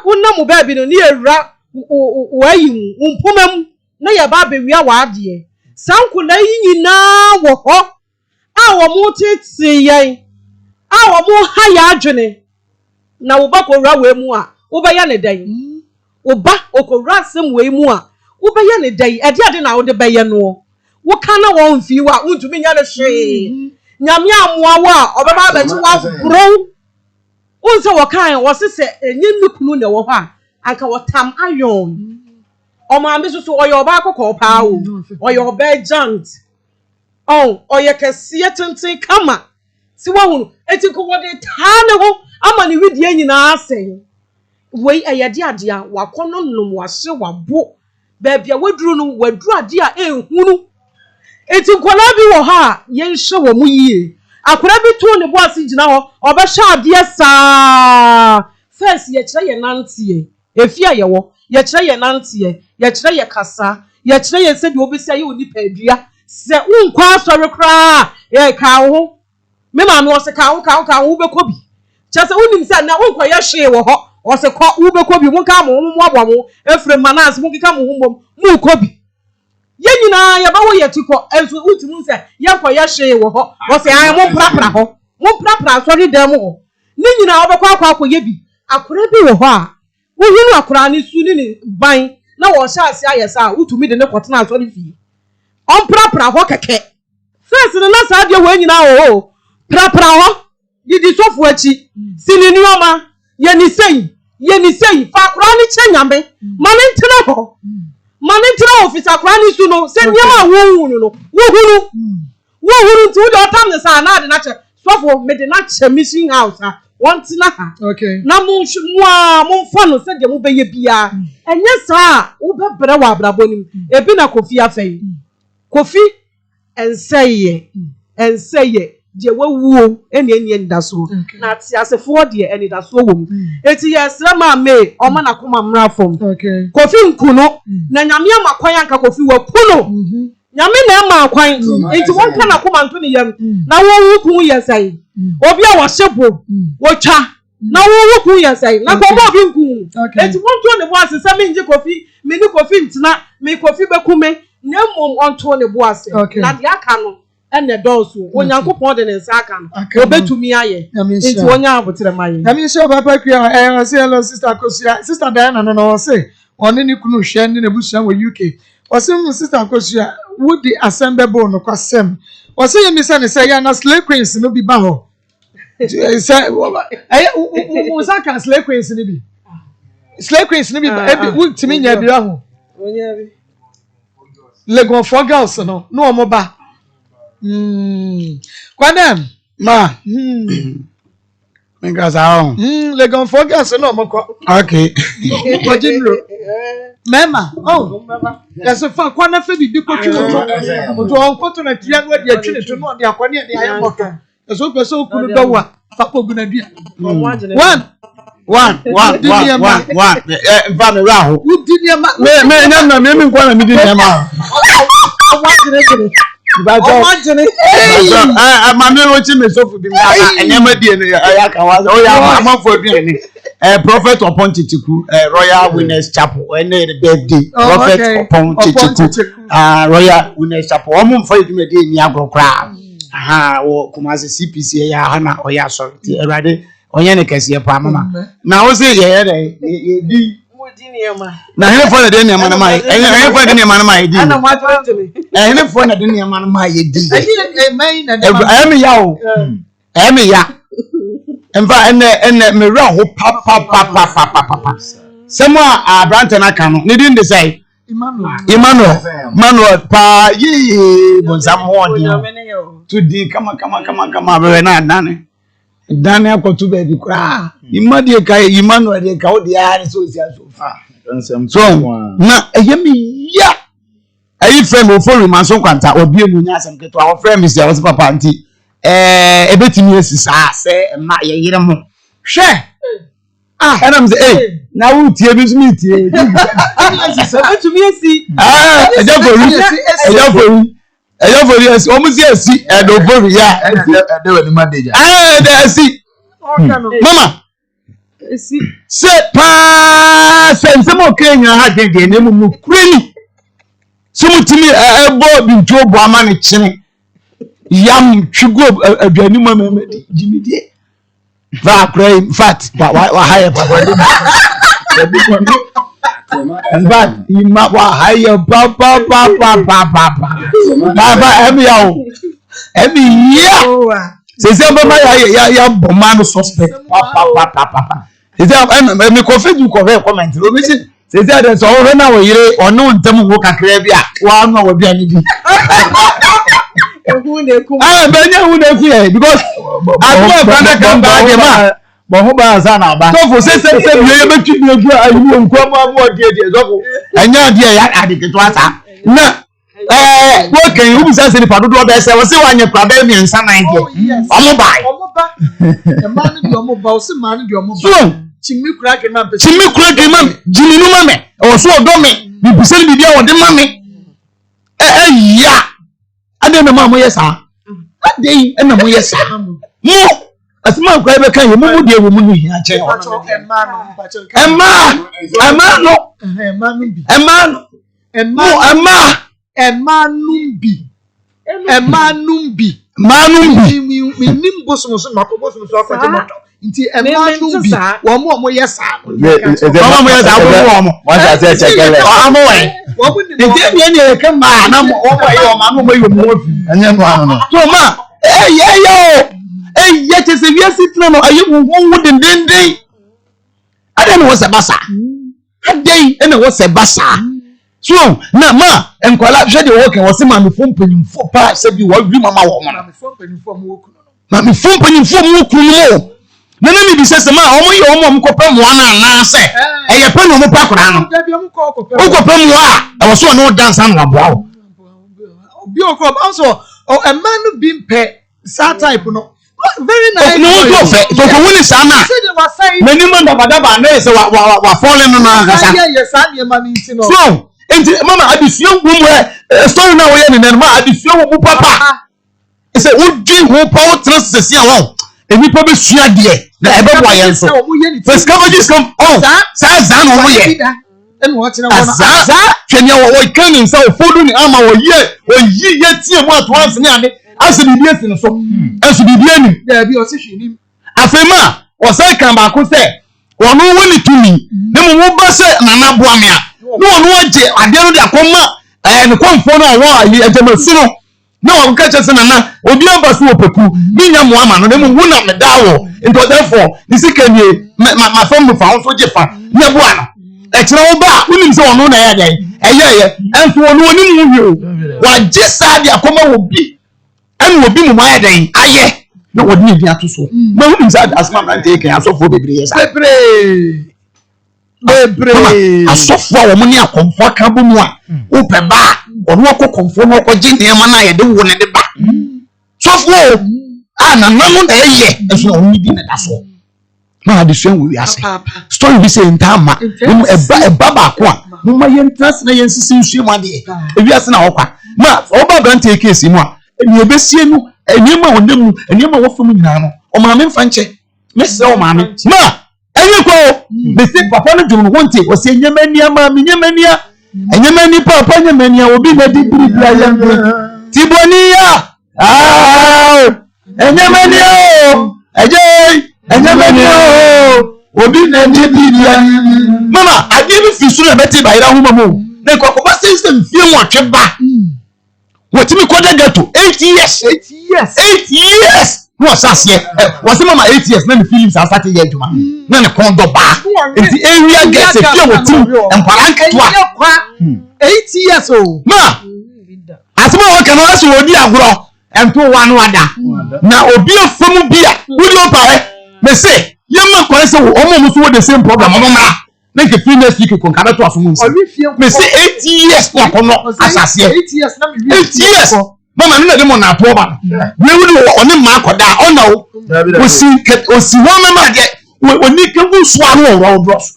wonna mu ba bi no ni ewura wayi mpomam na ya ba be wia wa ade sa enkolan yi nyina wo ho a wo mu tete yen a wo mu ha ya adwene na wo ba ko wura we mu a wo ba ya ne dan wo ba okowura sem we mu a wo ba ya ne dan e ade na wo de ba ye no wo kana wo mfi wa untumi nya ne hwe nyame amoa wo a obeba ba ti wa bro unse wo kan wo sese enyi nukunu ne wo ho a anka wo tam ayon o ma me so oyo ba akoko pa o oyo ba giant oyo kese tenten kama si wo hu eti ko wo de ta ne ho ama ne widie nyina asen we ayade ade a wakono nom wahye wabo baabia waduru no waduru ade a ehunu eti nkola bi wo ha yenhye wo mu yie akora bi to ne bo ase gina ho obehye ade saa first ye kire ye nantie efia ye wo ye kire ye nantie ye kire ye kasa ye kire ye se de obesi aye onipa adua se unkwa asore kra ye ka ho me ma no se ka ho be kobi chese unim se na unkwa ye hwe wo ho o se ko wo be kobi mu ka mo abo efre manas mu kika mo humbom mu kobi ye nyina ye ba wo ye tiko enso utimu se ye kwa ye hwe wo ho o se an mo prapra ho mo prapra asori dem ho ni nyina obekwa akwa ye bi akora bi wo ho a wo hinu akora ni su ni ban na wo sha ase ayesa utumi de ne kotena asori fi on prapra ho keke first na sa de wo nyina o prapra ho di sofu achi sini nioma ye ni sei fa akora ni chenyame mane ntena ho mane ntena office akora ni su no se niama wo hunu no wo hunu tu do tam ne sa na de na che sofu me de na che mission house ha wantina ha okay na mo mfa no se de mo beye bia enye sa wo bebre wa abrabonim ebi na kofi afei kofi enseye je wawuo eni ndaso na ti asefo de eni daso wom eti yesra ma me o ma na koma mra fom okay kofi nkuno na nyame amakwan anka kofi wapuno nyame na ma akwan enti won ka na koma nto ne yam na wo wuku yesai obi a washebo wocha na wo wuku yesai na ko mo bi nku enti won to ne bo asesa me nje kofi me ni kofi ntina me kofi bekume na mom on to ne bo ase na de aka no ene dosu onyankopon de ne nsa aka no obetumi aye enti wonya abotere maye na mi se papa kwa say hello sister Akosia sister Diana no say oni ni kunu hwe ni nebusuan wo UK osim sister Akosia would the assemble no kwasem osi yemi se ne say ya na slay queens no bi ba ho say usaka slay queens ni bi would timi nya bi ho onya bi Legon for girls no omo ba Kwadem Ma Because Legon for girls no omo ko okay Ojinro Mema Yes fa kwana fe bi ko twi oto onko to na tia no de atwi ne to no de akwane de ayamboka eso pese okunu dowa fa ko gunadua one me raho Udinia me nyam na me nkwa na me di nyama Mami rochi me sofu bi na enyama die no ya ka wa o ya amafo aduane prophet upon chichiku Royal Winners Chapel ene the birthday prophet upon chichiku Royal Winners Chapel o mo mfa eduma die ni agrokra wo Kumasi CPC ya ha na o ya so ti erade onye ne kese pa mama na o se ye di na hele for the name na mai hele for the name na mai di ana ma twenty hele for the name na mai di Emi ya emfa ene me ra ho pa semo abrante na ka no ne di say Emmanuel pa yi bonsam ho di to di kama be na nane dane akotu be bi kra imadi ka Emmanuel de ka o di ari so si asofa so na eyemi ya ayi frame o for manso kwanta obi emu nya asem keto a frame is ya papa anti ebetimi esisa se ma ye yire mo hwe and I'm say na wo tie bi so mi tie ebetimi esi ejafori esi o mu si esi edofori ya de wani madeja de esi mama esi se pa sensemo Kenya ha dede ne mu kureni sumutimi ebo bi nto bo ama ne kyene yam twigo aduani mama jimidie va pray fat wa higher papa and that ima wa higher papa emi ya se se mama ya bomano suspect papa se se me ko feju ko ve comment o mi se se de so ho na wo yire onu ntam wo kakra bi a wa no wo bi ani bi ehun de ku benya hu na ku because I go brother come back ma But who buys an aba? So for say you ever keep your you come more dear. And now dear I did it once. No. What can you say the part of the say was one your problem and some idea. Omoba. A man in your mobile, some man in your mobile. So Chimney cracking man, Jimmy no mame, or so do me. You send me there on the mammy. Yeah. I don't know, Mamma, yes, sir. That day, and no, yes, sir. No. As my grandma can you move your woman here? Nti emanu bi wo yes so na ma enkwala hwe de wo kan wo se ma me fo mpanyimfo pa se bi wo wi mama wo mo na me fo mpanyimfo mo kuno na mi bi se ma omo ye omo mkopa mo na se eye pe no mo pa kora no okopa mo a e wo so no dance an wabra obi okro also o a man bi mpe sa type no very nice no go fe to ko woni sa na many man dabadaba na se wa falling no na kasa yes sa ne man nti no so enti mama adifio gumwe story na wo ye ne ma adifio wo papa say udwi ho pa wo transesi awon enipa be sua de na ebe bo ayen so first coverages come on sa za no wo ye enu wo kire wona za twenya wo kan ni nsa ofodu ni ama wo yi tie mu ato anse ni ade ase bibi esi no so ase bibi ani da bi o se hwenim afema o sai kan ba ko se wono woni tumi na mu ba se nana boa me a no wono age ade no de akoma ne konfo no wo ayi ejemasi no na wo ka che se nana obi aba so opeku mi nya mo ama no na mu wona me dawo into therefore ni sikanie ma fam fa wo so je fa nya boa no e kire wo ba unim se wono na ya dai eye enso wono oni mu wi wa je sa de akoma wo bi en wo bi mu ma ya dai aye na wo ni bi ato so ma unim se asma na take asofo bebre yesa bebre asofo wo mu ni akomfo ka bu mu a wo pe ba ono ko komfo no ko je ne ma na ya de wo ne de ba sofo na namu na eye enso na oni bi na da so na ade so wi ase story bi say ntama eba ba ko a mo ma yen trust na yen sisi nsu mu ade ewi ase na hokwa ma oba brand case mu a eni obesie nu enima wonemu enima wo fam nyina no o ma me mfa nche mese o ma me ma enye ko be se papa no dwon wonte o se nyamania ma me nyamania enyamani papa nyamania obi na di bibia yambe tiboniya enyamania o eje enyamania o obi na di bibia mama agimi fisu na beti ba ira huma mo na ko ba system fie mo tweba wotimi ko gato 8 years no asase was mama 8 years na the feelings are starting here juma na ne kondo ba enti area get se fie wotim emparanka to 8 years o ma asema wo kan aso odi agro ento wanu ada na obi ofamu bia wudi opare me say yema kwere se omo muso wo the same program omo mara na ke free next week ko kada to afumu nsi me say 8 years na kono asase 8 years na me 8 years mama nna de mo na to ba we wudi oni ma akoda ona o osi wo mama de oni ke gu so anu ro bros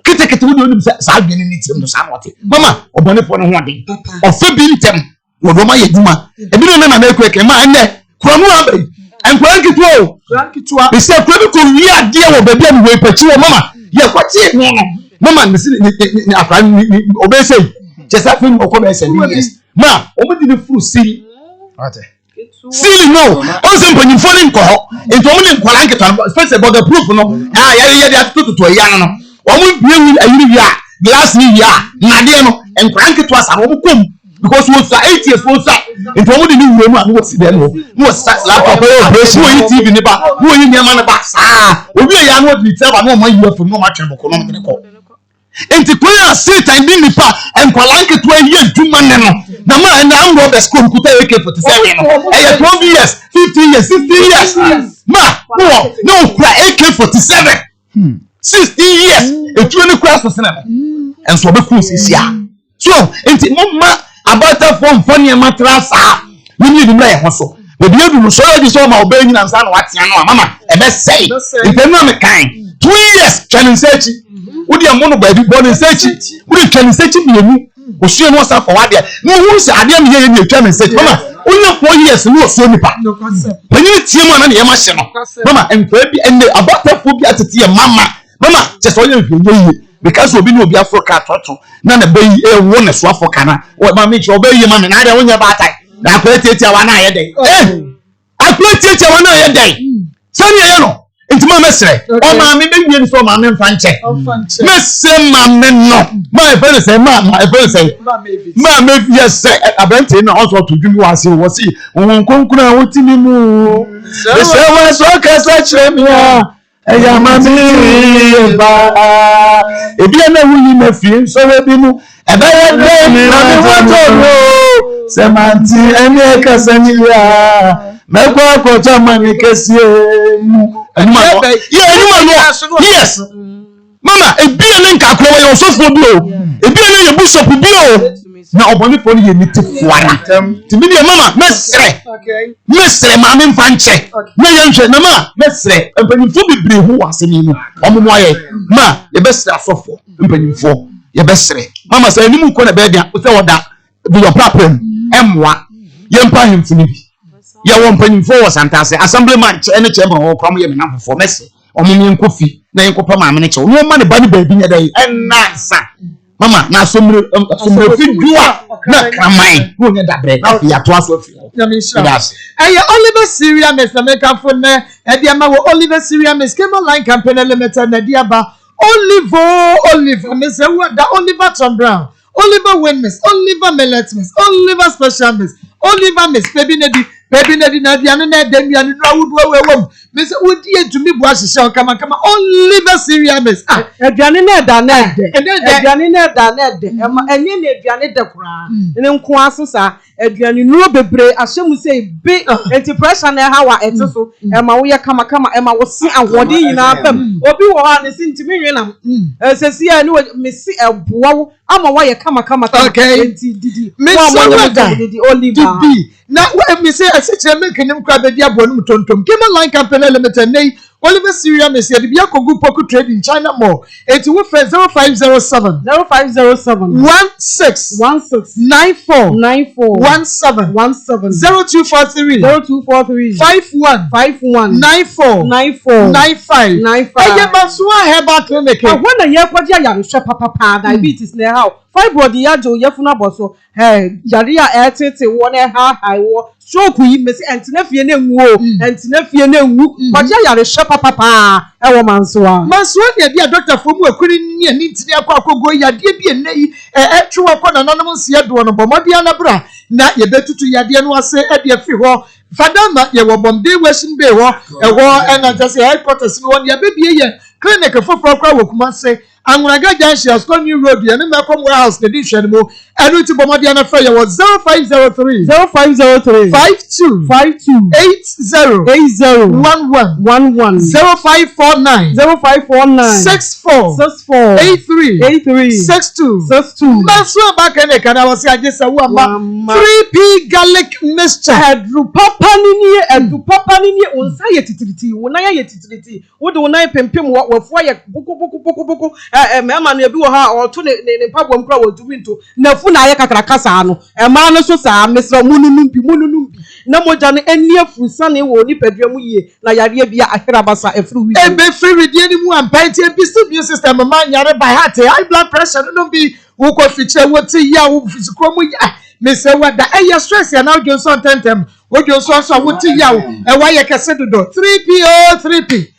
kete wudi oni sa adwene ni tim no sa note mama obone fo no ho ade ofe bi ntem wo do ma yeduma ebi no na ekwe ke ma enne krono abai enkwan kitu o be se kro bi ko wi ade wo baby am we pachi wo mama ye kwachi no mama ni afran obese chesa film okobe ese ni yes ma omudi ni furu siri sili no on se mpani fo ni nko ho ento mo ni nkwala nketan especially about the proof no ya de atututu ya no omo bie wi ayiri wi a glass ni wi a na de no nkwala nketu asa no kom because we say 8 years we say ento mo di ni wi mu a no si de no start laptop operation wo TV ni ba wo yi nyama na ba obi ya no di tell ba no ma yi afum no ma twere boko no mo ko enti ko ya satan bi nipa nkwala nketu ayi adwuma ne no na ma na am go be school kuta AK47 no 12 years 15 years 16 years ma no kura AK47 16 years etu ni kura so sena and so be cool sisia so enti mama abata form funny matrasa we need mra ye ho so obi edu so you so ma oba nyina nsa na watia no mama e be say enti na me kan 2 years training search wodi amono ba bi born search wodi training search bienu osue no sa for wade no hu se ade am ye ye training search mama onye 4 years no so nipa panyi tie mu na ye ma hye no mama emfa bi ende abata fo bi atete ye mama je so ye hwenye because obi no obi Africa toto na na bayi e wo ne so Africa na o ma me cho bayi ma me na de wonya ba tai na kwetietia wa na ye den akwetietia wa na ye den sani ye no nti ma mesre o ma me be wie so ma me mfa nche mesre ma me no ma e fe say ma e fe say ma me vie say abante na o so to dwumi wa se wo si won konkuna wo timi mu se wa so kasa kire mi eya mami ba ebi na wuyi na fi so we bi mu ebe ye de na mi wato lo semanti eni e kasani ya meko ko to mani kesie mu yes mama ebi na nka kro we so fo bi o ebi na ye bishop bi o na oboni fo ni ye ni tifuara timi de mama mesre mami mfanche na ye nhwe na ma mesre empanimfo bibre hu waseni mu omomo aye ma ye besre asofo empanimfo ye besre mama say ni mu ko na be dia se woda bi your problem emwa ye mpa hemfuni bi ye wo empanimfo wo santase assemblyman ene chamber wo krom ye menafo for mesre omomo enkofi na enkopa mami ne che wo ma ne ba ne ba bi nya dai enasa mama na somre fi dua na kramai no nya dabre na fi ato aso fi Oliver Syria Miss America for ne e dia ma wo Oliver Syria Miss Cable Line Company Limited na dia ba Oliver Miss da Oliver Tom Brown Oliver Win Miss Oliver Millet Miss Oliver Special Miss Oliver Miss baby na dia no na dem ya no awudu wewom Miss wodi edumi bu ahihye kama Oliver Syria Miss aduane na da na de aduane na da na de enye na aduane de kura ne nko aso sa aduane nuro bebre ahyemu sei bi anti-pressure na ha wa ete so ma wo ye kama ma wo si ahode nyina bam obi wo ha ne si ntimi nwena sesi ya ni mesi eboa wo ama wo ye kama anti didi Miss Oliver na we me say aseche make nim kra be dia bonum tontom Cable Line Company Limited nei Oliver Syria Miss ya bia kogu poku trade in China Mall eti wo friend 0507 16 94 17 0243 51 94 95 eye basua herbal clinic when ye kwaja ya hwe papa diabetes na how fibroid ya jo ye funa boso yari ya etete wo na ha wo stroke yi mesi entinafie na nwu kwaja ya hwe papa e wo mansoa ne bia doctor for mu akuri ni ani ntini akwakogo yade bia nei etwe akọ na nanom nsia do no bomodia na bra na ye betutu yade no ase e bia fi ho fadama ye wo bombe washing bay ho e wo na just headquarters no won ye bebie ye clinic foforo kwa wokuma se Anwuraga Junction School New Road ye ne mekom warehouse ne di hwe mo enu ti bomodia na fa ye wo 0503 52 80 11 0549 64 83 62 Maso abaka ne kana wose agesa wo ama 3P garlic mixture edu papa ni onsa ye titiriti wona ye titiriti wo de wona pempem wo fo ye buku mema no ebi wo ha oto ne pabom kra wo duminto na fu na aye kakrakasa no ma no so sa mesra mununumbi na moja no eni afusa ne wo ni padua yie na yare bia ahera basa efru wi be free die ni mu ampanti immune system ma nyare by heart high blood pressure no be wo ko fiche wo ti ya wo fiziko mu ya me say wada stress ya na Johnson tentem wo Johnson so wo ti ya wo wa ye kese dodo 3P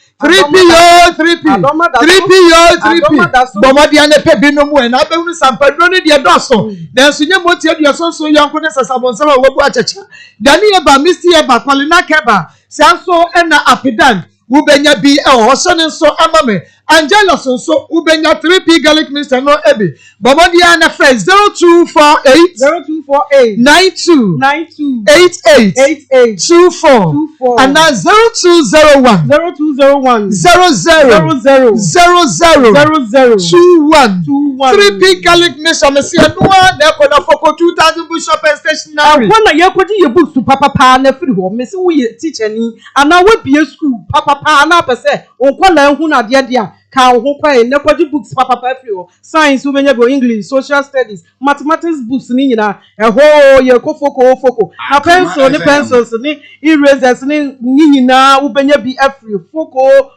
Bomodia ne pe binu mu na be hu sampadro ne de doso na sunye moti aduaso so yanko ne sasabonsa wo bu achacha dani e ba misti e ba kwalina keba sanso na apidan ubenya bi e ho so ne so amame Angela so ubenya 3P garlic mixture no ebi Bomodia na friend 0248 248 92 92 88 88 24 24 and now 0201 0201 00 00 00 21 21 3P Catholic Mission Messia Noah Nepona for 2000 Bishop and Stationary. When I put your books to Papa na free home, Miss We teacher ni, and now we be a school, Papa na per se, on Kola Huna dia, can who quite never books Papa free science, women go English, social studies, mathematics books, Nina, a whole year foko. A pencil, the pencils, ni erasers, Nina, Ubenya be a free foko.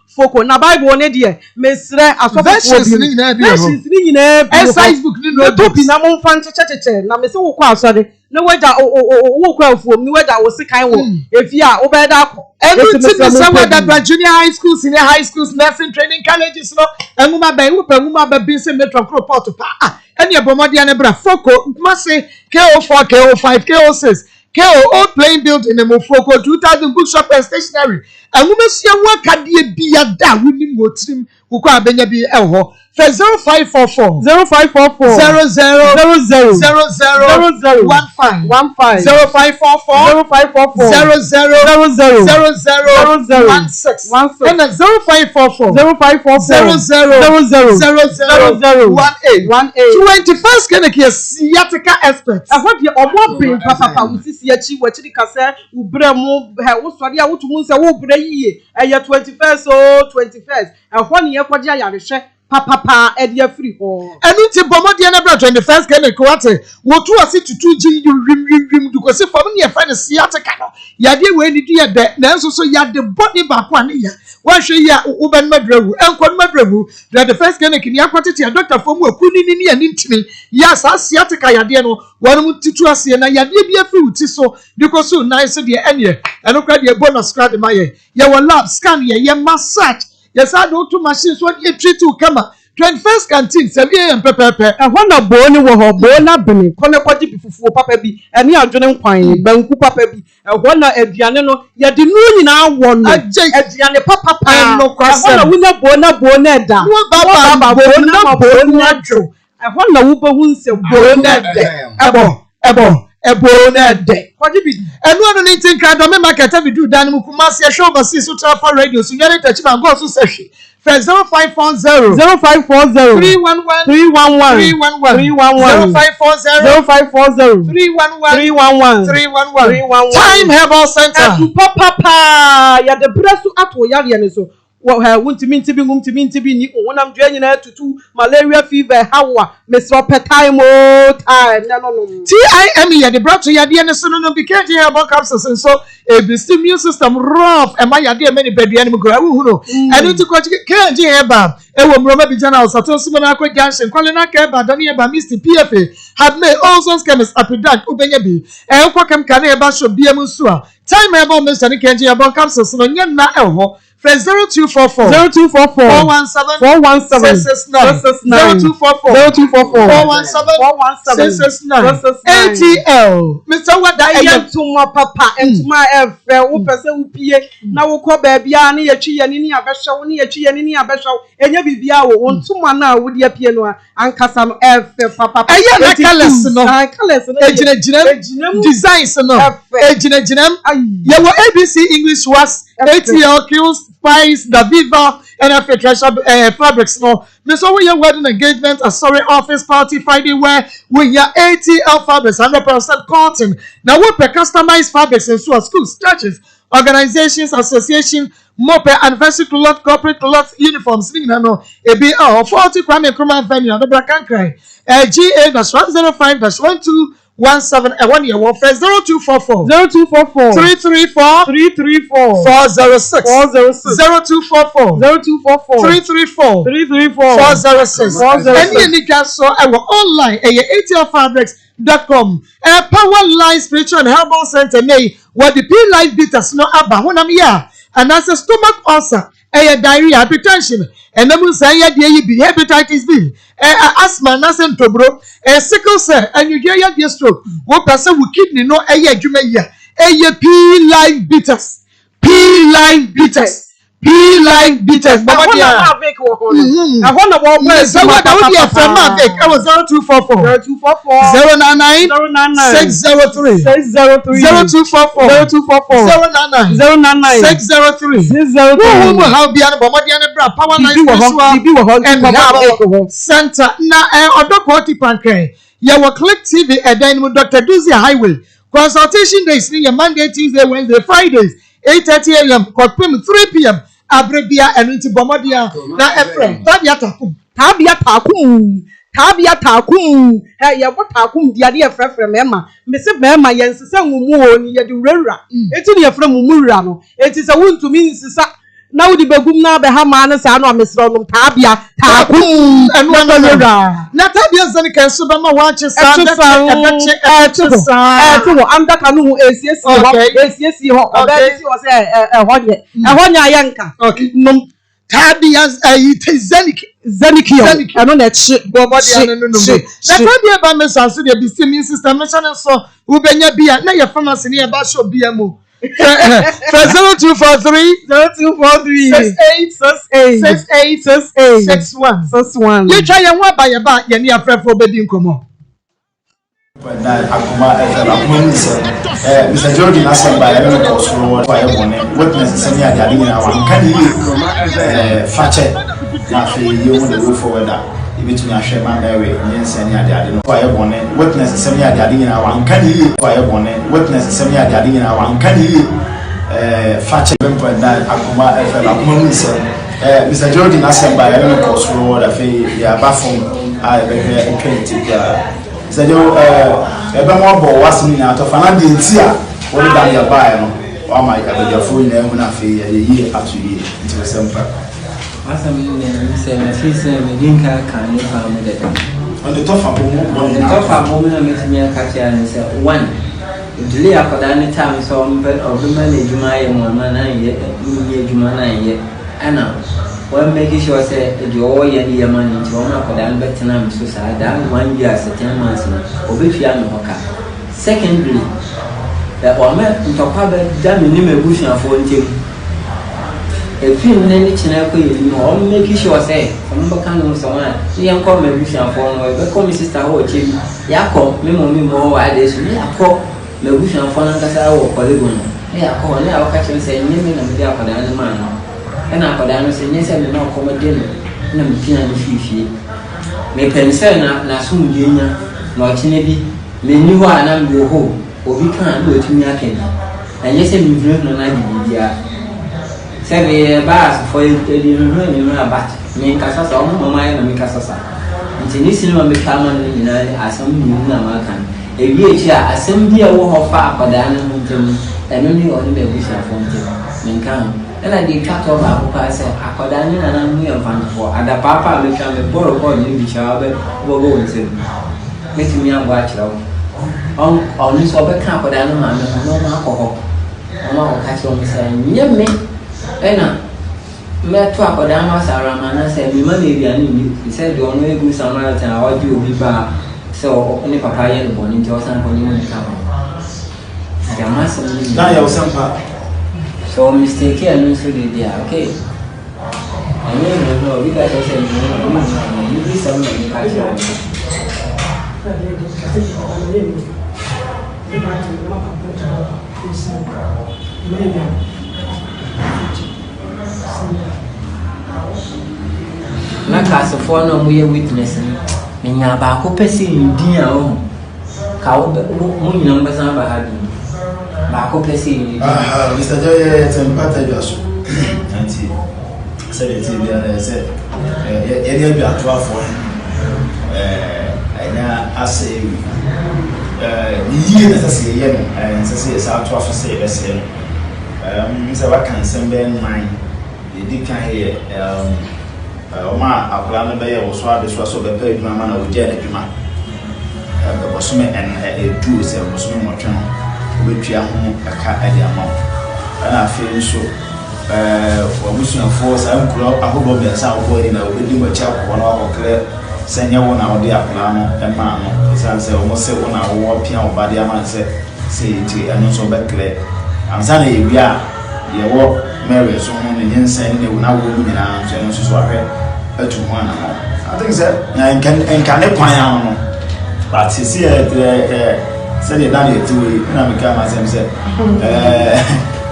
Na Bible on dear, Miss Re, as versions in exercise book, no topi na mo fan cheche na me se wo kwa asode no weda wo kwa afuom ni weda wo se kan wo efi a wo be da ko everything the same way that junior high schools, senior high schools, nursing training colleges no enguma ba wo pa nguma ba bin se metro report pa any abomodi an bra foko mase KO4 KO5 KO6 KO old playing building in Mofoko 2000 bookshop and stationery and we see one kadie bia da winning wotrim wo kwa benya bi elho for 0544 0544 00 00 00 15 0544 00 16 and 0544 00 18 21st Kennedy sciatica expert. I want the omo papa we see achi wachiri kase ubra mu wo sori a wo tumu se wo bra yiye eye 21st o 21st e ho ne ye kwaje ayarehwe papa e dia free ho enu ti bomodi na bra 21st Kennedy ko ate wo tu ase tutu ji rim du ko se fam ne ye fa ne sciatica no yade we ni du ye de na nso so yade body ba kwa ne ya wa hwe ya wo ben madrawu enkon madrawu 21st Kennedy ni akwatete ya doctor fomu akuni ni ya ntimi ya sa sciatica yade no wonu titu ase na yade bia free uti so because so nice de ene eno kwa de bonus card ma ye wo lab scan ye massage yes I do two machines what you treat to come 21st canteen 7 am pepepe e ho na bo ni wo ho bo na bene kone kwaji bifufuo papa bi ene adwene nkwan banku papa bi e ho na aduane no ye de nu nyina wo no aduane papa no kwase e ho na wunya bo na eda baba bo na dwo e ho na wo behu nse bo na eda ebo na de kwaji bi enu anu ni tin kra do me market abi do dan mu kuma se show overseas so travel radio so nyare tachi man go so se first 0540 0540 311 311 0540 311 311 Time Herbal Center papa ya de bresu ato yare ne so wuntimi ntibi ni wonam dwa nyina tutu malaria fever hawa mesro time no TIM ya de brought to ya de ne so no because you have capsules and so a immune system rough and my idea many baby animal go hu no and to coach can je heba e wo mroma bi jana osato simo na akwa junction kwalena ka eba don ye ba Mr PFA had made all those chemists apidan ubenya bi e kwa kem ka na eba so bia mu so a Time Herbal Mr Nikenji ya bon capsules no nya na eho First 0244 417 ATL Mr. Wada Tuma papa and my wo pese wo pie na wo ko ba bia na yetwi ye ni abehwe wo na yetwi ye ni abehwe enya bibia wo ntuma na wo de pie no ankasa no papa aya na colors no ejina designs no ejina ye wo ABC English was ATL kills Spice, the Viva, and fabrics. No, Miss over your wedding engagement, a sorry office party Friday wear with your ATL fabrics, 100% cotton. Now, we per customized fabrics in schools, churches, organizations, associations, mope anniversary cloth, corporate cloth, uniforms. No, it be 40 Kwame Nkrumah venue, the Brakan Cry, GA-105-1217 and 1 year. Well, first 0244 334 406 0244 334 406 any so our online ATLfabrics.com Power Line Spiritual and Herbal Center may what the P Life Bitters no abba honam ya and as a stomach ulcer diarrhea hypertension and then say ya be hepatitis B asthma nasen tobro sickle cell and you get your stroke what person will kidney no adwuma ya P Life Bitters Be like bitters. I want to make one. I want to walk with someone that would be a friend. I was 0244 099 603 0244 099 603 603. How be an Bomadiana Bra Power and Center now Dr. Quality Pancre. You will click TV and then with Dr. Duzia Highway. Consultation days near Monday, Tuesday, Wednesday, Fridays, 8:30 a.m. 3 p.m. Abrebia and into Bomadia. Now, Ephraim, Tabia Takum. Hey, what Takum, the idea of Emma. Mr. Memma, yes, some woman, you do rera. It's in your friend Murano. It is a wound to me, now the Baguna, the Hamana, Sano, Miss Ronald Tabia Takum, and one rera. Natabia Zanika, Subama watches, under Canoe, yes, you was a Yanka. Okay, no. Tabias Zeniki, I know that shit. That's why Miss Ansudia be singing sister mention so Ubenya be at your pharmacy near Basho BMO. 0243 6861. You try and what by your back, you need a friend for bedding come on. Akoma Mr. George Nassamba, I don't know why witness send me a daddy now. Can you fatchet? Nothing you want to go forward. If you are share my Mary, and send your daddy. Why witness send me a daddy now. Can you witness send me a daddy now? Can you fatchet? Akoma Mr. George Nassamba, I don't know I feel you are baffled. I be 20. So Ebamo was me out of an idea. What did I buy? Oh my God, your phone name when I feel a year after year into the same part. As I'm saying, I feel we didn't can you find it on the top of moment. I met me a catcher and said, one, delay after any time, so I'm better of the man, Jumaya, one man, yet, Jumana, yet, Anna. Well, making sure say you all your money into one of the Vietnam society, that 1 year, 10 months, or if you are no. Secondly, that one met to talk about damn in bush and phone team. If you need to know, making sure say, some kind of someone, you call me bush and phone, or call me sister or chief, Yako, Mimo, ideas, Yako, the bush and phone, and that's our polygon. Yako, now catch and say, Nimmy and the other man. And I could answer, yes, I will come at dinner. No, Fifi. May pensel na soon, Junior, nor Chineby, may you are an ambo home, or we can't do it to me again. And yes, I'm driven on idea. 7 bars for you, but make us all my and make us. It's an issue of the common as some American. A year, assembly a war of far, but I and only on the wish of Fontaine. And I did cut off our said, I could and I'm near fan for. And the papa will come and borrow on you, child, will go with him. Make me a watch out. On this over camp, but I don't know no alcohol. I'm catch on saying, near me. And met to Akodama Saramana said, we money be an you. He said, the only good Samaritan, or you will be bar. So only papa and born into us and when you want to come. There must be some. So mistake here and also the day, okay? I know we got to say, you do something catch your na cast of one we are witnessing. In your back, who perceive dear own. Cow, moon numbers are having. Mr. Joy, it's a part of us. And he said, I said, any of your 12 one. I say, years as I say, and say, it's our 12 say, so I can send them mine. They did can hear Maa Akos was swab this was so the paid my man of Jenny Juma. Was me and a 2 is a Muslim or channel. Which are a cat at the amount. And I feel so. Mission force, I'm called a whole of the South Boy in a wedding with chap 1 hour clear. Send you 1 hour there, Plano, and man. It's answer almost 1 hour piano by the man said, say it and also back clear. I'm saying, we are ye wo Mary so no ne nsen ne wo na wo mu nyina so no so ahwe atu ho ana I think say can kwan no but see say the daddy to we na me ka ma say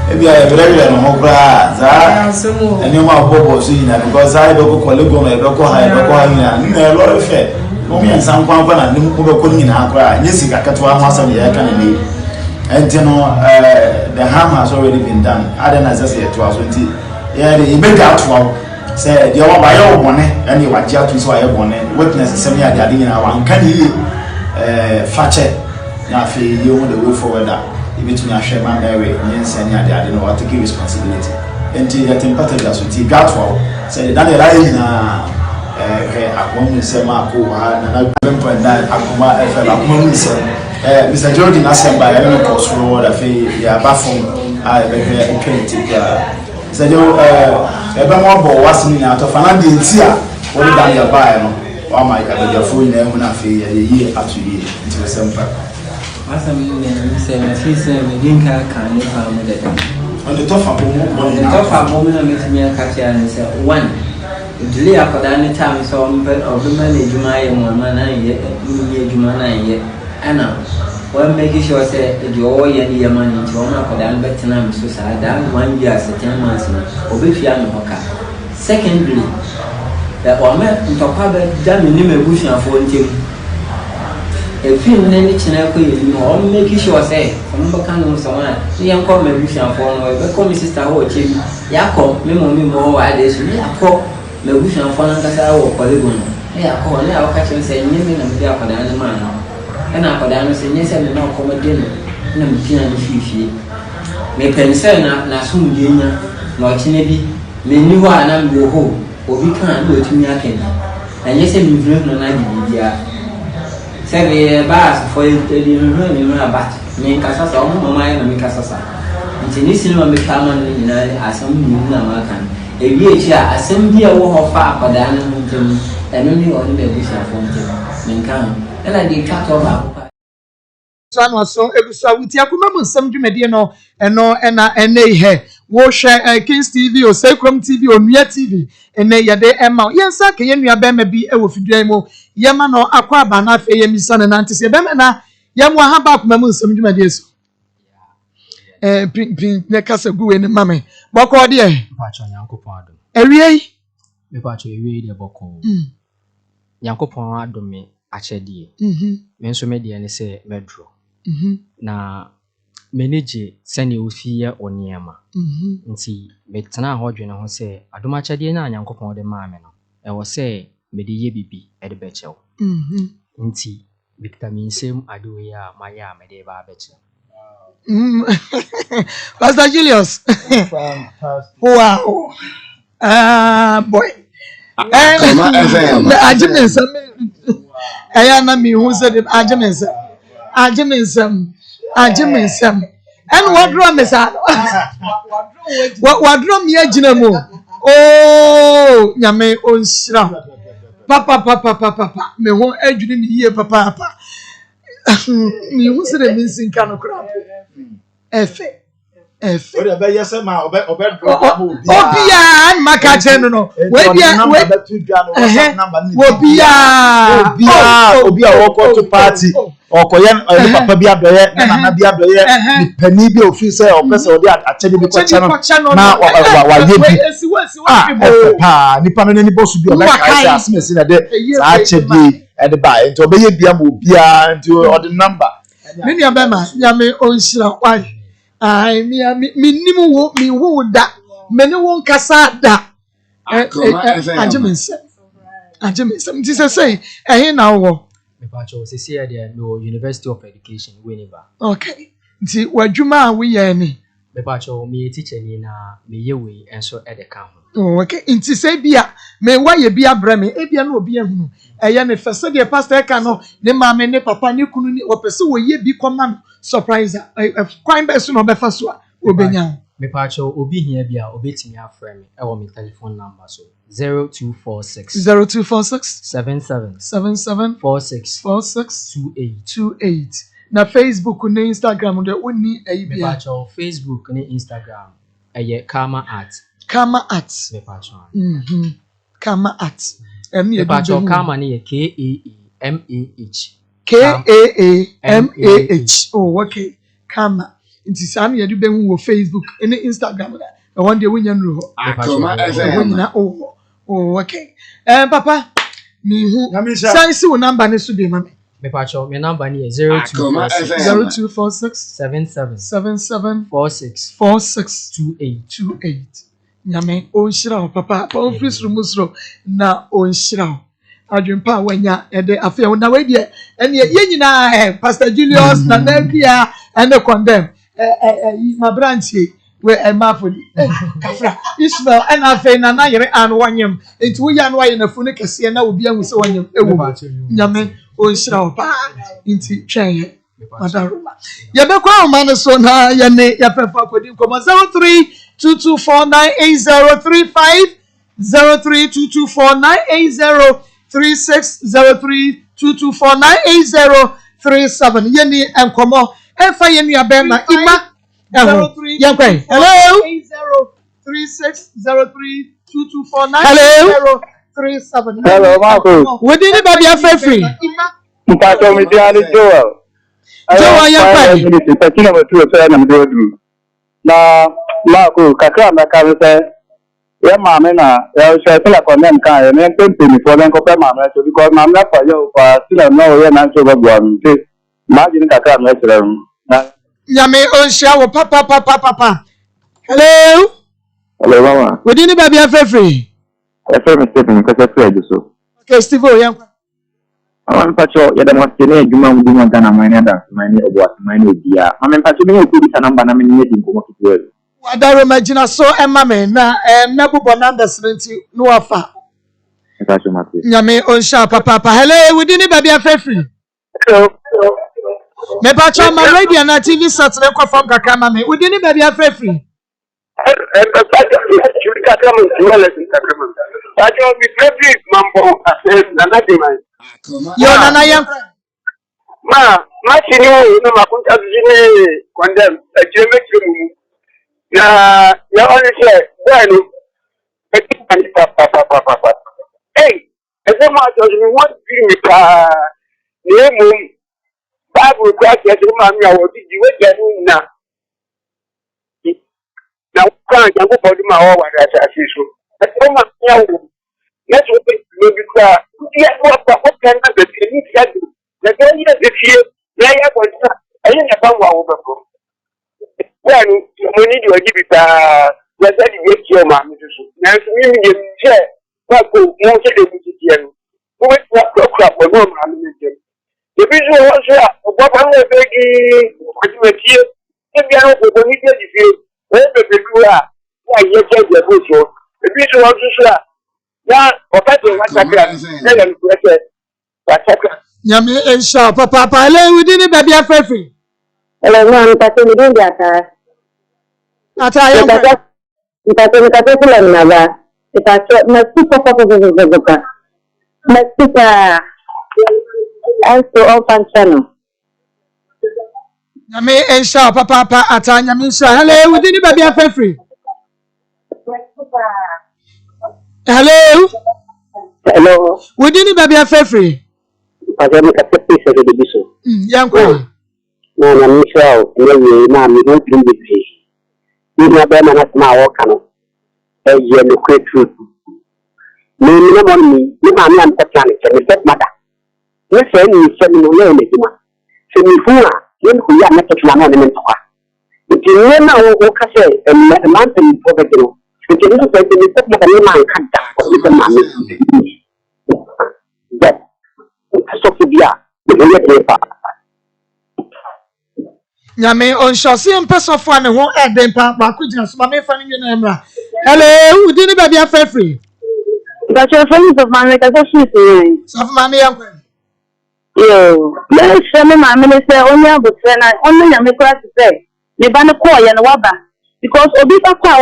ebi a every no ho bra za eni ma bobo so yina because I be ko lego me be ko ha yina na lo fe no me nsan kwan na ni ko be ko yina akra nye sika katwa ho asam ye ka na ni and you know the harm has already been done other than just it was 20 yeah the be that one say the one buy your bone and you watch out so aye bone witness sem ya de nyina wan kan yi fache na fe you the way forward that between ahwe ma Mary nyensen ya de no what take responsibility and the temperature that so that one say that the right na Akoma se Maa Akos na bempo na Akoma FM Akoma se Mr. Jordan Asemba ya no kosoro da fe ya bafon be hwe 20 ya Mr. Jo ebe mo bo wasini na to fana de ntia wo da ya ba no o ma ya be jafo ina hu na fe ya yi atu yi nti we sempa asam ne se na fi se me dinka kan ne fa mo da on the top of the top of mo na metimi aka tia ne se one Dili akoda ni time so mbe obima na ejuma ye mo ma na ye ni ejuma na ye ana we make sure say the o ye ni ye man nti o ma akoda no betina me so sa da 1 year 10 months na obefia me hoka secondly that o ma ntopa be da me ni mebushia fo ntem e film na ni china ko ye ni o make sure say o mba kan no so na ni yan ko mebushia fo no be ko mi sister ho chemi yakọ me mo wa de so ni yakọ me bushan fo nan kasa wo kolego no e akọ na ya waka chen se nyeme na me dia akoda na ma no e na akoda no se nyese me na akomode no na me pina no fifie me pense na sum die nya na o chine bi me ni ho ana me ho obi kan do tumi aken na nyese me vre no na bibia se be ba fo e di no ni na bat me kasa sa o mo ma na me kasa sa nti ni sinima me kama no ni na asam ni na ma kan ebi echi a asem bi a wo ho fa akoda na ntem eno ni oni be busa fo ntem menkan ela di twa to ba ko so ano so ebusa wuti Akoma mu nsam dwumade no ena ihe wo hwe Kings TV o Sekrom TV o Nua TV ena yede ema yensa ka yenua be ma bi e wo fiduan mu yema no akwa aba na fe yemisa na nante se be na yemwa ha ba Akoma mu nsam dwumade so pin ne kasa guwe ne mame boko de pacho Nyankopon adom ewie me pacho ewie de boko Nyankopon adom me achedie me nso me de ne se medro na manage sene ofiye oniema nti metena ho dwene ho se adom achedie na Nyankopon de ma me no e wo se me de ye bibi e de bechew nti vitamin sem ado ya maya me de ba bechew. Pastor Julius. Wow. Boy. Ajimensa. Ayana mi who said it. Ajimensa. And what drum is that? What drum ya jinamo? Oh, Yame on shra. Papa. Me won't edge in here, papa. Me who said it means in Kano crap. Efe. Ore be yese ma obe obia an maka che no we bia obia wo ko to party okoye ni papa bia doye na nana bia doye ni pani bi ofi se opese odi achede bi ko cha no na wa ye bi pa ni pa no ni bosu bi obe kai se asmesi na de sa achede e de ba enti obe ye bia mo bia enti odi number me ni abema nyame onshira why ai mi nimu wo mi wo da me ne won kasa da ajemense mti say eh na wo me pacho se see there no University of Education weniba okay nti wadwuma a wo ye ni me pacho mi teacher ni na me ye we enso e de ka ho okay nti say bia me wa ye bia bra me e bia na obi ahunu eye ne fese de pastor ka no ne maame ne papa ne kunu ni opese wo ye bi command surprise kwan be so no be fa so obenya me pacho obi hia bia obetimi afre me e wo me telephone number so 0246 77 46 na Facebook na Instagram de woni ayi bia me pacho Facebook na Instagram Karma Art. Karma Art. Karma Art. Karma ni KAAMAH. KAAMAH. Oh, okay. Karma. Nti saa na yɛde bɛhu wɔ Facebook ne Instagram da. Ɛwɔ deɛ wonya no hɔ. Akoma FM. Oh, okay. Papa, mihu. Science wo number ne so be mama. Me pacho, my number ni 0246 77 46 28. Nyame on shira papa, on free musro na on shira. Adwempa wanya ede afia na we de ene ye nyina Pastor Julius na Nadia and condemn my branch we mafodi kafra Israel and afia na yere an wanyam enti wo ya no aye na funu kese na obi ahu se wanyam ewu nyame on shira pa inti twen madaruma ye be kwa ma no so na ye ne ya fefa kodi komo 0322498035 0322498036 yeni enkomo efa yeni abema ima yankwe hello 360322498037 hello Marco wodi ni baby afefri mpato mi dia ni Joel yankwe ni takina mtu so na mdodu na Marco kakra maka se ya mama na ya se la condemn kan ya men pempe for den ko pe mama so because mama fa yo pa sila no ya na so gbagbo am te ma ji ni kakra me tere na yame on sha wo papa hello mama wodi ni baby afefri mi Stephen ko se fe so okay Steve yankwe awan pacho ya da mo tene juma mu dum ngana mane da mane obo mane dia mama pacho mi ko di sanamba na me ni di ko mo kitwe wadaro magina so emame na nabubo numbers nti no wafa nyame onsha papa hello wodi ni baby afefri me pacho ma radio na TV Saturday ko fam kaka mame wodi ni baby afefri yo nana yan ma chini no makunta zini condemn ejeme mu na ya only say bueno papa hey ese ma to ni won bi mi pa ni mu babu kwa ke se ma mi awo di we je na kan jango body ma o wa da sa so ese ma mi awo let's open the bigger ya what can I be ni ya na ga ni de fie ya ya ko ta ayi na ba wa wo ba ko when mo ni di oji bita ya sa di wait your ma mi so na so mi mi je che ba ko mo se de mi ti en mo we ko ko no ma mi je de bi so wo so o ba ba mo be gi ko ti me ti e bi an ko ni de di fie o be be lu a ya ye je de bo so de bi so wo so ya okate wasakra na ya nkwete wasakra nyame ensha papa hello wodi ni baby afefri hello na mpate mi ndi ata yankwe mpate kula na ba ipate na super papa na super also all function nyame ensha papa ata nyame ensha hello wodi ni baby afefri hello wodi ni baby afefri mpate mi kapepe se de biso yankwe na misho ewe na mi go dream with you na be na ma wo kanu ye no create ni na mo ni ma mi am ta plan che ni set mada ni se ni se ni no le ni ma se ni fuwa ni ku ya na ta plan no ni to ti ni na wo ka se ma ta ni po be no ti ni se ni set mada ni ma kan ta ni ko ma mi that so ki dia ni ye pa nyame onshose empesofo ane ho eden pa ba ko gina so ma me fa ni na emra hello wodi ni baby afefri but your friends of mine ka so sweet so ma me yankwe yo let's show me my minister onya butre na only nyame kwa say me ba ne ko ye no waba because obi ba kwa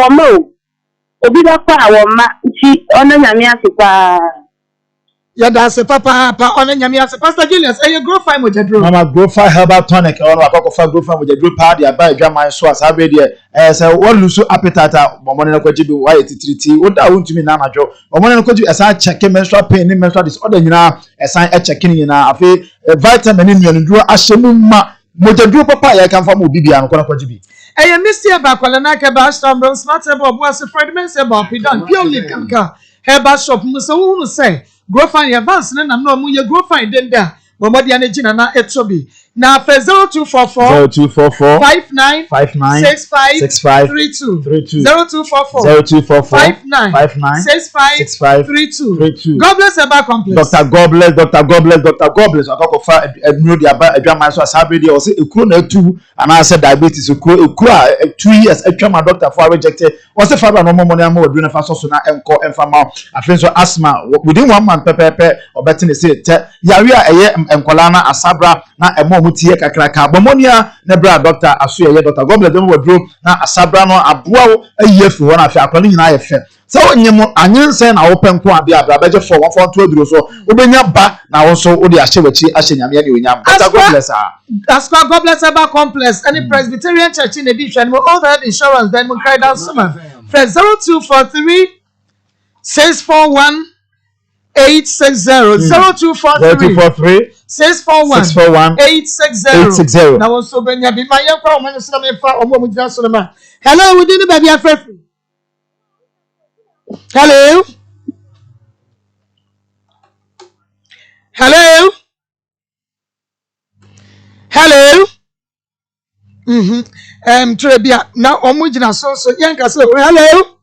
awon ma nti only nyame asipa Yeah, that's a papa on nyame as Pastor Julius. You grow fine with the Mama grow fine herbal tonic or akoko fa grow fine with the party buy dwa so as have there say what lose appetite momone na kwaji bi why titiriti wo da wontumi na anajo momone na kwaji esan check menstrual pain ni menstrual disorder nyina esan check ni nyina afi vitamin ni nnuanuduro ahyemu ma mojaduro papa ya kan fa mo bibia no kwaji bi Missy about Colonaka Baston, smart about was a Fredman about Pidan, purely Kanka, Herba shop, Musa say, grow fine advance, and I'm no more grow fine then there, but what the energy and not etchobi. Now, for 0244 59 65 32 0244 59 65 32. God bless about complex. Dr. Gobless, I talk of know the about so as happy or say a crew 2 and I said diabetes, a crew 2 years, a my doctor for rejected. What's the father no more money? I'm more doing a fast so now and call and farm out. I think so asthma within 1 month, pepper or better say, Yaria, a year and Kolana, a sabra, not a more mutia kakraka, Bomonia, Nebra, Doctor, Asuya, Dr. Gobless, don't withdraw, now a sabrano, a bow, a year for one of your calling I have. So nyemo anyense na open kwa bia abrabeje for 142 so obenya ba na wonso odi ahyewachi ahyenyame ne onyam Dr. Gobless Aspa Gobless about complex any Presbyterian church in edition with all that insurance then we cry down summer for 0243 641 860 0243 641 860 na wonso benya bi ma yakwa o manso me fa o mo mudra so ma hello we didn't baby afrefu. Hello. Hello. Hello. Trebia. Now, omujina so yanka so. Hello.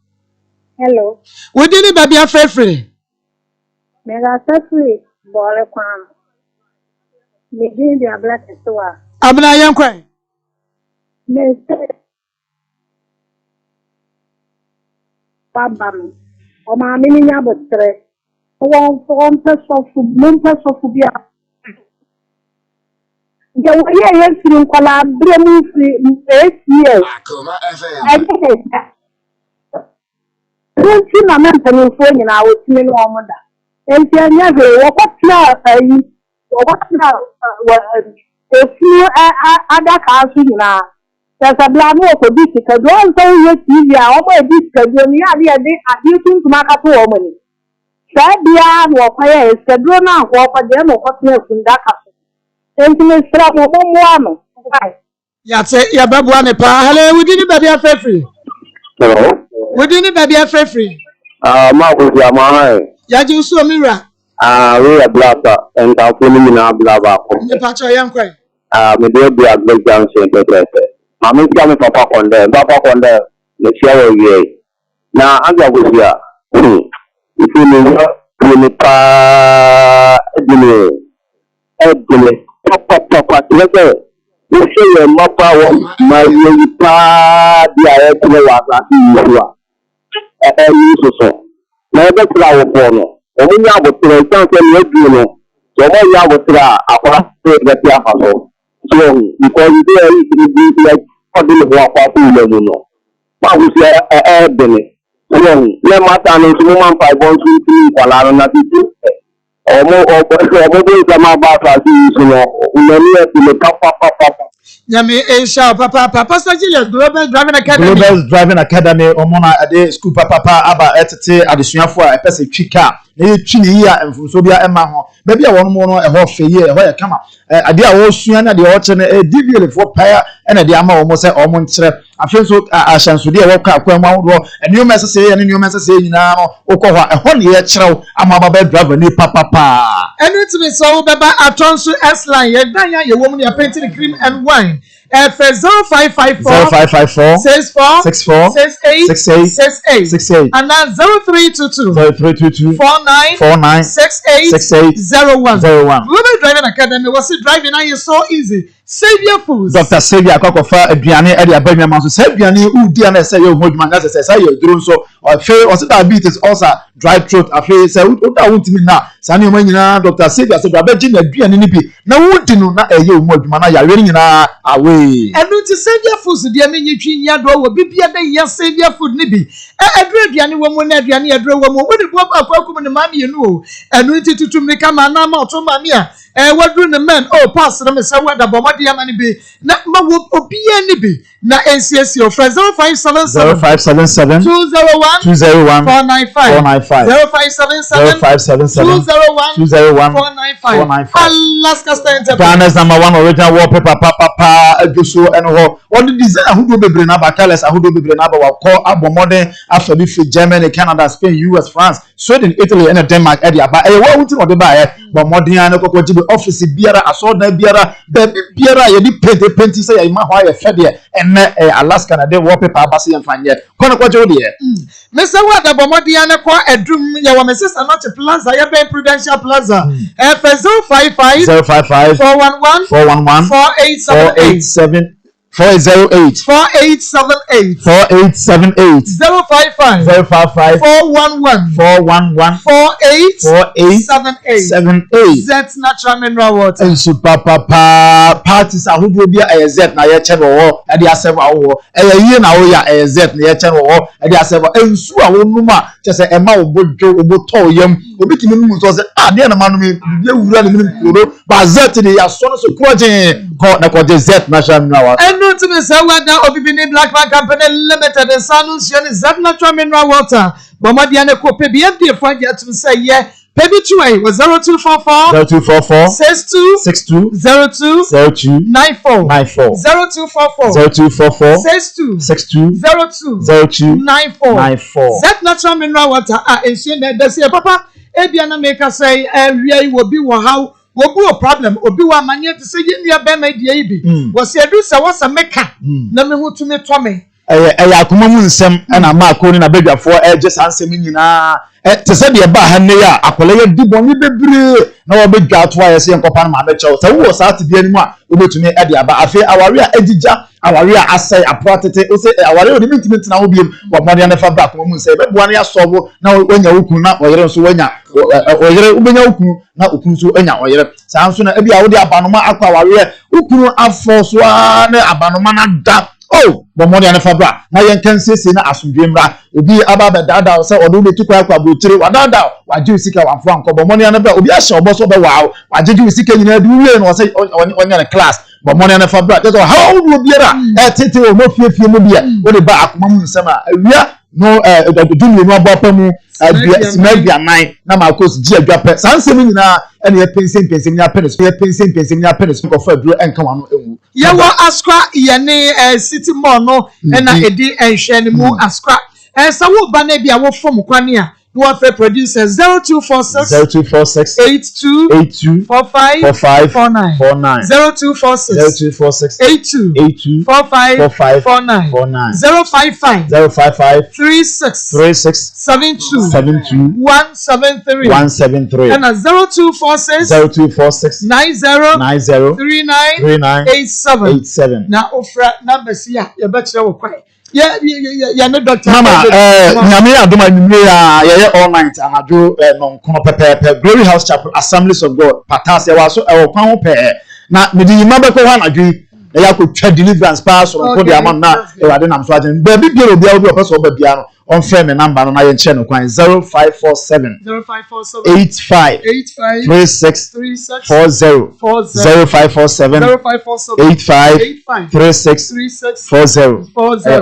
Hello. We didn't baby afrefu. Mega afrefu bole kwam. Me din dia black so a. Abna yankwa. Me Babam, or my mini yabotre. One person of Bia. The way I am feeling, collaborating 8 years. Akoma FM. I think don't see my mental phone in our team or mother. And tell you, what now? What now? A few other cars now. There's a black for this because one thing you see, I always discuss when you are using to make up woman. Sabia, walk away, Sadrona, walk a demo, what's in that house. Intimate strap of one woman. Yate, ya babu ane pa. Hello, we didn't baby afrefu. Hello. We didn't baby afrefu. Maa Akos ya maa. Ya ji usu omira. We are blacker and I'm feeling now blabber. Ne pacho yankwa. Me do be a great junction to Mama kama papa konde ne chia we na aga busia ifuni ni pa edile papa leke ye mapa wo mayi pa dia e tele wa ka yiwa so na ebe tra wo po no omunya abotre tan se ni edu no so mo ya abotra akwa se be ti afaso so because they are like ọdún ìwọ àpapọ̀ ilẹ̀ mu nọ. Báwo ṣe bẹ̀rẹ̀? Lẹ́ máa ta ni tí mo máa ń fa ìbọn sí ìpàlà àrùn náà títí. Ọmọ bí ìjà máa bá aṣọ àti ìṣúná ìlẹ̀ ní ẹ̀sìn pápápápá. Nyame Esha papa Pastor Julius Global Driving Academy. Global Driving Academy omona ade school papa aba etete adesuafo a epese twika na ye twi ni ya emfunso bia ema ho ba bia won mo no eho feye eho ya kama ade a wo sua na de o che na DBL fo paya na de ama wo mo se o mo nkire afenso ahyansode e wo kwa akwan awodo enu mese se ye enu mese se nyina no ukọ ho eho ne ye kirew ama baba driver ni papa enu timi so baba atonso S line ye dan ya ye wo mo ne painting cream and wine F0554 64 68 and now 0322 49 68 01. Global Driving Academy was it driving now is so easy. Savior Foods. Dr. Savior Akokofa aduane e de abanya ma so say aduane udi an say you moduma nga say you duro so or fail or diabetes also dry throat afi say uta wontimi na sane o nyina Dr. Savior say abaji na aduane ni bi na wudi no na eye moduma na yare nyina away enu ti Savior Foods de amenyi twi nya do wo bibia da ya Savior Food ni bi aduru aduane wo mo na aduane aduru wo mo wodi bo akwakum ne ma me nu o enu ti tutum ni kama na ma oto ma me a wadru ne men pass na me say wada bomade ya mani bi na ma wo obia ni bi na NCSC of 0577 201 495 0577 201 495 Alaska Star Ghana's #1 original wallpaper papa ajuso eno what the design ahudo bebre na ba colors ahudo bebre na ba wa call abomode afabi fi Germany, Canada, Spain, US, France, Sweden, Italy and Denmark area ba wa wuti no de ba bomode an kokko jibe office biara asoda biara baby biara ye di paint say ya ma ho ya fede enne Alaska na de wallpaper abase yan fanye kono kwaje wo de me say wada bomode an ko edum ya wa me sister not plaza ya ben Prudential Plaza 055 411 487 408 4878 055 411 4878 That's natural mineral water. And super parties are who be a Z na ye channel and the aseva wo ye na wo ya Z na ye channel and the aseva ensu a wo numa just say ema obojo oboto yam obitimi num so say de na manu me bia wura ne nim kuro ba Z de ya so no so proje ko na ko Z natural mineral water. Enu to me say wada obibini Black Man Company Limited the Sanus Yen Z natural mineral water bomadi ane ko pe bi FD for get to say yeah Baby 2 was 0244 62 02 94 0244 62 02 94 That natural mineral water ensure that say papa ebiana make us say we will be how wo bu problem obi wa manye to say yen be ma die ibi wo se edu se wo se meka na me hu tumi to me Akoma mu nsem na Maa Akos na bedwafo just ansem nyina te se de ba ha ne ya akola ye di boni bebre na wo bedwa to aye se enkopa na ma be chew se wo sa te bi animu a obetumi e de aba afi aware a agija aware a asai apotete o se aware o de mintimenti na wo biem wo mode na fa ba Akoma mu nsem be bua na ya sobo na wonya wukun na oyere nso wonya oyere ubenya wukun na okun so anya oyere sa nso na ebi a wo de abanoma akwa aware ukun afo so na abanoma na da oh bomode an fabra na yen kan sese na asundwemra obi aba be dada se odo be tukwa akwa brotire wadada waje sika wanfo anko bomode an bra obi a hye obo so be wow waje sika nyina du wie no se onya class bomode an fabra just how do obiara tete o mo fiefie mo bia wo de ba Akoma mu nsema awia no dumi no abopa mu simabia nine na Maa Akos ji adwape sansem nyina ene ye pensem nya penis ye pensem nya penis ko fa duro enka wano enwu ye wo askra ye ne city mall no na edi enhwe ne mu askra sa wo ba na bia wo fom kwane a no after producer 0246 82 45 49 0246 82 45 49 055 36 72 173 and 0246 90 39 87 na ofra number sia ye betche wo kwai ya no doctor mama nyame adoma nyimre ya ye all night anadwo non kono pepepe Glory House Chapel Assemblies of God patas ya waso e kwan ho pe na medi yima be ko ha anadwo na yakotwa deliverance pass on ko de amam na e wade nam so agen ba bibia obi a obi opeso oba bia no on frame me number no na ye nche no kwan 0547 85 36 40 0547 85 36 40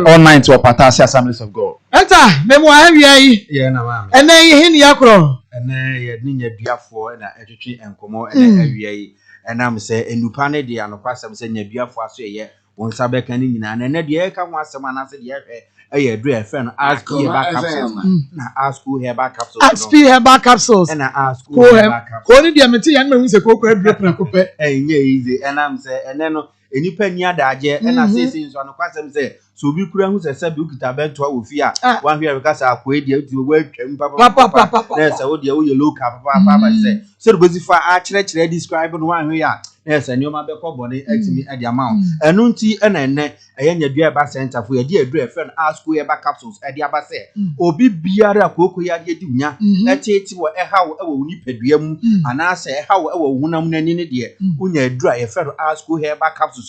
all night to Patas Assemblies of God. Enta memo ahwie ye na ma ene ye hini yakro ene ye ni nya duafo na etwetwe enkomo ene ahwie enam se enupa ne de anokwasem se nya duafo aso ye wonsa beka ni nyina na ene de ye ka ho asem anase de ye hwe eye do e fe no ask herbal capsules na ask herbal capsules and ask herbal capsules ko ni de meti yan mehu se kokora brepra kope enye easy enam se ene no enipa ni adaje ena sesi nso anokwasem se so bi kura hu se bi ukita bento wo fi a wan hwe be kasa akoi de atu wo atwam papa na se wo de wo ye local papa se do zifa a kire describe no wan hwe a na se nioma be ko bone atimi e de amount enu nti e na enne eye nyadua e ba center fo ye de adua e fe no asko ye ba capsules e de aba se obi biara akoko ya de unya na tete wo e hawo e wo nipadua mu ana se e hawo e wo hunam nani ne de unya adua ye fe no asko ye ba capsules